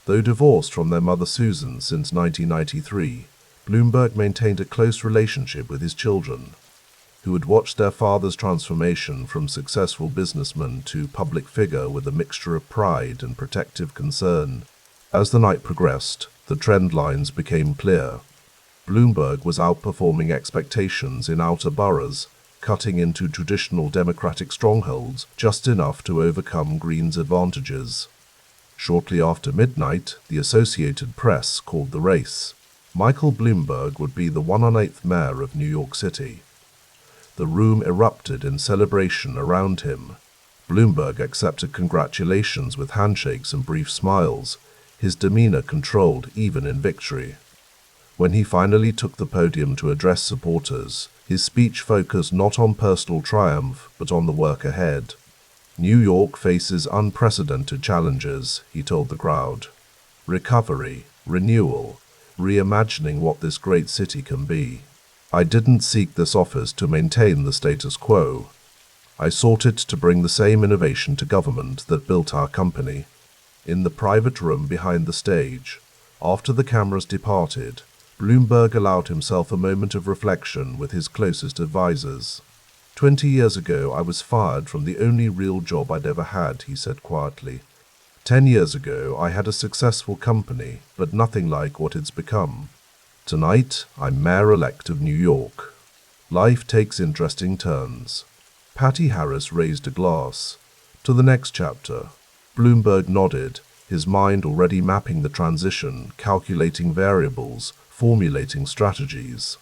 Though divorced from their mother Susan since 1993, Bloomberg maintained a close relationship with his children, who had watched their father's transformation from successful businessman to public figure with a mixture of pride and protective concern. As the night progressed, the trend lines became clear. Bloomberg was outperforming expectations in outer boroughs, cutting into traditional Democratic strongholds just enough to overcome Green's advantages. Shortly after midnight, the Associated Press called the race. Michael Bloomberg would be the 108th mayor of New York City. The room erupted in celebration around him. Bloomberg accepted congratulations with handshakes and brief smiles, his demeanor controlled even in victory. When he finally took the podium to address supporters, his speech focused not on personal triumph, but on the work ahead. "New York faces unprecedented challenges," he told the crowd. "Recovery, renewal, reimagining what this great city can be. I didn't seek this office to maintain the status quo. I sought it to bring the same innovation to government that built our company." In the private room behind the stage, after the cameras departed, Bloomberg allowed himself a moment of reflection with his closest advisors. 20 years ago, I was fired from the only real job I'd ever had," he said quietly. 10 years ago, I had a successful company, but nothing like what it's become. Tonight, I'm mayor-elect of New York. Life takes interesting turns." Patty Harris raised a glass. "To the next chapter." Bloomberg nodded, his mind already mapping the transition, calculating variables, formulating strategies.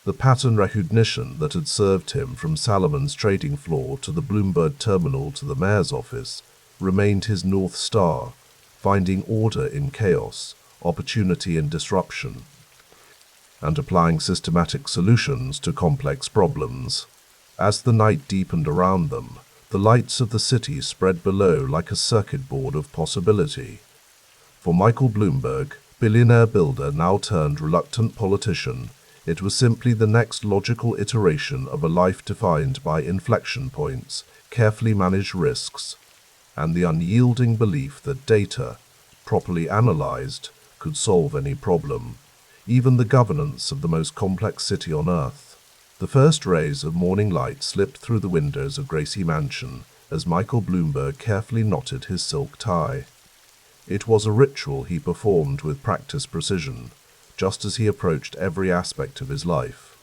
The pattern recognition that had served him from Salomon's trading floor to the Bloomberg Terminal to the mayor's office remained his North Star, finding order in chaos, opportunity in disruption, and applying systematic solutions to complex problems. As the night deepened around them, the lights of the city spread below like a circuit board of possibility. For Michael Bloomberg, billionaire builder now turned reluctant politician, it was simply the next logical iteration of a life defined by inflection points, carefully managed risks, and the unyielding belief that data, properly analyzed, could solve any problem, even the governance of the most complex city on earth. The first rays of morning light slipped through the windows of Gracie Mansion as Michael Bloomberg carefully knotted his silk tie. It was a ritual he performed with practiced precision, just as he approached every aspect of his life.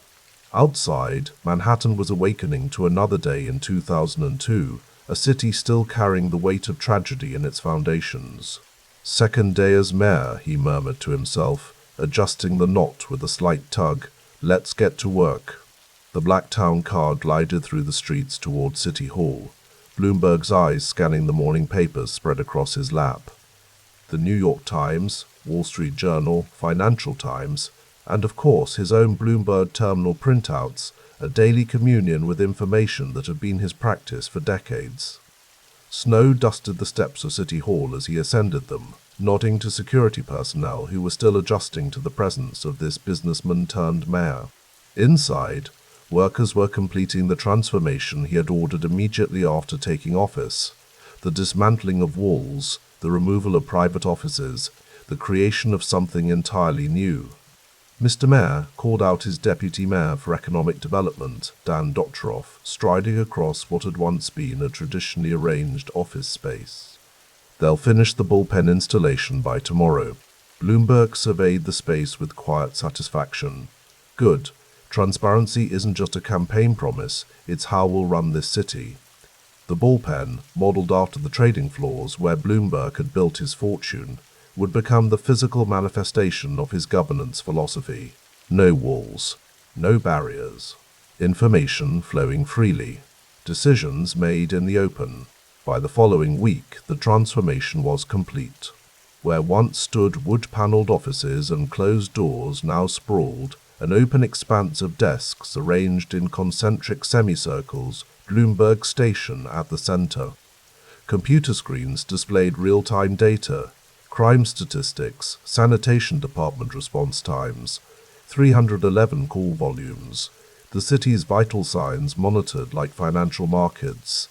Outside, Manhattan was awakening to another day in 2002, a city still carrying the weight of tragedy in its foundations. "Second day as mayor," he murmured to himself, adjusting the knot with a slight tug. "Let's get to work." The Blacktown car glided through the streets toward City Hall, Bloomberg's eyes scanning the morning papers spread across his lap. The New York Times, Wall Street Journal, Financial Times, and of course his own Bloomberg Terminal printouts, a daily communion with information that had been his practice for decades. Snow dusted the steps of City Hall as he ascended them, nodding to security personnel who were still adjusting to the presence of this businessman-turned-mayor. Inside, workers were completing the transformation he had ordered immediately after taking office: the dismantling of walls, the removal of private offices, the creation of something entirely new. Mr. Mayor called out his deputy mayor for economic development, Dan Dotroff, striding across what had once been a traditionally arranged office space. "They'll finish the bullpen installation by tomorrow." Bloomberg surveyed the space with quiet satisfaction. "Good. Transparency isn't just a campaign promise, it's how we'll run this city." The bullpen, modeled after the trading floors where Bloomberg had built his fortune, would become the physical manifestation of his governance philosophy. No walls, no barriers, information flowing freely, decisions made in the open. By the following week, the transformation was complete. Where once stood wood-paneled offices and closed doors now sprawled an open expanse of desks arranged in concentric semicircles, Bloomberg Station at the center. Computer screens displayed real-time data, crime statistics, sanitation department response times, 311 call volumes, the city's vital signs monitored like financial markets.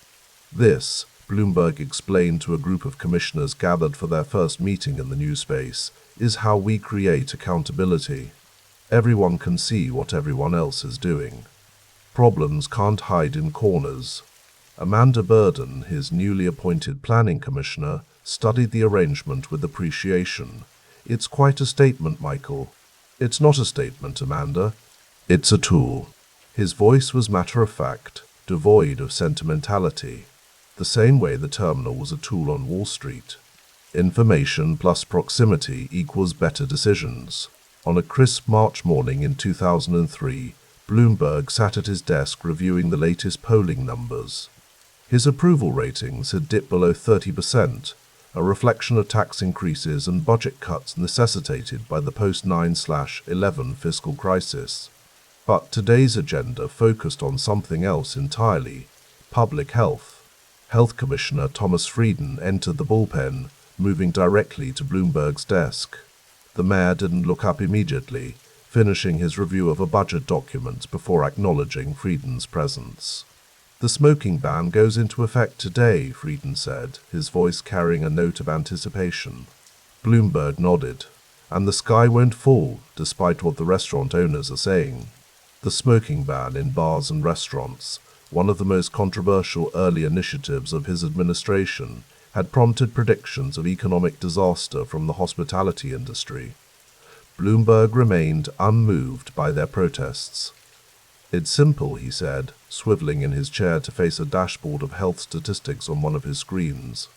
This, Bloomberg explained to a group of commissioners gathered for their first meeting in the new space, is how we create accountability. Everyone can see what everyone else is doing. Problems can't hide in corners. Amanda Burden, his newly appointed planning commissioner, studied the arrangement with appreciation. It's quite a statement, Michael. It's not a statement, Amanda. It's a tool. His voice was matter-of-fact, devoid of sentimentality. The same way the terminal was a tool on Wall Street. Information plus proximity equals better decisions. On a crisp March morning in 2003, Bloomberg sat at his desk reviewing the latest polling numbers. His approval ratings had dipped below 30%, a reflection of tax increases and budget cuts necessitated by the post-9/11 fiscal crisis. But today's agenda focused on something else entirely: public health. Health Commissioner Thomas Frieden entered the bullpen, moving directly to Bloomberg's desk. The mayor didn't look up immediately, finishing his review of a budget document before acknowledging Frieden's presence. "The smoking ban goes into effect today," Frieden said, his voice carrying a note of anticipation. Bloomberg nodded. "And the sky won't fall, despite what the restaurant owners are saying." The smoking ban in bars and restaurants, one of the most controversial early initiatives of his administration, had prompted predictions of economic disaster from the hospitality industry. Bloomberg remained unmoved by their protests. "It's simple," he said, swiveling in his chair to face a dashboard of health statistics on one of his screens.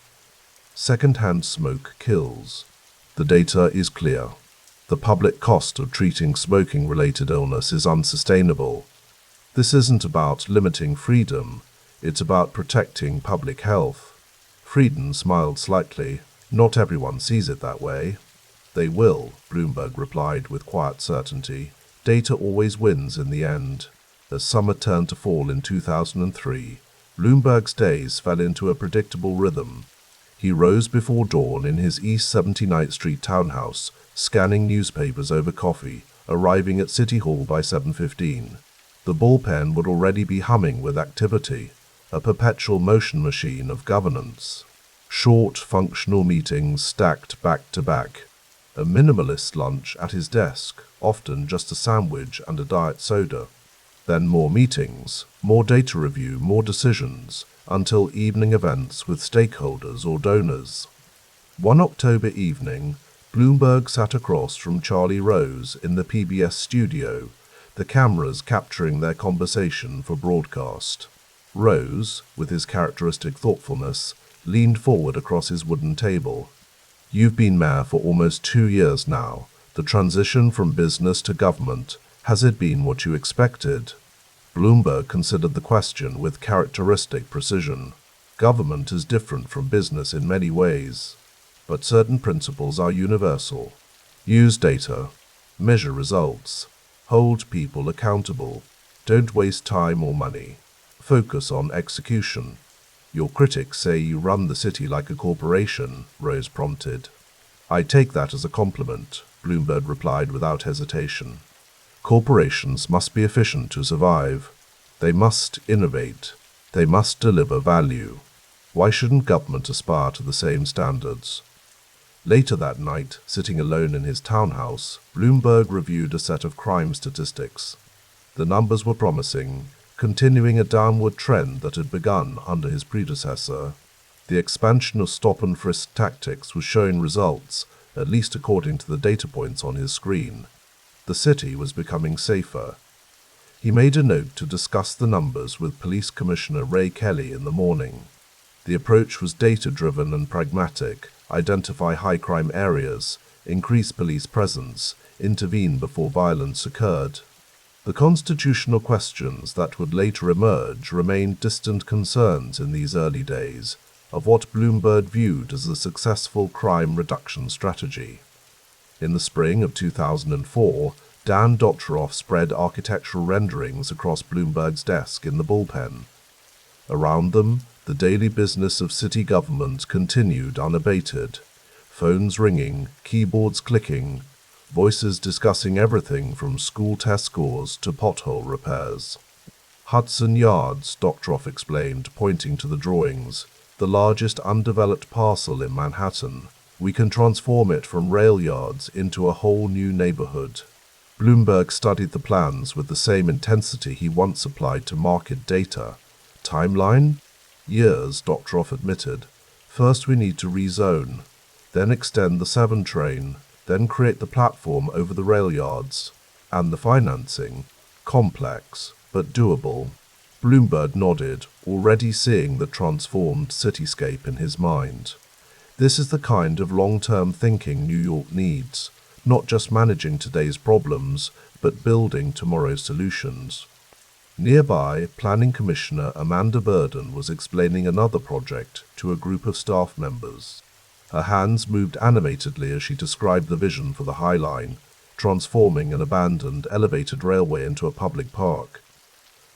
"Second-hand smoke kills. The data is clear. The public cost of treating smoking-related illness is unsustainable. This isn't about limiting freedom, it's about protecting public health." Frieden smiled slightly. "Not everyone sees it that way." "They will," Bloomberg replied with quiet certainty. "Data always wins in the end." As summer turned to fall in 2003, Bloomberg's days fell into a predictable rhythm. He rose before dawn in his East 79th Street townhouse, scanning newspapers over coffee, arriving at City Hall by 7:15. The bullpen would already be humming with activity, a perpetual motion machine of governance. Short, functional meetings stacked back to back. A minimalist lunch at his desk, often just a sandwich and a diet soda. Then more meetings, more data review, more decisions, until evening events with stakeholders or donors. One October evening, Bloomberg sat across from Charlie Rose in the PBS studio, the cameras capturing their conversation for broadcast. Rose, with his characteristic thoughtfulness, leaned forward across his wooden table. "You've been mayor for almost 2 years now. The transition from business to government, has it been what you expected?" Bloomberg considered the question with characteristic precision. Government is different from business in many ways, but certain principles are universal. Use data, measure results, hold people accountable, don't waste time or money. Focus on execution. "Your critics say you run the city like a corporation," Rose prompted. "I take that as a compliment," Bloomberg replied without hesitation. "Corporations must be efficient to survive. They must innovate. They must deliver value. Why shouldn't government aspire to the same standards?" Later that night, sitting alone in his townhouse, Bloomberg reviewed a set of crime statistics. The numbers were promising, continuing a downward trend that had begun under his predecessor. The expansion of stop-and-frisk tactics was showing results, at least according to the data points on his screen. The city was becoming safer. He made a note to discuss the numbers with Police Commissioner Ray Kelly in the morning. The approach was data-driven and pragmatic: identify high-crime areas, increase police presence, intervene before violence occurred. The constitutional questions that would later emerge remained distant concerns in these early days: of what Bloomberg viewed as a successful crime reduction strategy. In the spring of 2004, Dan Dotroff spread architectural renderings across Bloomberg's desk in the bullpen. Around them, the daily business of city government continued unabated. Phones ringing, keyboards clicking, voices discussing everything from school test scores to pothole repairs. Hudson Yards, Dotroff explained, pointing to the drawings, the largest undeveloped parcel in Manhattan. We can transform it from rail yards into a whole new neighborhood. Bloomberg studied the plans with the same intensity he once applied to market data. Timeline? Years, Dotroff admitted. First we need to rezone, then extend the 7 train, then create the platform over the rail yards. And the financing? Complex, but doable. Bloomberg nodded, already seeing the transformed cityscape in his mind. This is the kind of long-term thinking New York needs, not just managing today's problems, but building tomorrow's solutions. Nearby, Planning Commissioner Amanda Burden was explaining another project to a group of staff members. Her hands moved animatedly as she described the vision for the High Line, transforming an abandoned elevated railway into a public park.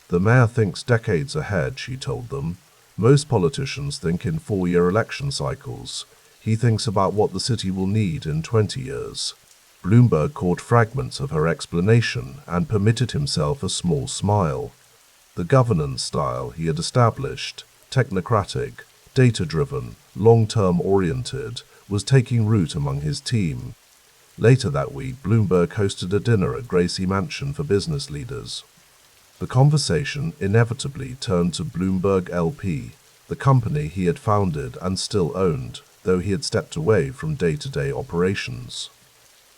The mayor thinks decades ahead, she told them. Most politicians think in 4-year election cycles. He thinks about what the city will need in 20 years. Bloomberg caught fragments of her explanation and permitted himself a small smile. The governance style he had established, technocratic, data-driven, long-term oriented, was taking root among his team. Later that week, Bloomberg hosted a dinner at Gracie Mansion for business leaders. The conversation inevitably turned to Bloomberg LP, the company he had founded and still owned, though he had stepped away from day-to-day operations.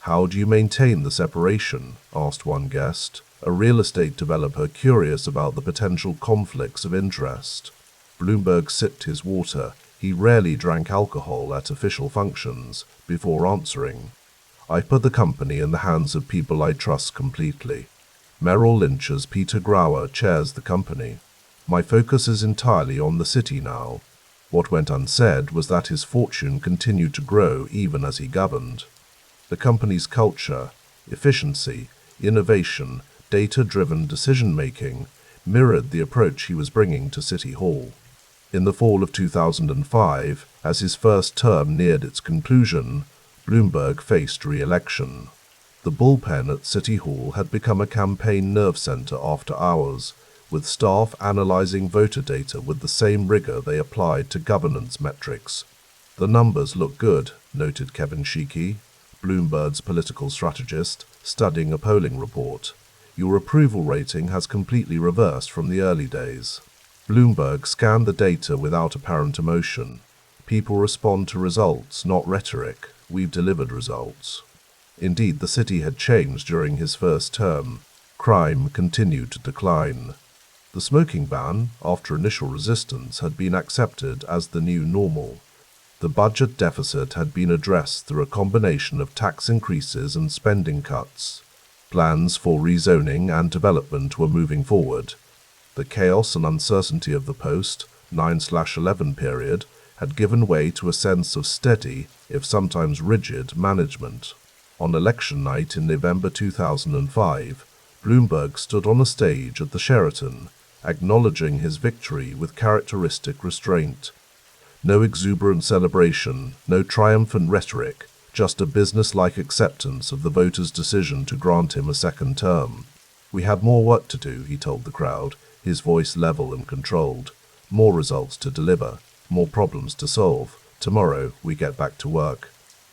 "How do you maintain the separation?" asked one guest, a real estate developer curious about the potential conflicts of interest. Bloomberg sipped his water. He rarely drank alcohol at official functions, before answering. "I put the company in the hands of people I trust completely. Merrill Lynch's Peter Grauer chairs the company. My focus is entirely on the city now." What went unsaid was that his fortune continued to grow even as he governed. The company's culture, efficiency, innovation, data-driven decision-making mirrored the approach he was bringing to City Hall. In the fall of 2005, as his first term neared its conclusion, Bloomberg faced re-election. The bullpen at City Hall had become a campaign nerve center after hours, with staff analyzing voter data with the same rigor they applied to governance metrics. "The numbers look good," noted Kevin Sheekey, Bloomberg's political strategist, studying a polling report. "Your approval rating has completely reversed from the early days." Bloomberg scanned the data without apparent emotion. "People respond to results, not rhetoric. We've delivered results." Indeed, the city had changed during his first term. Crime continued to decline. The smoking ban, after initial resistance, had been accepted as the new normal. The budget deficit had been addressed through a combination of tax increases and spending cuts. Plans for rezoning and development were moving forward. The chaos and uncertainty of the post-9/11 period had given way to a sense of steady, if sometimes rigid, management. On election night in November 2005, Bloomberg stood on a stage at the Sheraton, acknowledging his victory with characteristic restraint. No exuberant celebration, no triumphant rhetoric, just a business-like acceptance of the voters' decision to grant him a second term. "We have more work to do," he told the crowd, his voice level and controlled. "More results to deliver, more problems to solve. Tomorrow, we get back to work."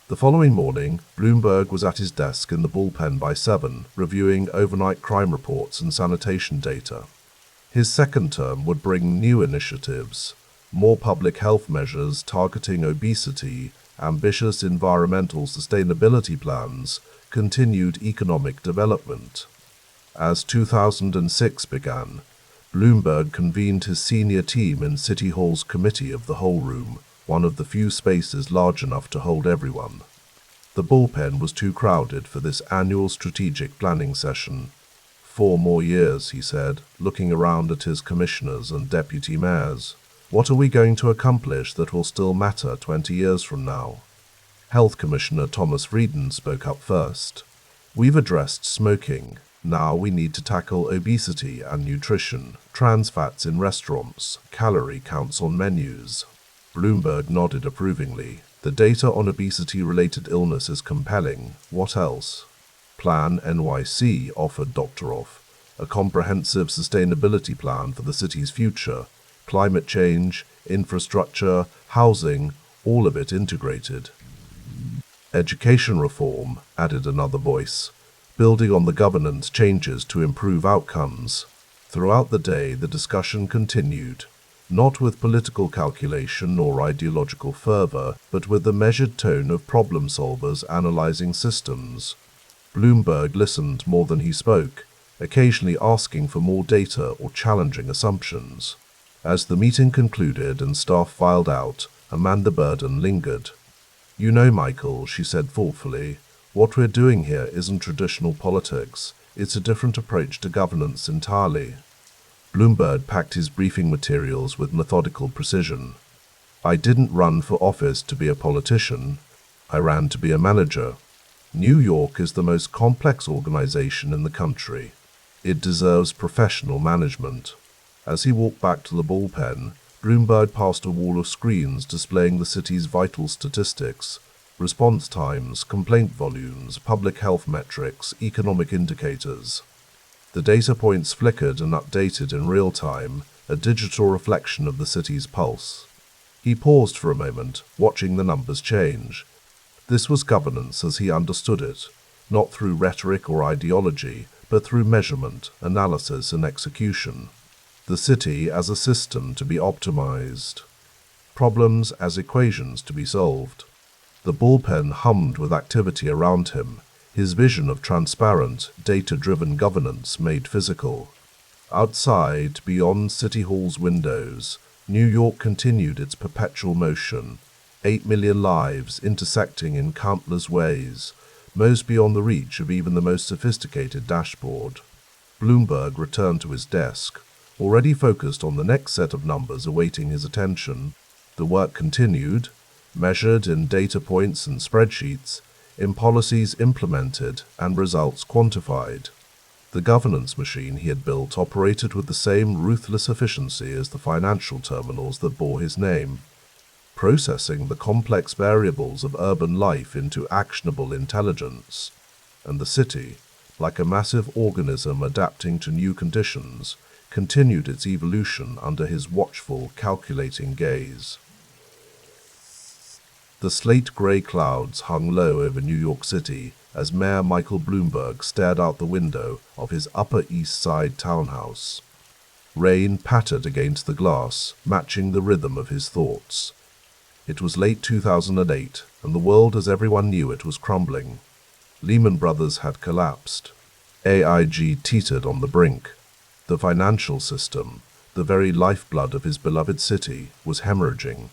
The following morning, Bloomberg was at his desk in the bullpen by 7, reviewing overnight crime reports and sanitation data. His second term would bring new initiatives, more public health measures targeting obesity, ambitious environmental sustainability plans, continued economic development. As 2006 began, Bloomberg convened his senior team in City Hall's Committee of the Whole Room, one of the few spaces large enough to hold everyone. The bullpen was too crowded for this annual strategic planning session. 4 more years, he said, looking around at his commissioners and deputy mayors. What are we going to accomplish that will still matter 20 years from now? Health Commissioner Thomas Frieden spoke up first. We've addressed smoking. Now we need to tackle obesity and nutrition, trans fats in restaurants, calorie counts on menus. Bloomberg nodded approvingly. The data on obesity-related illness is compelling. What else? Plan NYC offered Dr. Off, a comprehensive sustainability plan for the city's future. Climate change, infrastructure, housing, all of it integrated. Education reform, added another voice, building on the governance changes to improve outcomes. Throughout the day, the discussion continued, not with political calculation or ideological fervor, but with the measured tone of problem solvers analyzing systems. Bloomberg listened more than he spoke, occasionally asking for more data or challenging assumptions. As the meeting concluded and staff filed out, Amanda Burden lingered. "You know, Michael," she said thoughtfully, "what we're doing here isn't traditional politics. It's a different approach to governance entirely." Bloomberg packed his briefing materials with methodical precision. "I didn't run for office to be a politician. I ran to be a manager. New York is the most complex organization in the country. It deserves professional management." As he walked back to the bullpen, Bloomberg passed a wall of screens displaying the city's vital statistics: response times, complaint volumes, public health metrics, economic indicators. The data points flickered and updated in real time, a digital reflection of the city's pulse. He paused for a moment, watching the numbers change. This was governance as he understood it, not through rhetoric or ideology, but through measurement, analysis, and execution. The city as a system to be optimized. Problems as equations to be solved. The bullpen hummed with activity around him, his vision of transparent, data-driven governance made physical. Outside, beyond City Hall's windows, New York continued its perpetual motion, 8 million lives intersecting in countless ways, most beyond the reach of even the most sophisticated dashboard. Bloomberg returned to his desk, already focused on the next set of numbers awaiting his attention. The work continued, measured in data points and spreadsheets, in policies implemented and results quantified. The governance machine he had built operated with the same ruthless efficiency as the financial terminals that bore his name, processing the complex variables of urban life into actionable intelligence. And the city, like a massive organism adapting to new conditions, continued its evolution under his watchful, calculating gaze. The slate-gray clouds hung low over New York City as Mayor Michael Bloomberg stared out the window of his Upper East Side townhouse. Rain pattered against the glass, matching the rhythm of his thoughts. It was late 2008, and the world as everyone knew it was crumbling. Lehman Brothers had collapsed. AIG teetered on the brink. The financial system, the very lifeblood of his beloved city, was hemorrhaging.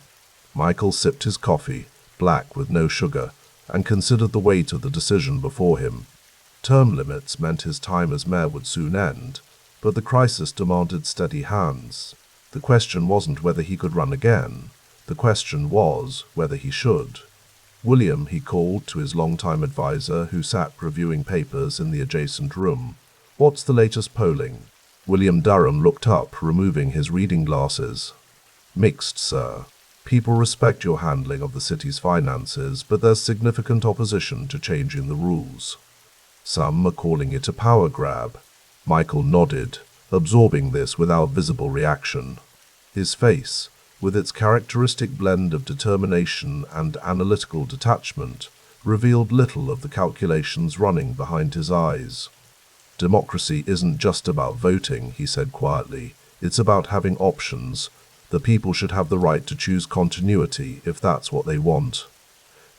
Michael sipped his coffee, black with no sugar, and considered the weight of the decision before him. Term limits meant his time as mayor would soon end, but the crisis demanded steady hands. The question wasn't whether he could run again. The question was whether he should. William, he called to his longtime advisor who sat reviewing papers in the adjacent room. "What's the latest polling?" William Durham looked up, removing his reading glasses. "Mixed, sir. People respect your handling of the city's finances, but there's significant opposition to changing the rules. Some are calling it a power grab." Michael nodded, absorbing this without visible reaction. His face, with its characteristic blend of determination and analytical detachment, revealed little of the calculations running behind his eyes. "Democracy isn't just about voting," he said quietly. "It's about having options. The people should have the right to choose continuity if that's what they want."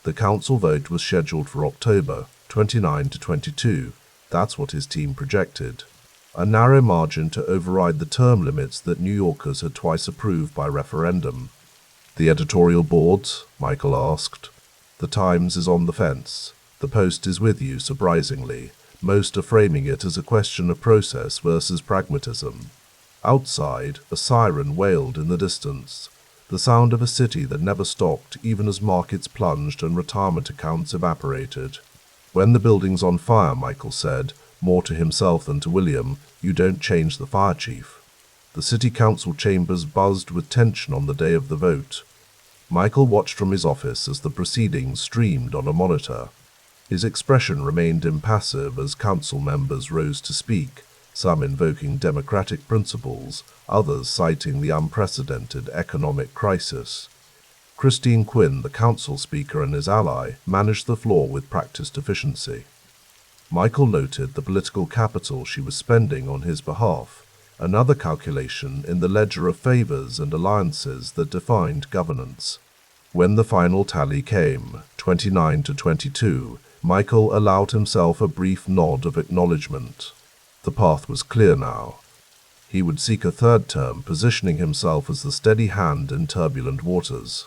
The council vote was scheduled for October, 29 to 22. That's what his team projected. A narrow margin to override the term limits that New Yorkers had twice approved by referendum. "The editorial boards?" Michael asked. "The Times is on the fence. The Post is with you, surprisingly. Most are framing it as a question of process versus pragmatism." Outside, a siren wailed in the distance, the sound of a city that never stopped even as markets plunged and retirement accounts evaporated. "When the building's on fire," Michael said, more to himself than to William, "you don't change the fire chief." The city council chambers buzzed with tension on the day of the vote. Michael watched from his office as the proceedings streamed on a monitor. His expression remained impassive as council members rose to speak, some invoking democratic principles, others citing the unprecedented economic crisis. Christine Quinn, the council speaker and his ally, managed the floor with practiced efficiency. Michael noted the political capital she was spending on his behalf, another calculation in the ledger of favors and alliances that defined governance. When the final tally came, 29 to 22, Michael allowed himself a brief nod of acknowledgement. The path was clear now. He would seek a third term, positioning himself as the steady hand in turbulent waters.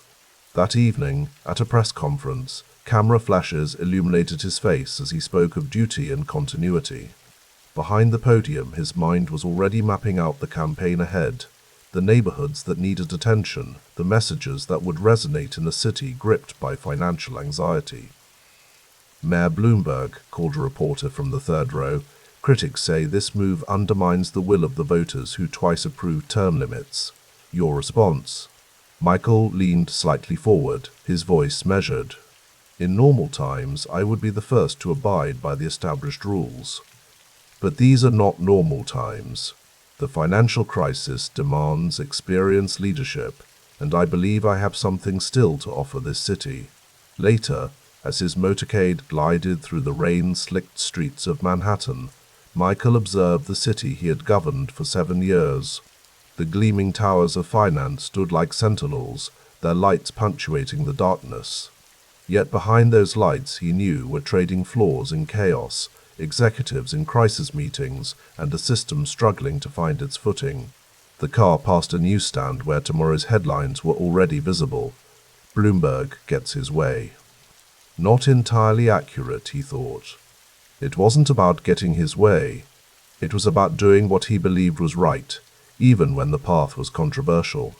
That evening, at a press conference, camera flashes illuminated his face as he spoke of duty and continuity. Behind the podium, his mind was already mapping out the campaign ahead, the neighborhoods that needed attention, the messages that would resonate in a city gripped by financial anxiety. "Mayor Bloomberg," called a reporter from the third row, "critics say this move undermines the will of the voters who twice approved term limits. Your response?" Michael leaned slightly forward, his voice measured. "In normal times, I would be the first to abide by the established rules. But these are not normal times. The financial crisis demands experienced leadership, and I believe I have something still to offer this city." Later, as his motorcade glided through the rain-slicked streets of Manhattan, Michael observed the city he had governed for 7 years. The gleaming towers of finance stood like sentinels, their lights punctuating the darkness. Yet behind those lights, he knew, were trading floors in chaos, executives in crisis meetings, and a system struggling to find its footing. The car passed a newsstand where tomorrow's headlines were already visible. "Bloomberg gets his way." Not entirely accurate, he thought. It wasn't about getting his way. It was about doing what he believed was right, even when the path was controversial.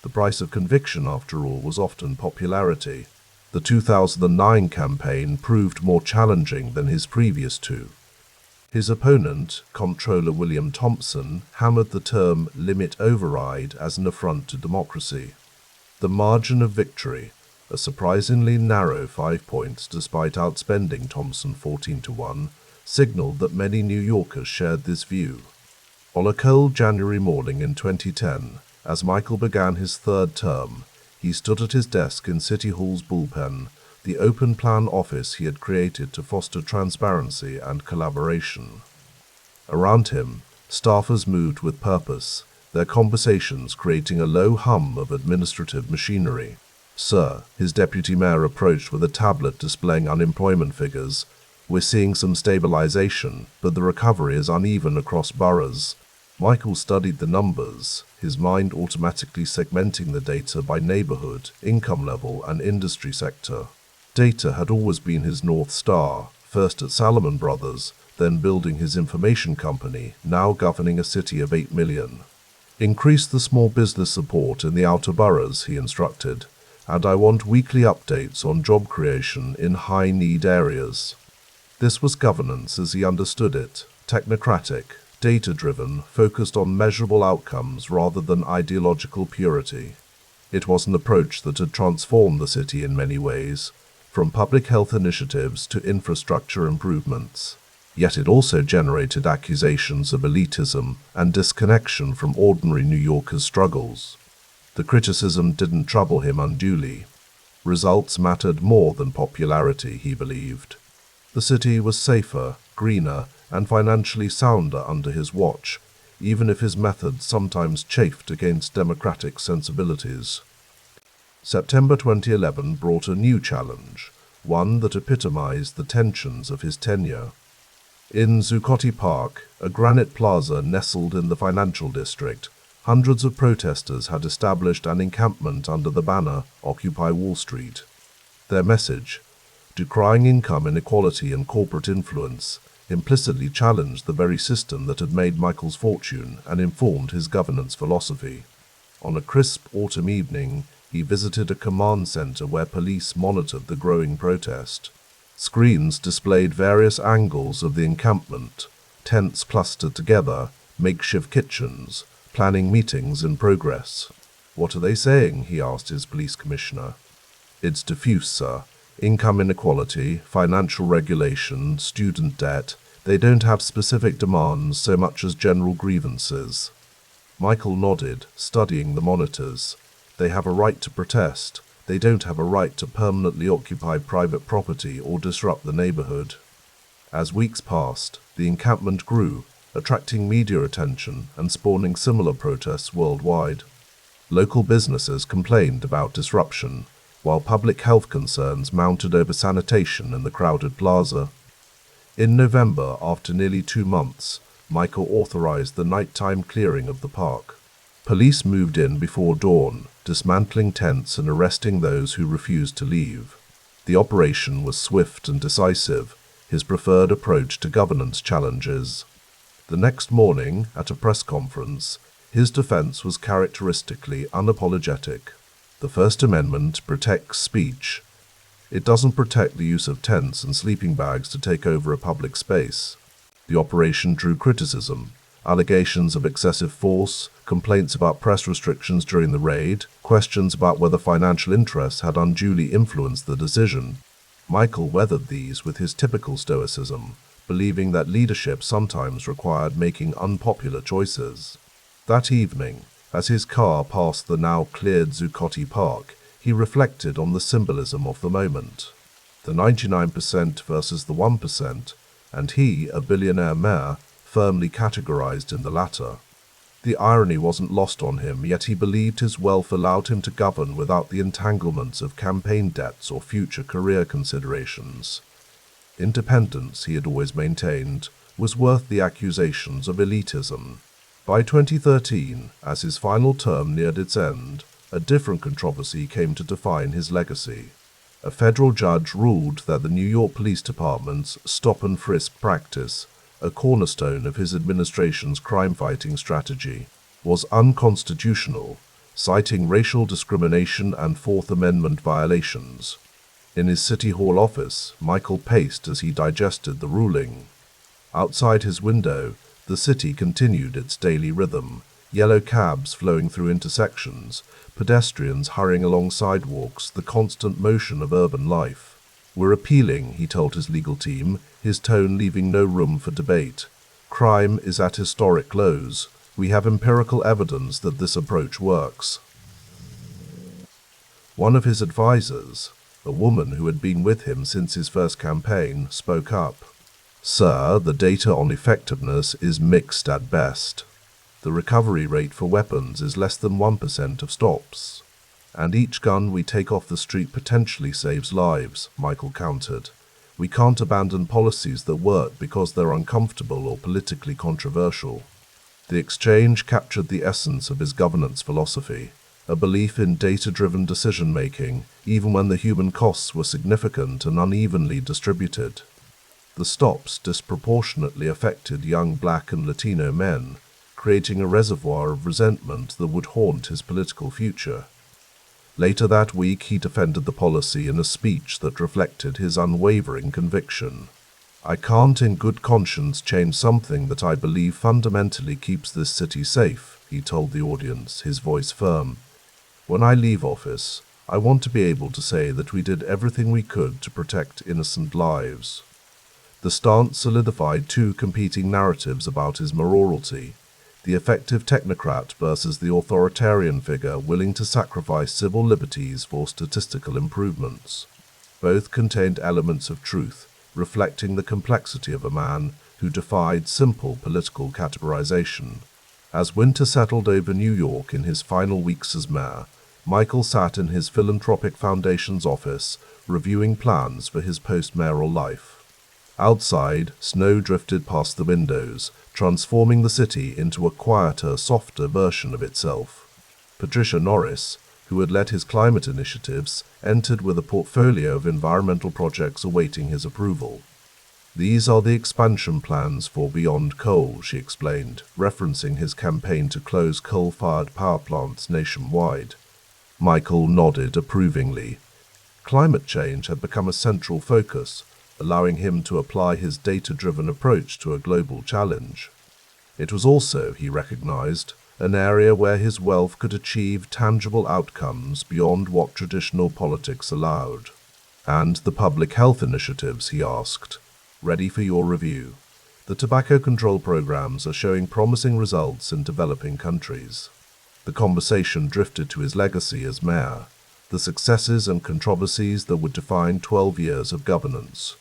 The price of conviction, after all, was often popularity. The 2009 campaign proved more challenging than his previous two. His opponent, Comptroller William Thompson, hammered the term limit override as an affront to democracy. The margin of victory, a surprisingly narrow 5 points despite outspending Thompson 14-1, signaled that many New Yorkers shared this view. On a cold January morning in 2010, as Michael began his third term, he stood at his desk in City Hall's bullpen, the open plan office he had created to foster transparency and collaboration. Around him, staffers moved with purpose, their conversations creating a low hum of administrative machinery. "Sir," his deputy mayor approached with a tablet displaying unemployment figures, "we're seeing some stabilization, but the recovery is uneven across boroughs." Michael studied the numbers, his mind automatically segmenting the data by neighborhood, income level, and industry sector. Data had always been his North Star, first at Salomon Brothers, then building his information company, now governing a city of 8 million. "Increase the small business support in the outer boroughs," he instructed, "and I want weekly updates on job creation in high-need areas." This was governance as he understood it, technocratic, data-driven, focused on measurable outcomes rather than ideological purity. It was an approach that had transformed the city in many ways, from public health initiatives to infrastructure improvements. Yet it also generated accusations of elitism and disconnection from ordinary New Yorkers' struggles. The criticism didn't trouble him unduly. Results mattered more than popularity, he believed. The city was safer, greener, and financially sounder under his watch, even if his methods sometimes chafed against democratic sensibilities. September 2011 brought a new challenge, one that epitomized the tensions of his tenure. In Zuccotti Park, a granite plaza nestled in the financial district, hundreds of protesters had established an encampment under the banner Occupy Wall Street. Their message, decrying income inequality and corporate influence, implicitly challenged the very system that had made Michael's fortune and informed his governance philosophy. On a crisp autumn evening, he visited a command center where police monitored the growing protest. Screens displayed various angles of the encampment, tents clustered together, makeshift kitchens, planning meetings in progress. "What are they saying?" he asked his police commissioner. "It's diffuse, sir. Income inequality, financial regulation, student debt. They don't have specific demands so much as general grievances." Michael nodded, studying the monitors. "They have a right to protest. They don't have a right to permanently occupy private property or disrupt the neighborhood." As weeks passed, the encampment grew, attracting media attention and spawning similar protests worldwide. Local businesses complained about disruption, while public health concerns mounted over sanitation in the crowded plaza. In November, after nearly 2 months, Michael authorized the nighttime clearing of the park. Police moved in before dawn, dismantling tents and arresting those who refused to leave. The operation was swift and decisive, his preferred approach to governance challenges. The next morning, at a press conference, his defense was characteristically unapologetic. The First Amendment protects speech. It doesn't protect the use of tents and sleeping bags to take over a public space. The operation drew criticism, allegations of excessive force, complaints about press restrictions during the raid, questions about whether financial interests had unduly influenced the decision. Michael weathered these with his typical stoicism, believing that leadership sometimes required making unpopular choices. That evening, as his car passed the now cleared Zuccotti Park, he reflected on the symbolism of the moment. The 99% versus the 1%, and he, a billionaire mayor, firmly categorized in the latter. The irony wasn't lost on him, yet he believed his wealth allowed him to govern without the entanglements of campaign debts or future career considerations. Independence, he had always maintained, was worth the accusations of elitism. By 2013, as his final term neared its end, a different controversy came to define his legacy. A federal judge ruled that the New York Police Department's stop-and-frisk practice, a cornerstone of his administration's crime-fighting strategy, was unconstitutional, citing racial discrimination and Fourth Amendment violations. In his City Hall office, Michael paced as he digested the ruling. Outside his window, the city continued its daily rhythm, yellow cabs flowing through intersections, pedestrians hurrying along sidewalks, the constant motion of urban life. "We're appealing," he told his legal team, his tone leaving no room for debate. "Crime is at historic lows. We have empirical evidence that this approach works." One of his advisors, a woman who had been with him since his first campaign, spoke up. "Sir, the data on effectiveness is mixed at best. The recovery rate for weapons is less than 1% of stops. And each gun we take off the street potentially saves lives," Michael countered. "We can't abandon policies that work because they're uncomfortable or politically controversial." The exchange captured the essence of his governance philosophy, a belief in data-driven decision-making, even when the human costs were significant and unevenly distributed. The stops disproportionately affected young Black and Latino men, creating a reservoir of resentment that would haunt his political future. Later that week, he defended the policy in a speech that reflected his unwavering conviction. "I can't in good conscience change something that I believe fundamentally keeps this city safe," he told the audience, his voice firm. "When I leave office, I want to be able to say that we did everything we could to protect innocent lives." The stance solidified 2 competing narratives about his morality: the effective technocrat versus the authoritarian figure willing to sacrifice civil liberties for statistical improvements. Both contained elements of truth, reflecting the complexity of a man who defied simple political categorization. As winter settled over New York in his final weeks as mayor, Michael sat in his philanthropic foundation's office, reviewing plans for his post-mayoral life. Outside, snow drifted past the windows, transforming the city into a quieter, softer version of itself. Patricia Norris, who had led his climate initiatives, entered with a portfolio of environmental projects awaiting his approval. "These are the expansion plans for Beyond Coal," she explained, referencing his campaign to close coal-fired power plants nationwide. Michael nodded approvingly. Climate change had become a central focus, allowing him to apply his data-driven approach to a global challenge. It was also, he recognized, an area where his wealth could achieve tangible outcomes beyond what traditional politics allowed. "And the public health initiatives?" he asked. "Ready for your review. The tobacco control programs are showing promising results in developing countries." The conversation drifted to his legacy as mayor, the successes and controversies that would define 12 years of governance.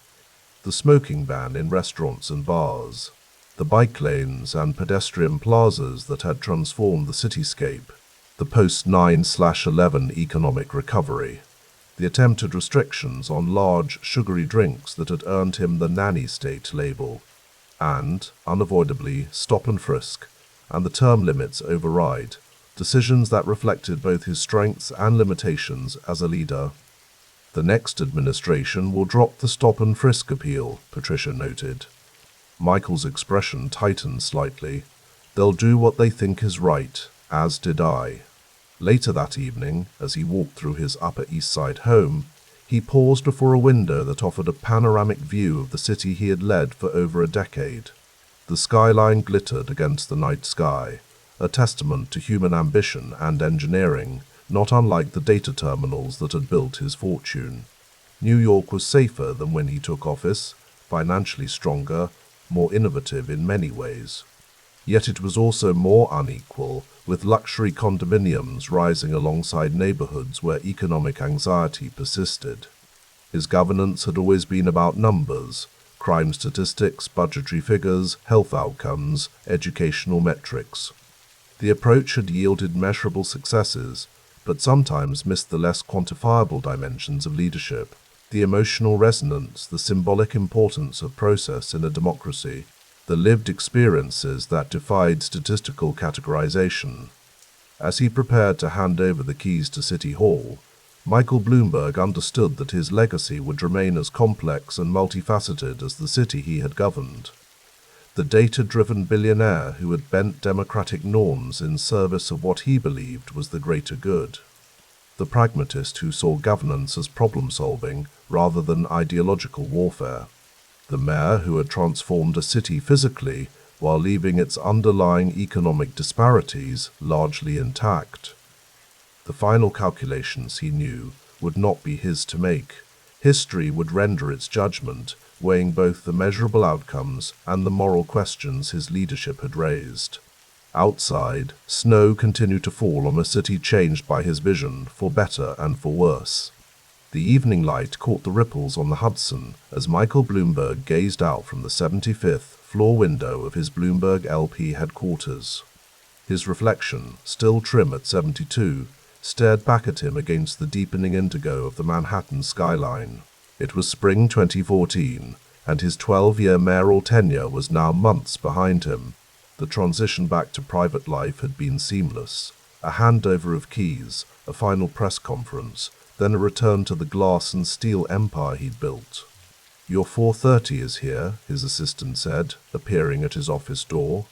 The smoking ban in restaurants and bars, the bike lanes and pedestrian plazas that had transformed the cityscape, the post-9/11 economic recovery, the attempted restrictions on large, sugary drinks that had earned him the nanny state label, and, unavoidably, stop and frisk, and the term limits override, decisions that reflected both his strengths and limitations as a leader. "The next administration will drop the stop and frisk appeal," Patricia noted. Michael's expression tightened slightly. "They'll do what they think is right, as did I." Later that evening, as he walked through his Upper East Side home, he paused before a window that offered a panoramic view of the city he had led for over a decade. The skyline glittered against the night sky, a testament to human ambition and engineering, not unlike the data terminals that had built his fortune. New York was safer than when he took office, financially stronger, more innovative in many ways. Yet it was also more unequal, with luxury condominiums rising alongside neighborhoods where economic anxiety persisted. His governance had always been about numbers, crime statistics, budgetary figures, health outcomes, educational metrics. The approach had yielded measurable successes, but sometimes missed the less quantifiable dimensions of leadership, the emotional resonance, the symbolic importance of process in a democracy, the lived experiences that defied statistical categorization. As he prepared to hand over the keys to City Hall, Michael Bloomberg understood that his legacy would remain as complex and multifaceted as the city he had governed. The data-driven billionaire who had bent democratic norms in service of what he believed was the greater good. The pragmatist who saw governance as problem-solving rather than ideological warfare. The mayor who had transformed a city physically while leaving its underlying economic disparities largely intact. The final calculations, he knew, would not be his to make. History would render its judgment, weighing both the measurable outcomes and the moral questions his leadership had raised. Outside, snow continued to fall on a city changed by his vision, for better and for worse. The evening light caught the ripples on the Hudson as Michael Bloomberg gazed out from the 75th floor window of his Bloomberg LP headquarters. His reflection, still trim at 72, stared back at him against the deepening indigo of the Manhattan skyline. It was spring 2014, and his 12-year mayoral tenure was now months behind him. The transition back to private life had been seamless. A handover of keys, a final press conference, then a return to the glass and steel empire he'd built. "Your 4:30 is here," his assistant said, appearing at his office door.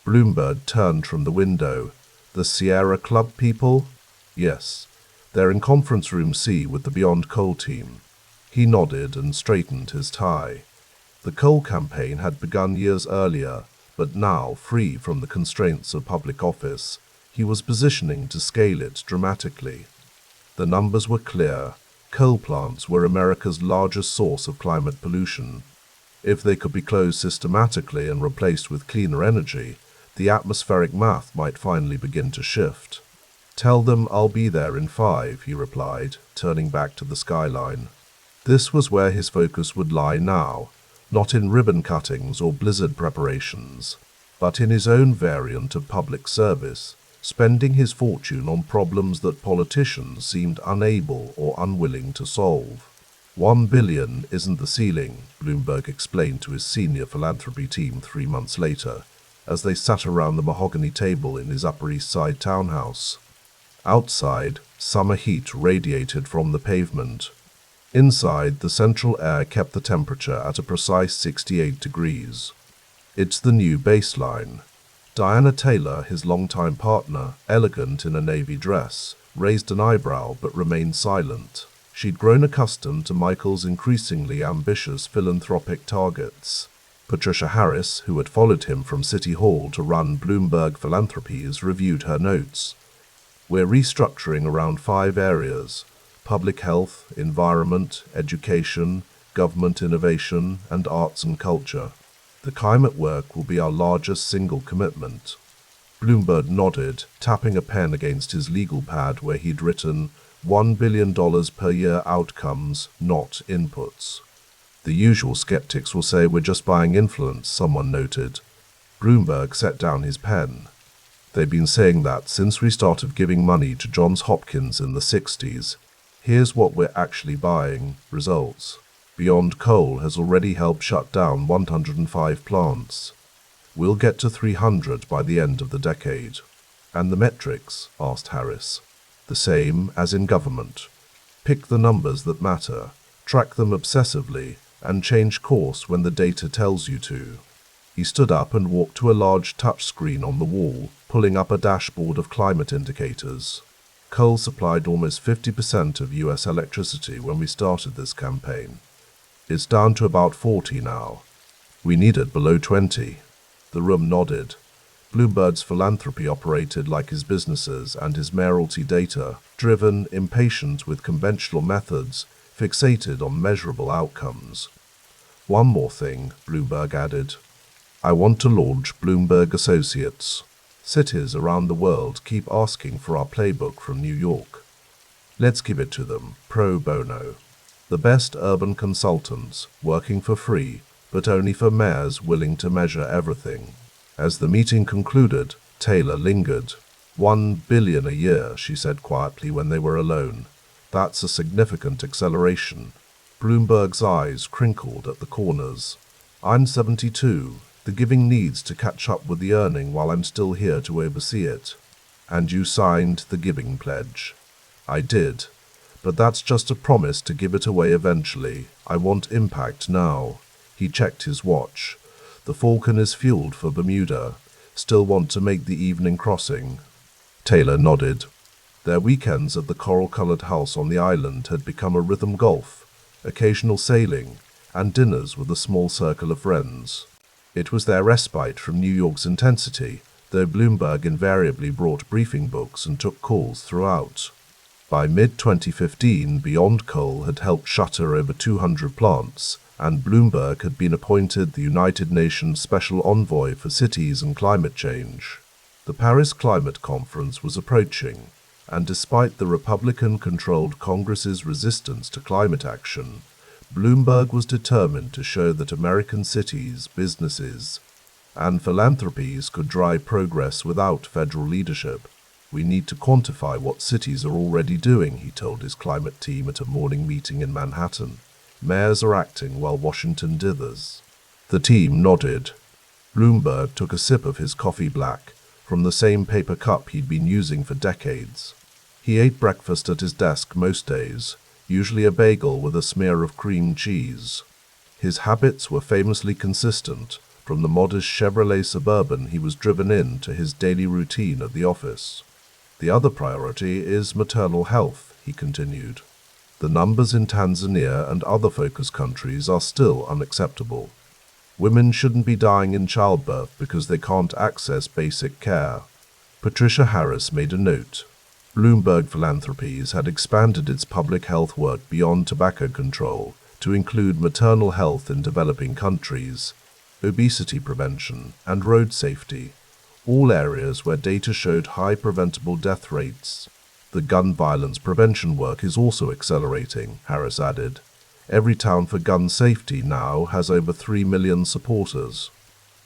Bloomberg turned from the window. "The Sierra Club people?" "Yes. They're in conference room C with the Beyond Coal team." He nodded and straightened his tie. The coal campaign had begun years earlier, but now, free from the constraints of public office, he was positioning to scale it dramatically. The numbers were clear. Coal plants were America's largest source of climate pollution. If they could be closed systematically and replaced with cleaner energy, the atmospheric math might finally begin to shift. "Tell them I'll be there in 5, he replied, turning back to the skyline. This was where his focus would lie now, not in ribbon cuttings or blizzard preparations, but in his own variant of public service, spending his fortune on problems that politicians seemed unable or unwilling to solve. $1 billion isn't the ceiling, Bloomberg explained to his senior philanthropy team 3 months later, as they sat around the mahogany table in his Upper East Side townhouse. Outside, summer heat radiated from the pavement. Inside, the central air kept the temperature at a precise 68 degrees. It's the new baseline. Diana Taylor, his longtime partner, elegant in a navy dress, raised an eyebrow but remained silent. She'd grown accustomed to Michael's increasingly ambitious philanthropic targets. Patricia Harris, who had followed him from City Hall to run Bloomberg Philanthropies, reviewed her notes. We're restructuring around 5 areas: public health, environment, education, government innovation, and arts and culture. The climate work will be our largest single commitment. Bloomberg nodded, tapping a pen against his legal pad where he'd written $1 billion per year outcomes, not inputs. The usual skeptics will say we're just buying influence, someone noted. Bloomberg set down his pen. They've been saying that since we started giving money to Johns Hopkins in the 60s. Here's what we're actually buying: results. Beyond Coal has already helped shut down 105 plants. We'll get to 300 by the end of the decade. And the metrics? Asked Harris. The same as in government. Pick the numbers that matter, track them obsessively, and change course when the data tells you to. He stood up and walked to a large touchscreen on the wall, pulling up a dashboard of climate indicators. Coal supplied almost 50% of US electricity when we started this campaign. It's down to about 40 now. We need it below 20. The room nodded. Bloomberg's philanthropy operated like his businesses and his mayoralty data, driven, impatient with conventional methods, fixated on measurable outcomes. One more thing, Bloomberg added. I want to launch Bloomberg Associates. Cities around the world keep asking for our playbook from New York. Let's give it to them, pro bono. The best urban consultants, working for free, but only for mayors willing to measure everything. As the meeting concluded, Taylor lingered. $1 billion a year, she said quietly when they were alone. That's a significant acceleration. Bloomberg's eyes crinkled at the corners. I'm 72. The giving needs to catch up with the earning while I'm still here to oversee it. And you signed the giving pledge. I did. But that's just a promise to give it away eventually. I want impact now. He checked his watch. The Falcon is fueled for Bermuda. Still want to make the evening crossing. Taylor nodded. Their weekends at the coral-colored house on the island had become a rhythm golf, occasional sailing, and dinners with a small circle of friends. It was their respite from New York's intensity, though Bloomberg invariably brought briefing books and took calls throughout. By mid-2015, Beyond Coal had helped shutter over 200 plants, and Bloomberg had been appointed the United Nations Special Envoy for Cities and Climate Change. The Paris Climate Conference was approaching, and despite the Republican-controlled Congress's resistance to climate action, Bloomberg was determined to show that American cities, businesses, and philanthropies could drive progress without federal leadership. We need to quantify what cities are already doing, he told his climate team at a morning meeting in Manhattan. Mayors are acting while Washington dithers. The team nodded. Bloomberg took a sip of his coffee black, from the same paper cup he'd been using for decades. He ate breakfast at his desk most days, usually a bagel with a smear of cream cheese. His habits were famously consistent, from the modest Chevrolet Suburban he was driven in to his daily routine at the office. The other priority is maternal health, he continued. The numbers in Tanzania and other focus countries are still unacceptable. Women shouldn't be dying in childbirth because they can't access basic care. Patricia Harris made a note. Bloomberg Philanthropies had expanded its public health work beyond tobacco control to include maternal health in developing countries, obesity prevention, and road safety, all areas where data showed high preventable death rates. The gun violence prevention work is also accelerating, Harris added. Every town for gun safety now has over 3 million supporters.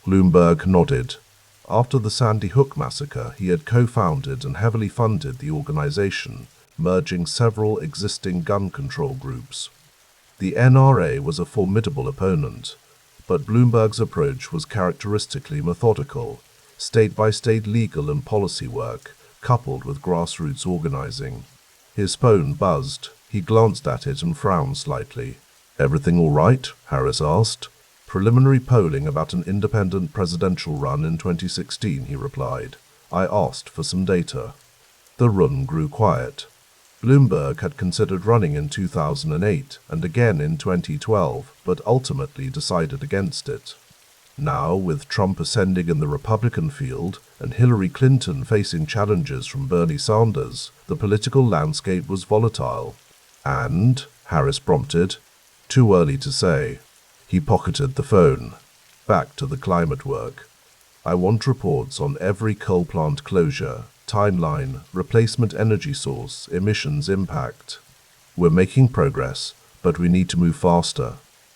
Bloomberg nodded. After the Sandy Hook massacre, he had co-founded and heavily funded the organization, merging several existing gun control groups. The NRA was a formidable opponent, but Bloomberg's approach was characteristically methodical, state-by-state legal and policy work, coupled with grassroots organizing. His phone buzzed. He glanced at it and frowned slightly. "Everything all right?" Harris asked. "Preliminary polling about an independent presidential run in 2016, he replied. "I asked for some data." The room grew quiet. Bloomberg had considered running in 2008 and again in 2012, but ultimately decided against it. Now, with Trump ascending in the Republican field and Hillary Clinton facing challenges from Bernie Sanders, the political landscape was volatile. "And?" Harris prompted. "Too early to say." He pocketed the phone. "Back to the climate work. I want reports on every coal plant closure, timeline, replacement energy source, emissions impact. We're making progress, but we need to move faster."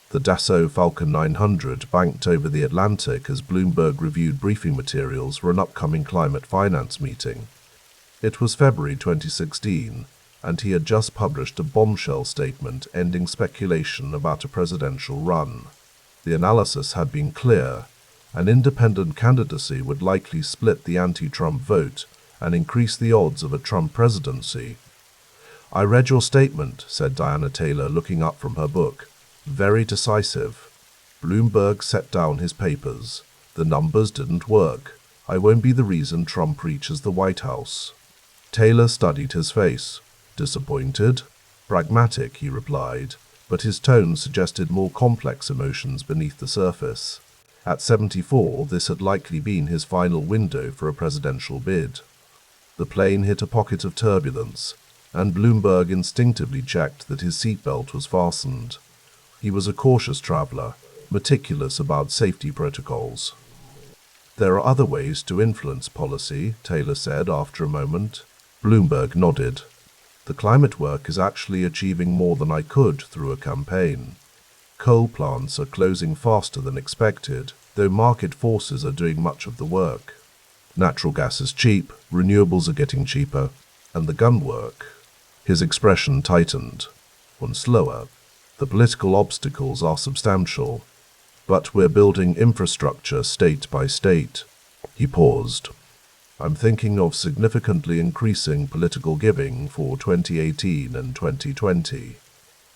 The Dassault Falcon 900 banked over the Atlantic as Bloomberg reviewed briefing materials for an upcoming climate finance meeting. It was February 2016, and he had just published a bombshell statement ending speculation about a presidential run. The analysis had been clear. An independent candidacy would likely split the anti-Trump vote and increase the odds of a Trump presidency. "I read your statement," said Diana Taylor, looking up from her book. "Very decisive." Bloomberg set down his papers. "The numbers didn't work. I won't be the reason Trump reaches the White House." Taylor studied his face. "Disappointed?" "Pragmatic," he replied, but his tone suggested more complex emotions beneath the surface. At 74, this had likely been his final window for a presidential bid. The plane hit a pocket of turbulence, and Bloomberg instinctively checked that his seatbelt was fastened. He was a cautious traveler, meticulous about safety protocols. "There are other ways to influence policy," Taylor said after a moment. Bloomberg nodded. "The climate work is actually achieving more than I could through a campaign. Coal plants are closing faster than expected, though market forces are doing much of the work. Natural gas is cheap, renewables are getting cheaper, and the gun work." His expression tightened. "One slower. The political obstacles are substantial, but we're building infrastructure state by state." He paused. "I'm thinking of significantly increasing political giving for 2018 and 2020.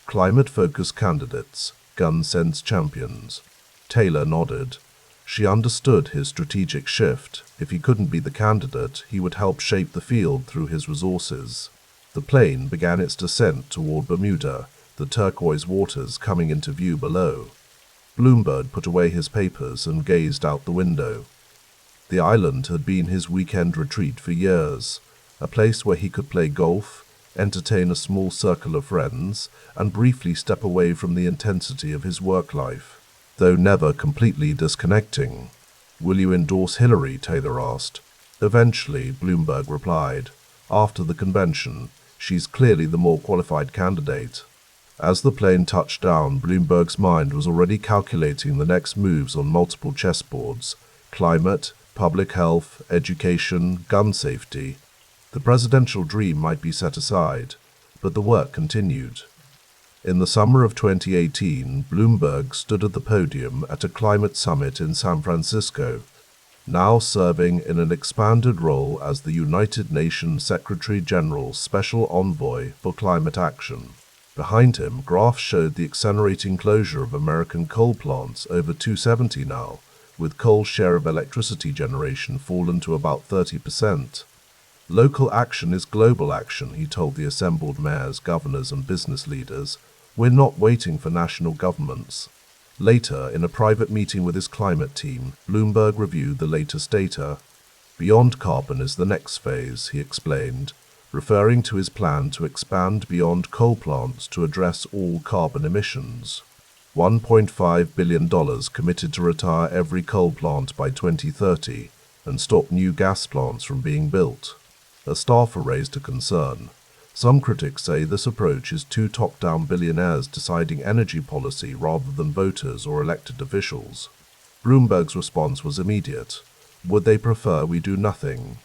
Climate-focused candidates, gun sense champions." Taylor nodded. She understood his strategic shift. If he couldn't be the candidate, he would help shape the field through his resources. The plane began its descent toward Bermuda, the turquoise waters coming into view below. Bloomberg put away his papers and gazed out the window. The island had been his weekend retreat for years, a place where he could play golf, entertain a small circle of friends, and briefly step away from the intensity of his work life, though never completely disconnecting. "Will you endorse Hillary?" Taylor asked. "Eventually," Bloomberg replied. "After the convention, she's clearly the more qualified candidate." As the plane touched down, Bloomberg's mind was already calculating the next moves on multiple chessboards: climate, public health, education, gun safety. The presidential dream might be set aside, but the work continued. In the summer of 2018, Bloomberg stood at the podium at a climate summit in San Francisco, now serving in an expanded role as the United Nations Secretary General's Special Envoy for Climate Action. Behind him, graphs showed the accelerating closure of American coal plants, over 270 now, with coal's share of electricity generation fallen to about 30%. "Local action is global action," he told the assembled mayors, governors, and business leaders. "We're not waiting for national governments." Later, in a private meeting with his climate team, Bloomberg reviewed the latest data. "Beyond carbon is the next phase," he explained, referring to his plan to expand beyond coal plants to address all carbon emissions. $1.5 billion committed to retire every coal plant by 2030 and stop new gas plants from being built. A staffer raised a concern. Some critics say this approach is too top-down, billionaires deciding energy policy rather than voters or elected officials. Bloomberg's response was immediate. Would they prefer we do nothing?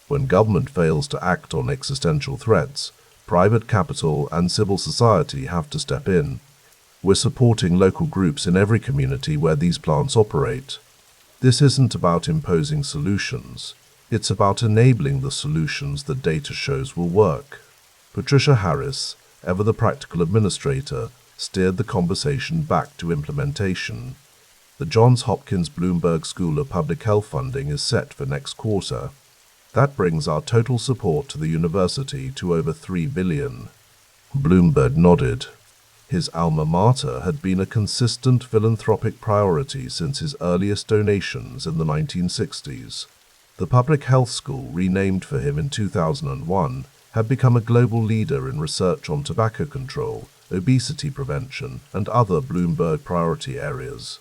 When government fails to act on existential threats, private capital and civil society have to step in. We're supporting local groups in every community where these plants operate. This isn't about imposing solutions. It's about enabling the solutions that data shows will work. Patricia Harris, ever the practical administrator, steered the conversation back to implementation. The Johns Hopkins Bloomberg School of Public Health funding is set for next quarter. That brings our total support to the university to over $3 billion. Bloomberg nodded. His alma mater had been a consistent philanthropic priority since his earliest donations in the 1960s. The public health school, renamed for him in 2001, had become a global leader in research on tobacco control, obesity prevention, and other Bloomberg priority areas.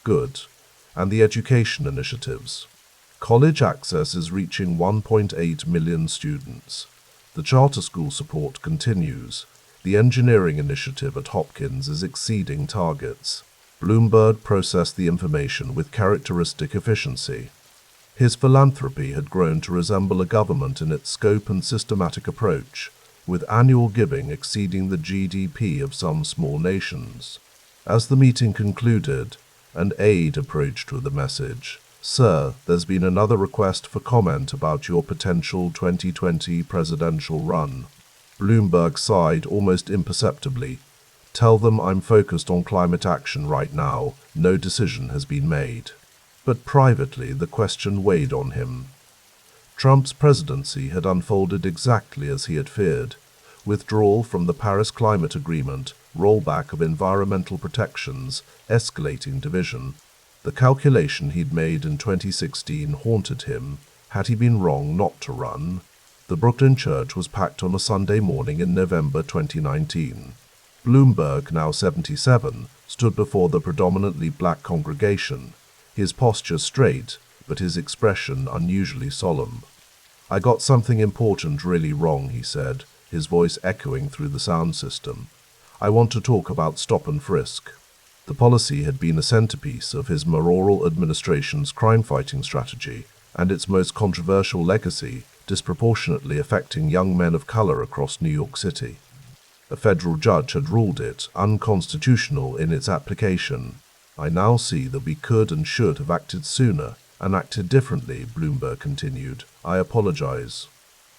Good. And the education initiatives. College access is reaching 1.8 million students. The charter school support continues. The engineering initiative at Hopkins is exceeding targets. Bloomberg processed the information with characteristic efficiency. His philanthropy had grown to resemble a government in its scope and systematic approach, with annual giving exceeding the GDP of some small nations. As the meeting concluded, an aide approached with a message. "Sir, there's been another request for comment about your potential 2020 presidential run." Bloomberg sighed almost imperceptibly. "Tell them I'm focused on climate action right now. No decision has been made." But privately, the question weighed on him. Trump's presidency had unfolded exactly as he had feared. Withdrawal from the Paris Climate Agreement, rollback of environmental protections, escalating division. The calculation he'd made in 2016 haunted him. Had he been wrong not to run? The Brooklyn church was packed on a Sunday morning in November 2019. Bloomberg, now 77, stood before the predominantly black congregation, his posture straight, but his expression unusually solemn. "I got something important really wrong," he said, his voice echoing through the sound system. "I want to talk about stop and frisk." The policy had been a centerpiece of his mayoral administration's crime-fighting strategy, and its most controversial legacy, disproportionately affecting young men of color across New York City. A federal judge had ruled it unconstitutional in its application. "I now see that we could and should have acted sooner, and acted differently," Bloomberg continued. "I apologize."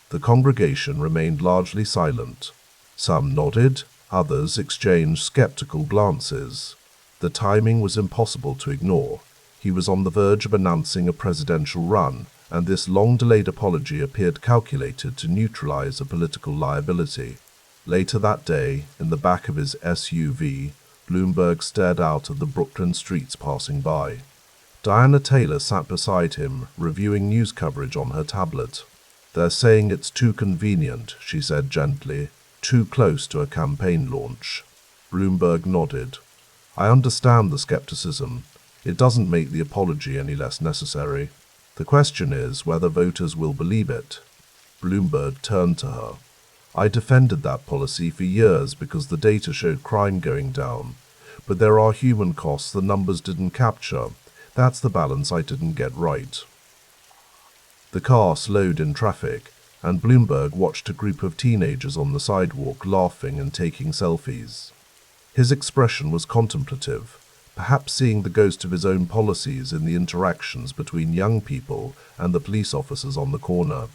The congregation remained largely silent. Some nodded, others exchanged skeptical glances. The timing was impossible to ignore. He was on the verge of announcing a presidential run, and this long-delayed apology appeared calculated to neutralize a political liability. Later that day, in the back of his SUV, Bloomberg stared out at the Brooklyn streets passing by. Diana Taylor sat beside him, reviewing news coverage on her tablet. "They're saying it's too convenient," she said gently, "too close to a campaign launch." Bloomberg nodded. "I understand the skepticism. It doesn't make the apology any less necessary. The question is whether voters will believe it." Bloomberg turned to her. "I defended that policy for years because the data showed crime going down. But there are human costs the numbers didn't capture. That's the balance I didn't get right." The car slowed in traffic, and Bloomberg watched a group of teenagers on the sidewalk laughing and taking selfies. His expression was contemplative, perhaps seeing the ghost of his own policies in the interactions between young people and the police officers on the corner.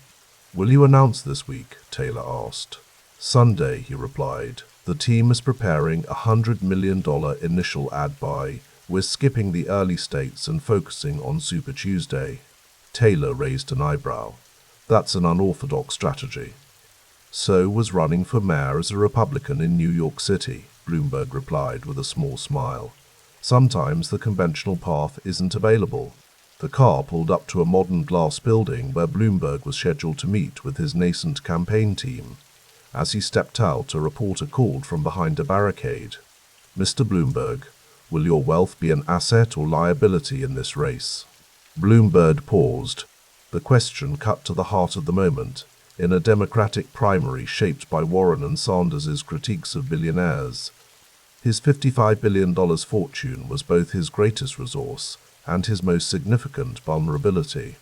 "Will you announce this week?" Taylor asked. "Sunday," he replied. "The team is preparing a $100 million initial ad buy. We're skipping the early states and focusing on Super Tuesday." Taylor raised an eyebrow. "That's an unorthodox strategy." "So was running for mayor as a Republican in New York City," Bloomberg replied with a small smile. "Sometimes the conventional path isn't available." The car pulled up to a modern glass building where Bloomberg was scheduled to meet with his nascent campaign team. As he stepped out, a reporter called from behind a barricade. "Mr. Bloomberg, will your wealth be an asset or liability in this race?" Bloomberg paused. The question cut to the heart of the moment, in a Democratic primary shaped by Warren and Sanders' critiques of billionaires. His $55 billion fortune was both his greatest resource and his most significant vulnerability.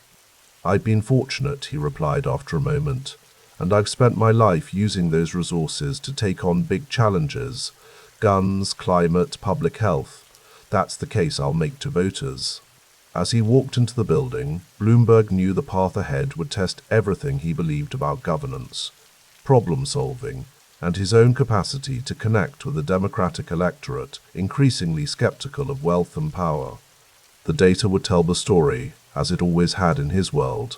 "I've been fortunate," he replied after a moment, "and I've spent my life using those resources to take on big challenges: guns, climate, public health. That's the case I'll make to voters." As he walked into the building, Bloomberg knew the path ahead would test everything he believed about governance. problem-solving, and his own capacity to connect with a democratic electorate increasingly skeptical of wealth and power. The data would tell the story, as it always had in his world.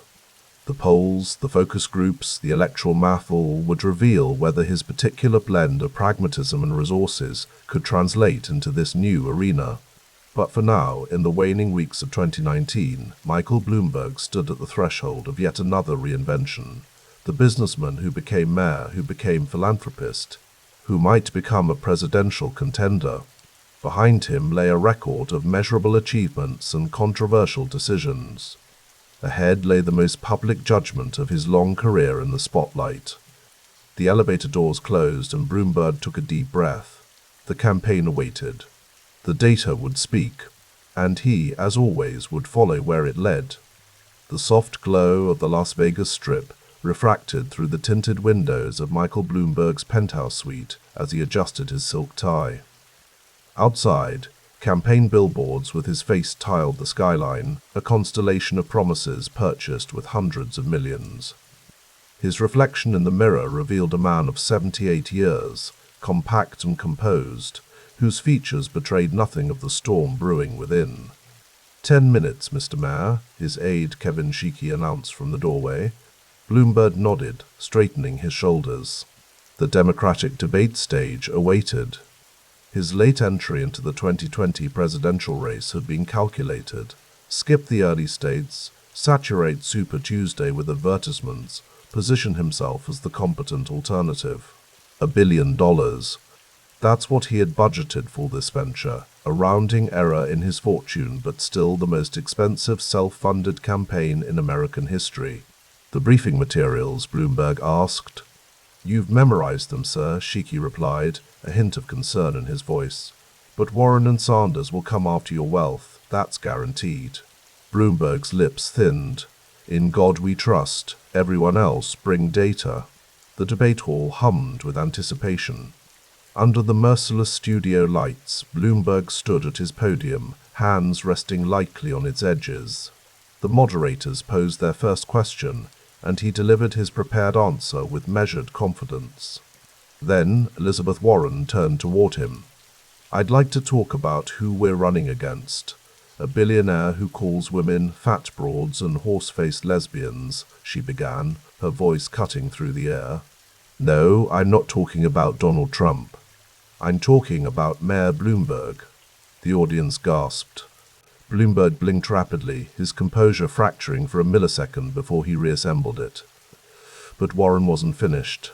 The polls, the focus groups, the electoral math all would reveal whether his particular blend of pragmatism and resources could translate into this new arena. But for now, in the waning weeks of 2019, Michael Bloomberg stood at the threshold of yet another reinvention. The businessman who became mayor, who became philanthropist, who might become a presidential contender. Behind him lay a record of measurable achievements and controversial decisions. Ahead lay the most public judgment of his long career in the spotlight. The elevator doors closed and Bloomberg took a deep breath. The campaign awaited. The data would speak, and he, as always, would follow where it led. The soft glow of the Las Vegas Strip refracted through the tinted windows of Michael Bloomberg's penthouse suite as he adjusted his silk tie. Outside, campaign billboards with his face tiled the skyline, a constellation of promises purchased with hundreds of millions. His reflection in the mirror revealed a man of 78 years, compact and composed, whose features betrayed nothing of the storm brewing within. 10 minutes, Mr. Mayor, his aide Kevin Sheikey announced from the doorway. Bloomberg nodded, straightening his shoulders. The Democratic debate stage awaited. His late entry into the 2020 presidential race had been calculated. Skip the early states, saturate Super Tuesday with advertisements, position himself as the competent alternative. $1 billion. That's what he had budgeted for this venture, a rounding error in his fortune, but still the most expensive self-funded campaign in American history. The briefing materials, Bloomberg asked. You've memorized them, sir, Sheikey replied, a hint of concern in his voice. But Warren and Sanders will come after your wealth, that's guaranteed. Bloomberg's lips thinned. In God we trust, everyone else bring data. The debate hall hummed with anticipation. Under the merciless studio lights, Bloomberg stood at his podium, hands resting lightly on its edges. The moderators posed their first question, and he delivered his prepared answer with measured confidence. Then Elizabeth Warren turned toward him. I'd like to talk about who we're running against. A billionaire who calls women fat broads and horse-faced lesbians, she began, her voice cutting through the air. No, I'm not talking about Donald Trump. I'm talking about Mayor Bloomberg. The audience gasped. Bloomberg blinked rapidly, his composure fracturing for a millisecond before he reassembled it. But Warren wasn't finished.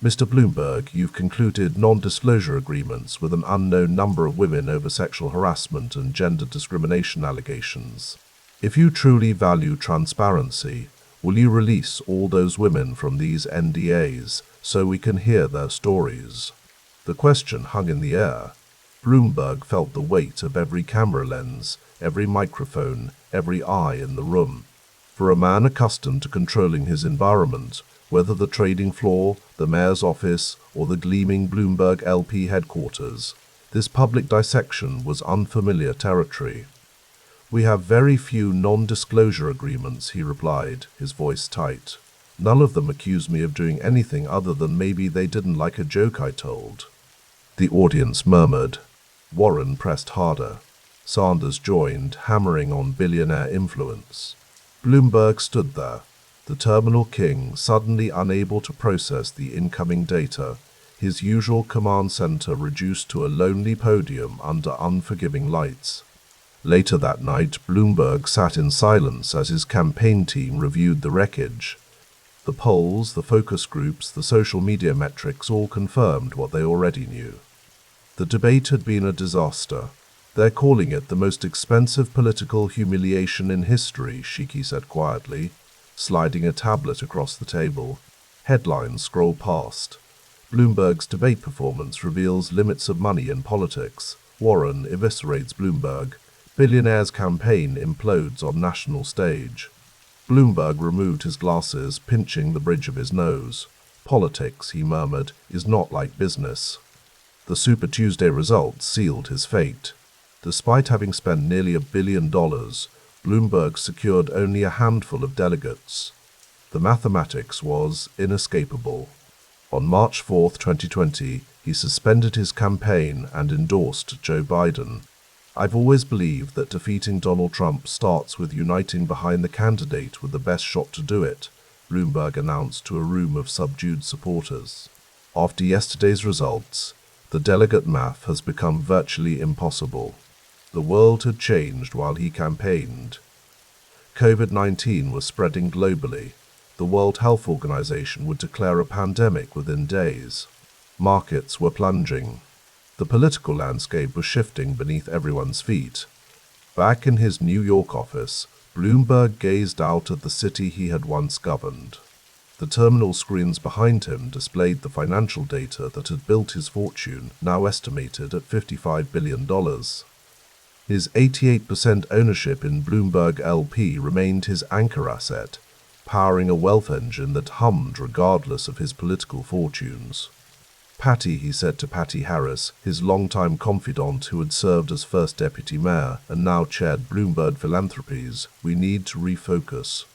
Mr. Bloomberg, you've concluded non-disclosure agreements with an unknown number of women over sexual harassment and gender discrimination allegations. If you truly value transparency, will you release all those women from these NDAs so we can hear their stories? The question hung in the air. Bloomberg felt the weight of every camera lens, every microphone, every eye in the room. For a man accustomed to controlling his environment, whether the trading floor, the mayor's office, or the gleaming Bloomberg LP headquarters, this public dissection was unfamiliar territory. We have very few non-disclosure agreements, he replied, his voice tight. None of them accuse me of doing anything other than maybe they didn't like a joke I told. The audience murmured. Warren pressed harder. Sanders joined, hammering on billionaire influence. Bloomberg stood there, the terminal king, suddenly unable to process the incoming data, his usual command center reduced to a lonely podium under unforgiving lights. Later that night, Bloomberg sat in silence as his campaign team reviewed the wreckage. The polls, the focus groups, the social media metrics all confirmed what they already knew. The debate had been a disaster. They're calling it the most expensive political humiliation in history, Sheikey said quietly, sliding a tablet across the table. Headlines scroll past. Bloomberg's debate performance reveals limits of money in politics. Warren eviscerates Bloomberg. Billionaire's campaign implodes on national stage. Bloomberg removed his glasses, pinching the bridge of his nose. Politics, he murmured, is not like business. The Super Tuesday results sealed his fate. Despite having spent nearly $1 billion, Bloomberg secured only a handful of delegates. The mathematics was inescapable. On March 4, 2020, he suspended his campaign and endorsed Joe Biden. "I've always believed that defeating Donald Trump starts with uniting behind the candidate with the best shot to do it," Bloomberg announced to a room of subdued supporters. After yesterday's results, the delegate math has become virtually impossible. The world had changed while he campaigned. COVID-19 was spreading globally. The World Health Organization would declare a pandemic within days. Markets were plunging. The political landscape was shifting beneath everyone's feet. Back in his New York office, Bloomberg gazed out at the city he had once governed. The terminal screens behind him displayed the financial data that had built his fortune, now estimated at $55 billion. His 88% ownership in Bloomberg LP remained his anchor asset, powering a wealth engine that hummed regardless of his political fortunes. "Patty," he said to Patty Harris, his longtime confidant who had served as first deputy mayor and now chaired Bloomberg Philanthropies, "we need to refocus."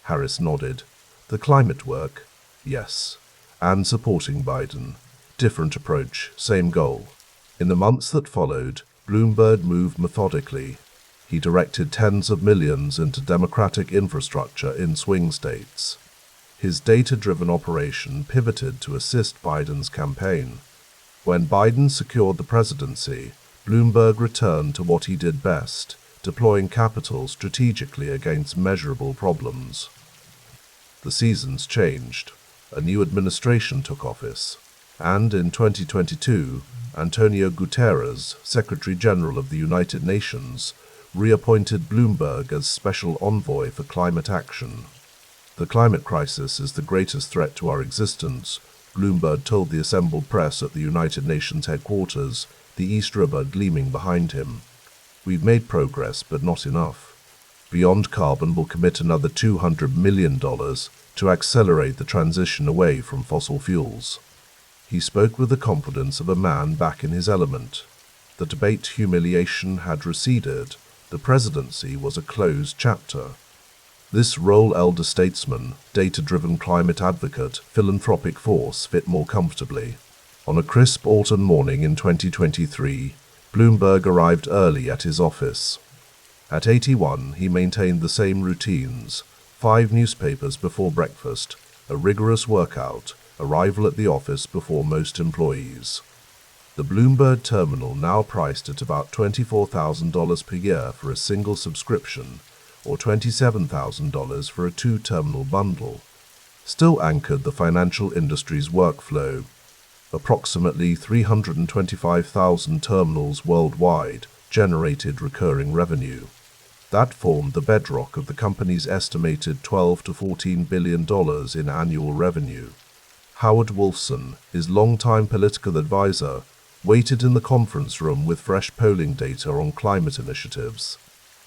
Harris nodded. "The climate work?" "Yes." "And supporting Biden?" "Different approach, same goal." In the months that followed, Bloomberg moved methodically. He directed tens of millions into Democratic infrastructure in swing states. His data-driven operation pivoted to assist Biden's campaign. When Biden secured the presidency, Bloomberg returned to what he did best, deploying capital strategically against measurable problems. The seasons changed. A new administration took office, and in 2022, Antonio Guterres, Secretary General of the United Nations, reappointed Bloomberg as Special Envoy for Climate Action. "The climate crisis is the greatest threat to our existence," Bloomberg told the assembled press at the United Nations headquarters, the East River gleaming behind him. "We've made progress, but not enough. Beyond Carbon will commit another $200 million to accelerate the transition away from fossil fuels." He spoke with the confidence of a man back in his element. The debate humiliation had receded. The presidency was a closed chapter. This role elder statesman, data-driven climate advocate, philanthropic force fit more comfortably. On a crisp autumn morning in 2023, Bloomberg arrived early at his office. At 81, he maintained the same routines: 5 newspapers before breakfast, a rigorous workout, arrival at the office before most employees. The Bloomberg Terminal now priced at about $24,000 per year for a single subscription, or $27,000 for a 2-terminal bundle, still anchored the financial industry's workflow. Approximately 325,000 terminals worldwide generated recurring revenue. That formed the bedrock of the company's estimated $12 to $14 billion in annual revenue. Howard Wolfson, his longtime political advisor, waited in the conference room with fresh polling data on climate initiatives.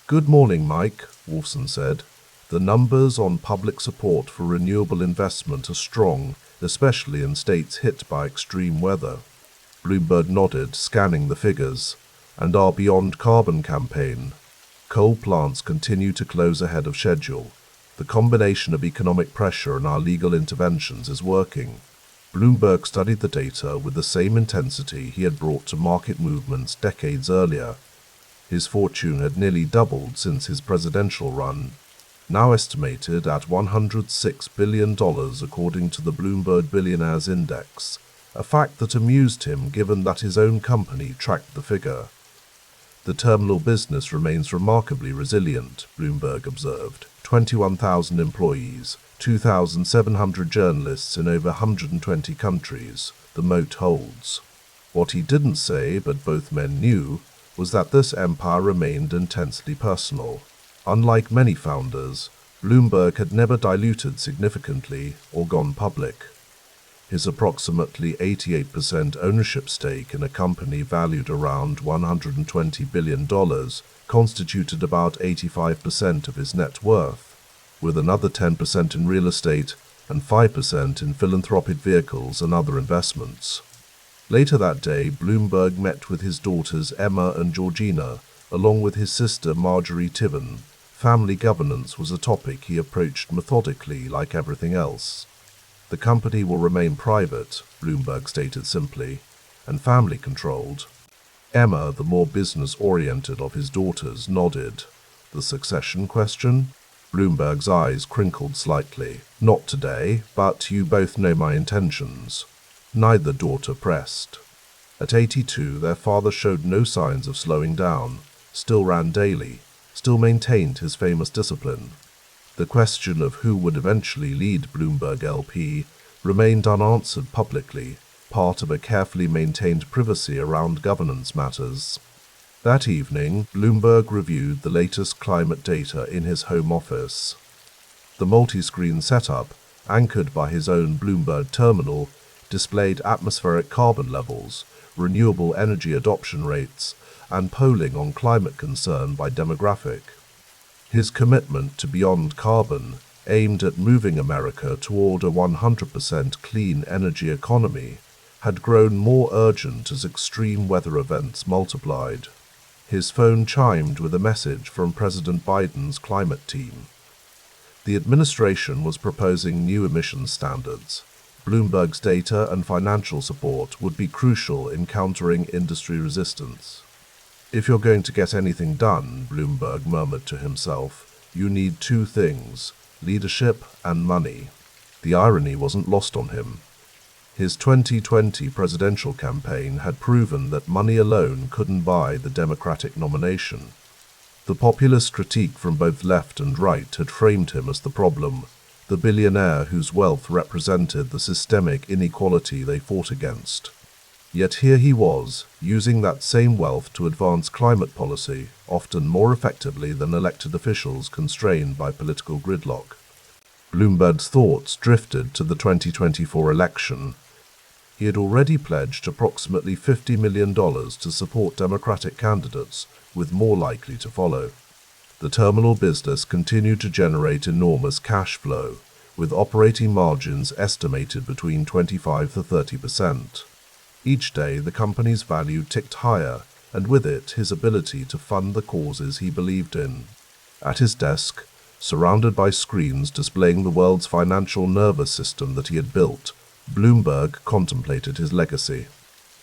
"Good morning, Mike," Wolfson said. "The numbers on public support for renewable investment are strong, especially in states hit by extreme weather." Bloomberg nodded, scanning the figures. "And our Beyond Carbon campaign?" "Coal plants continue to close ahead of schedule. The combination of economic pressure and our legal interventions is working." Bloomberg studied the data with the same intensity he had brought to market movements decades earlier. His fortune had nearly doubled since his presidential run, now estimated at $106 billion according to the Bloomberg Billionaires Index, a fact that amused him given that his own company tracked the figure. "The terminal business remains remarkably resilient," Bloomberg observed. 21,000 employees, 2,700 journalists in over 120 countries. The moat holds. What he didn't say, but both men knew, was that this empire remained intensely personal. Unlike many founders, Bloomberg had never diluted significantly or gone public. His approximately 88% ownership stake in a company valued around $120 billion constituted about 85% of his net worth, with another 10% in real estate and 5% in philanthropic vehicles and other investments. Later that day, Bloomberg met with his daughters Emma and Georgina, along with his sister Marjorie Tiven. Family governance was a topic he approached methodically like everything else. The company will remain private, Bloomberg stated simply, and family-controlled. Emma, the more business-oriented of his daughters, nodded. The succession question? Bloomberg's eyes crinkled slightly. Not today, but you both know my intentions. Neither daughter pressed. At 82, their father showed no signs of slowing down, still ran daily, still maintained his famous discipline. The question of who would eventually lead Bloomberg LP remained unanswered publicly, part of a carefully maintained privacy around governance matters. That evening, Bloomberg reviewed the latest climate data in his home office. The multi-screen setup, anchored by his own Bloomberg Terminal, displayed atmospheric carbon levels, renewable energy adoption rates, and polling on climate concern by demographic. His commitment to Beyond Carbon, aimed at moving America toward a 100% clean energy economy, had grown more urgent as extreme weather events multiplied. His phone chimed with a message from President Biden's climate team. The administration was proposing new emissions standards. Bloomberg's data and financial support would be crucial in countering industry resistance. If you're going to get anything done, Bloomberg murmured to himself, you need two things, leadership and money. The irony wasn't lost on him. His 2020 presidential campaign had proven that money alone couldn't buy the Democratic nomination. The populist critique from both left and right had framed him as the problem, the billionaire whose wealth represented the systemic inequality they fought against. Yet here he was, using that same wealth to advance climate policy, often more effectively than elected officials constrained by political gridlock. Bloomberg's thoughts drifted to the 2024 election. He had already pledged approximately $50 million to support Democratic candidates, with more likely to follow. The terminal business continued to generate enormous cash flow, with operating margins estimated between 25 to 30%. Each day, the company's value ticked higher, and with it, his ability to fund the causes he believed in. At his desk, surrounded by screens displaying the world's financial nervous system that he had built, Bloomberg contemplated his legacy.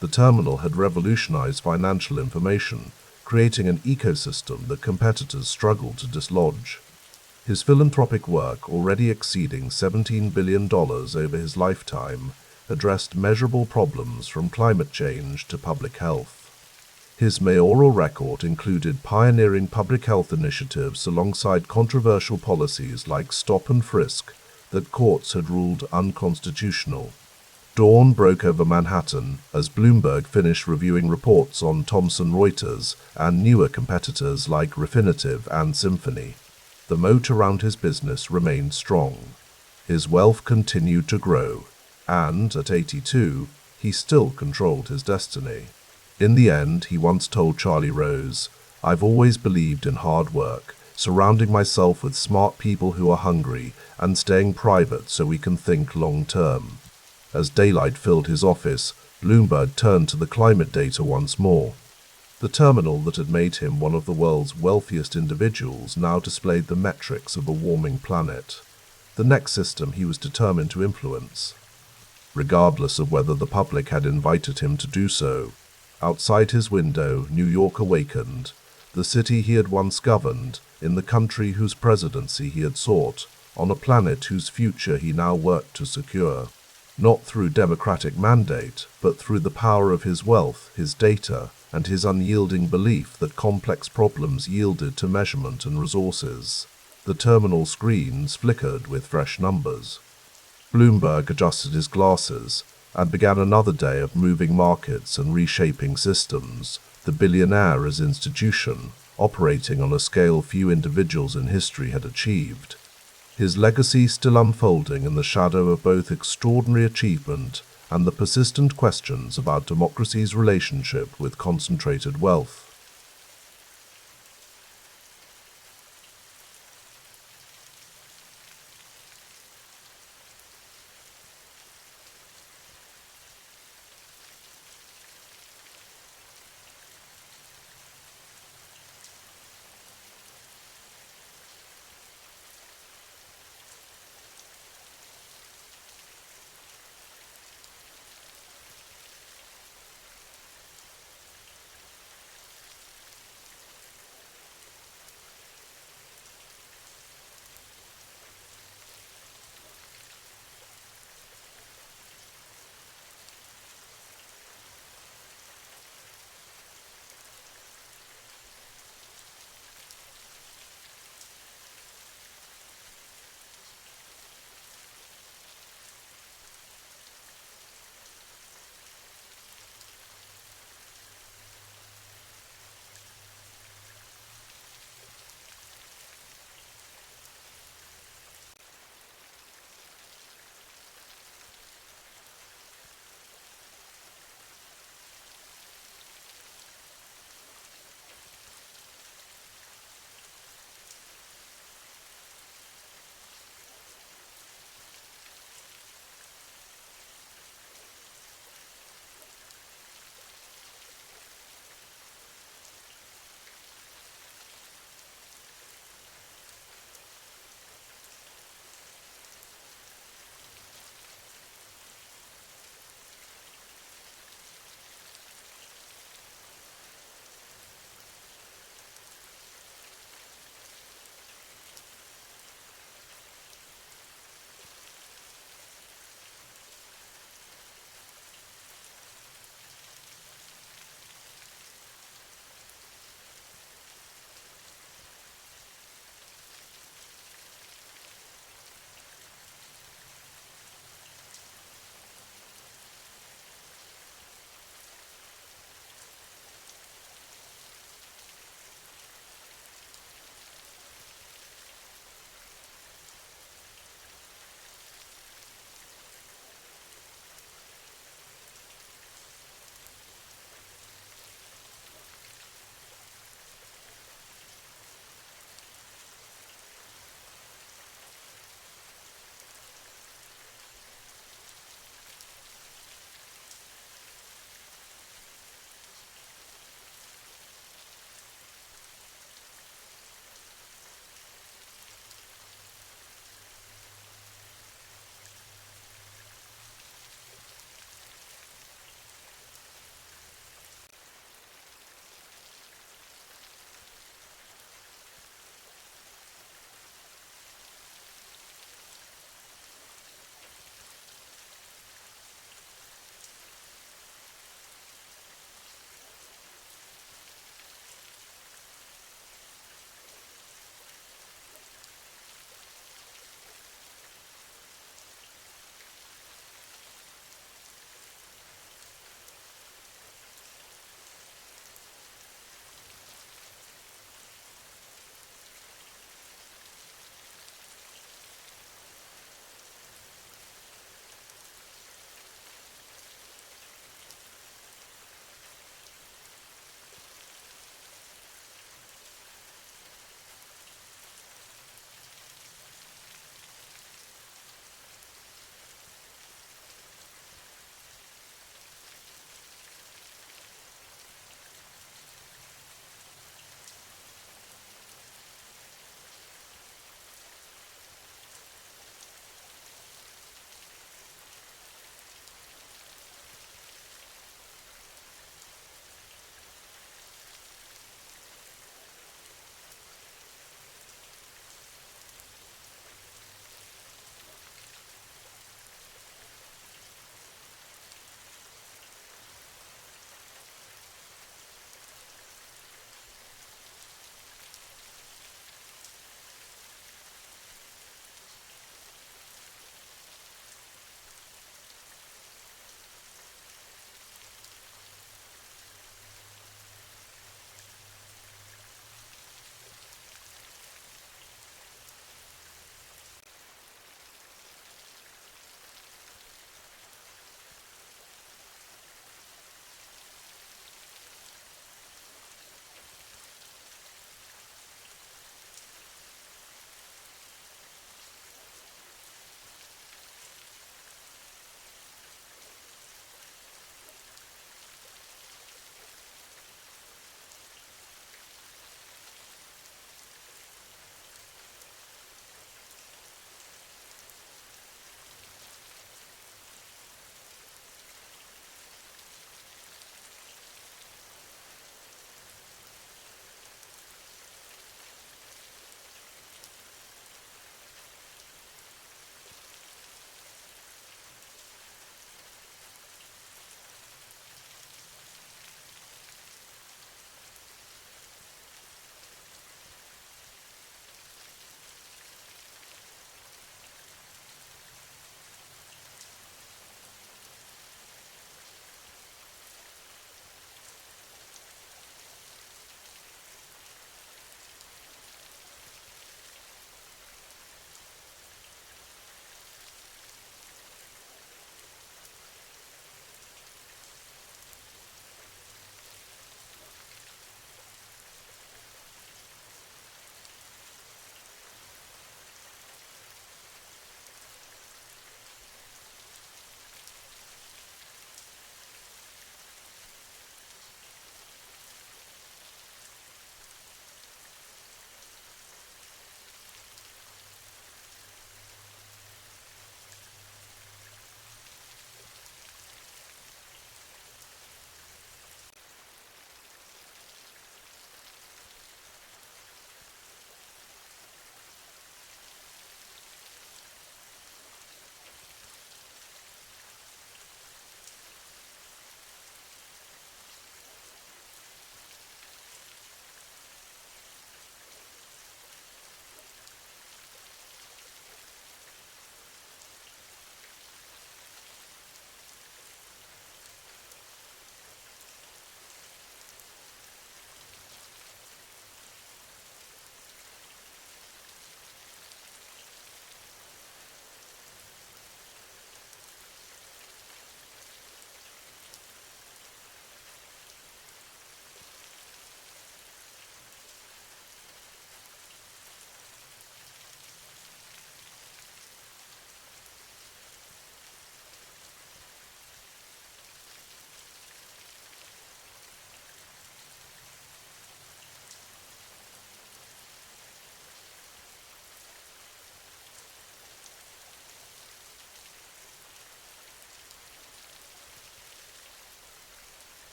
The terminal had revolutionized financial information, creating an ecosystem that competitors struggled to dislodge. His philanthropic work, already exceeding $17 billion over his lifetime, addressed measurable problems from climate change to public health. His mayoral record included pioneering public health initiatives alongside controversial policies like stop and frisk that courts had ruled unconstitutional. Dawn broke over Manhattan as Bloomberg finished reviewing reports on Thomson Reuters and newer competitors like Refinitiv and Symphony. The moat around his business remained strong. His wealth continued to grow, and at 82, he still controlled his destiny. In the end, he once told Charlie Rose, "I've always believed in hard work, surrounding myself with smart people who are hungry, and staying private so we can think long-term." As daylight filled his office, Bloomberg turned to the climate data once more. The terminal that had made him one of the world's wealthiest individuals now displayed the metrics of a warming planet, the next system he was determined to influence. Regardless of whether the public had invited him to do so, outside his window, New York awakened, the city he had once governed, in the country whose presidency he had sought, on a planet whose future he now worked to secure. Not through democratic mandate, but through the power of his wealth, his data, and his unyielding belief that complex problems yielded to measurement and resources. The terminal screens flickered with fresh numbers. Bloomberg adjusted his glasses and began another day of moving markets and reshaping systems, the Billionaire as institution, operating on a scale few individuals in history had achieved. His legacy still unfolding in the shadow of both extraordinary achievement and the persistent questions about democracy's relationship with concentrated wealth.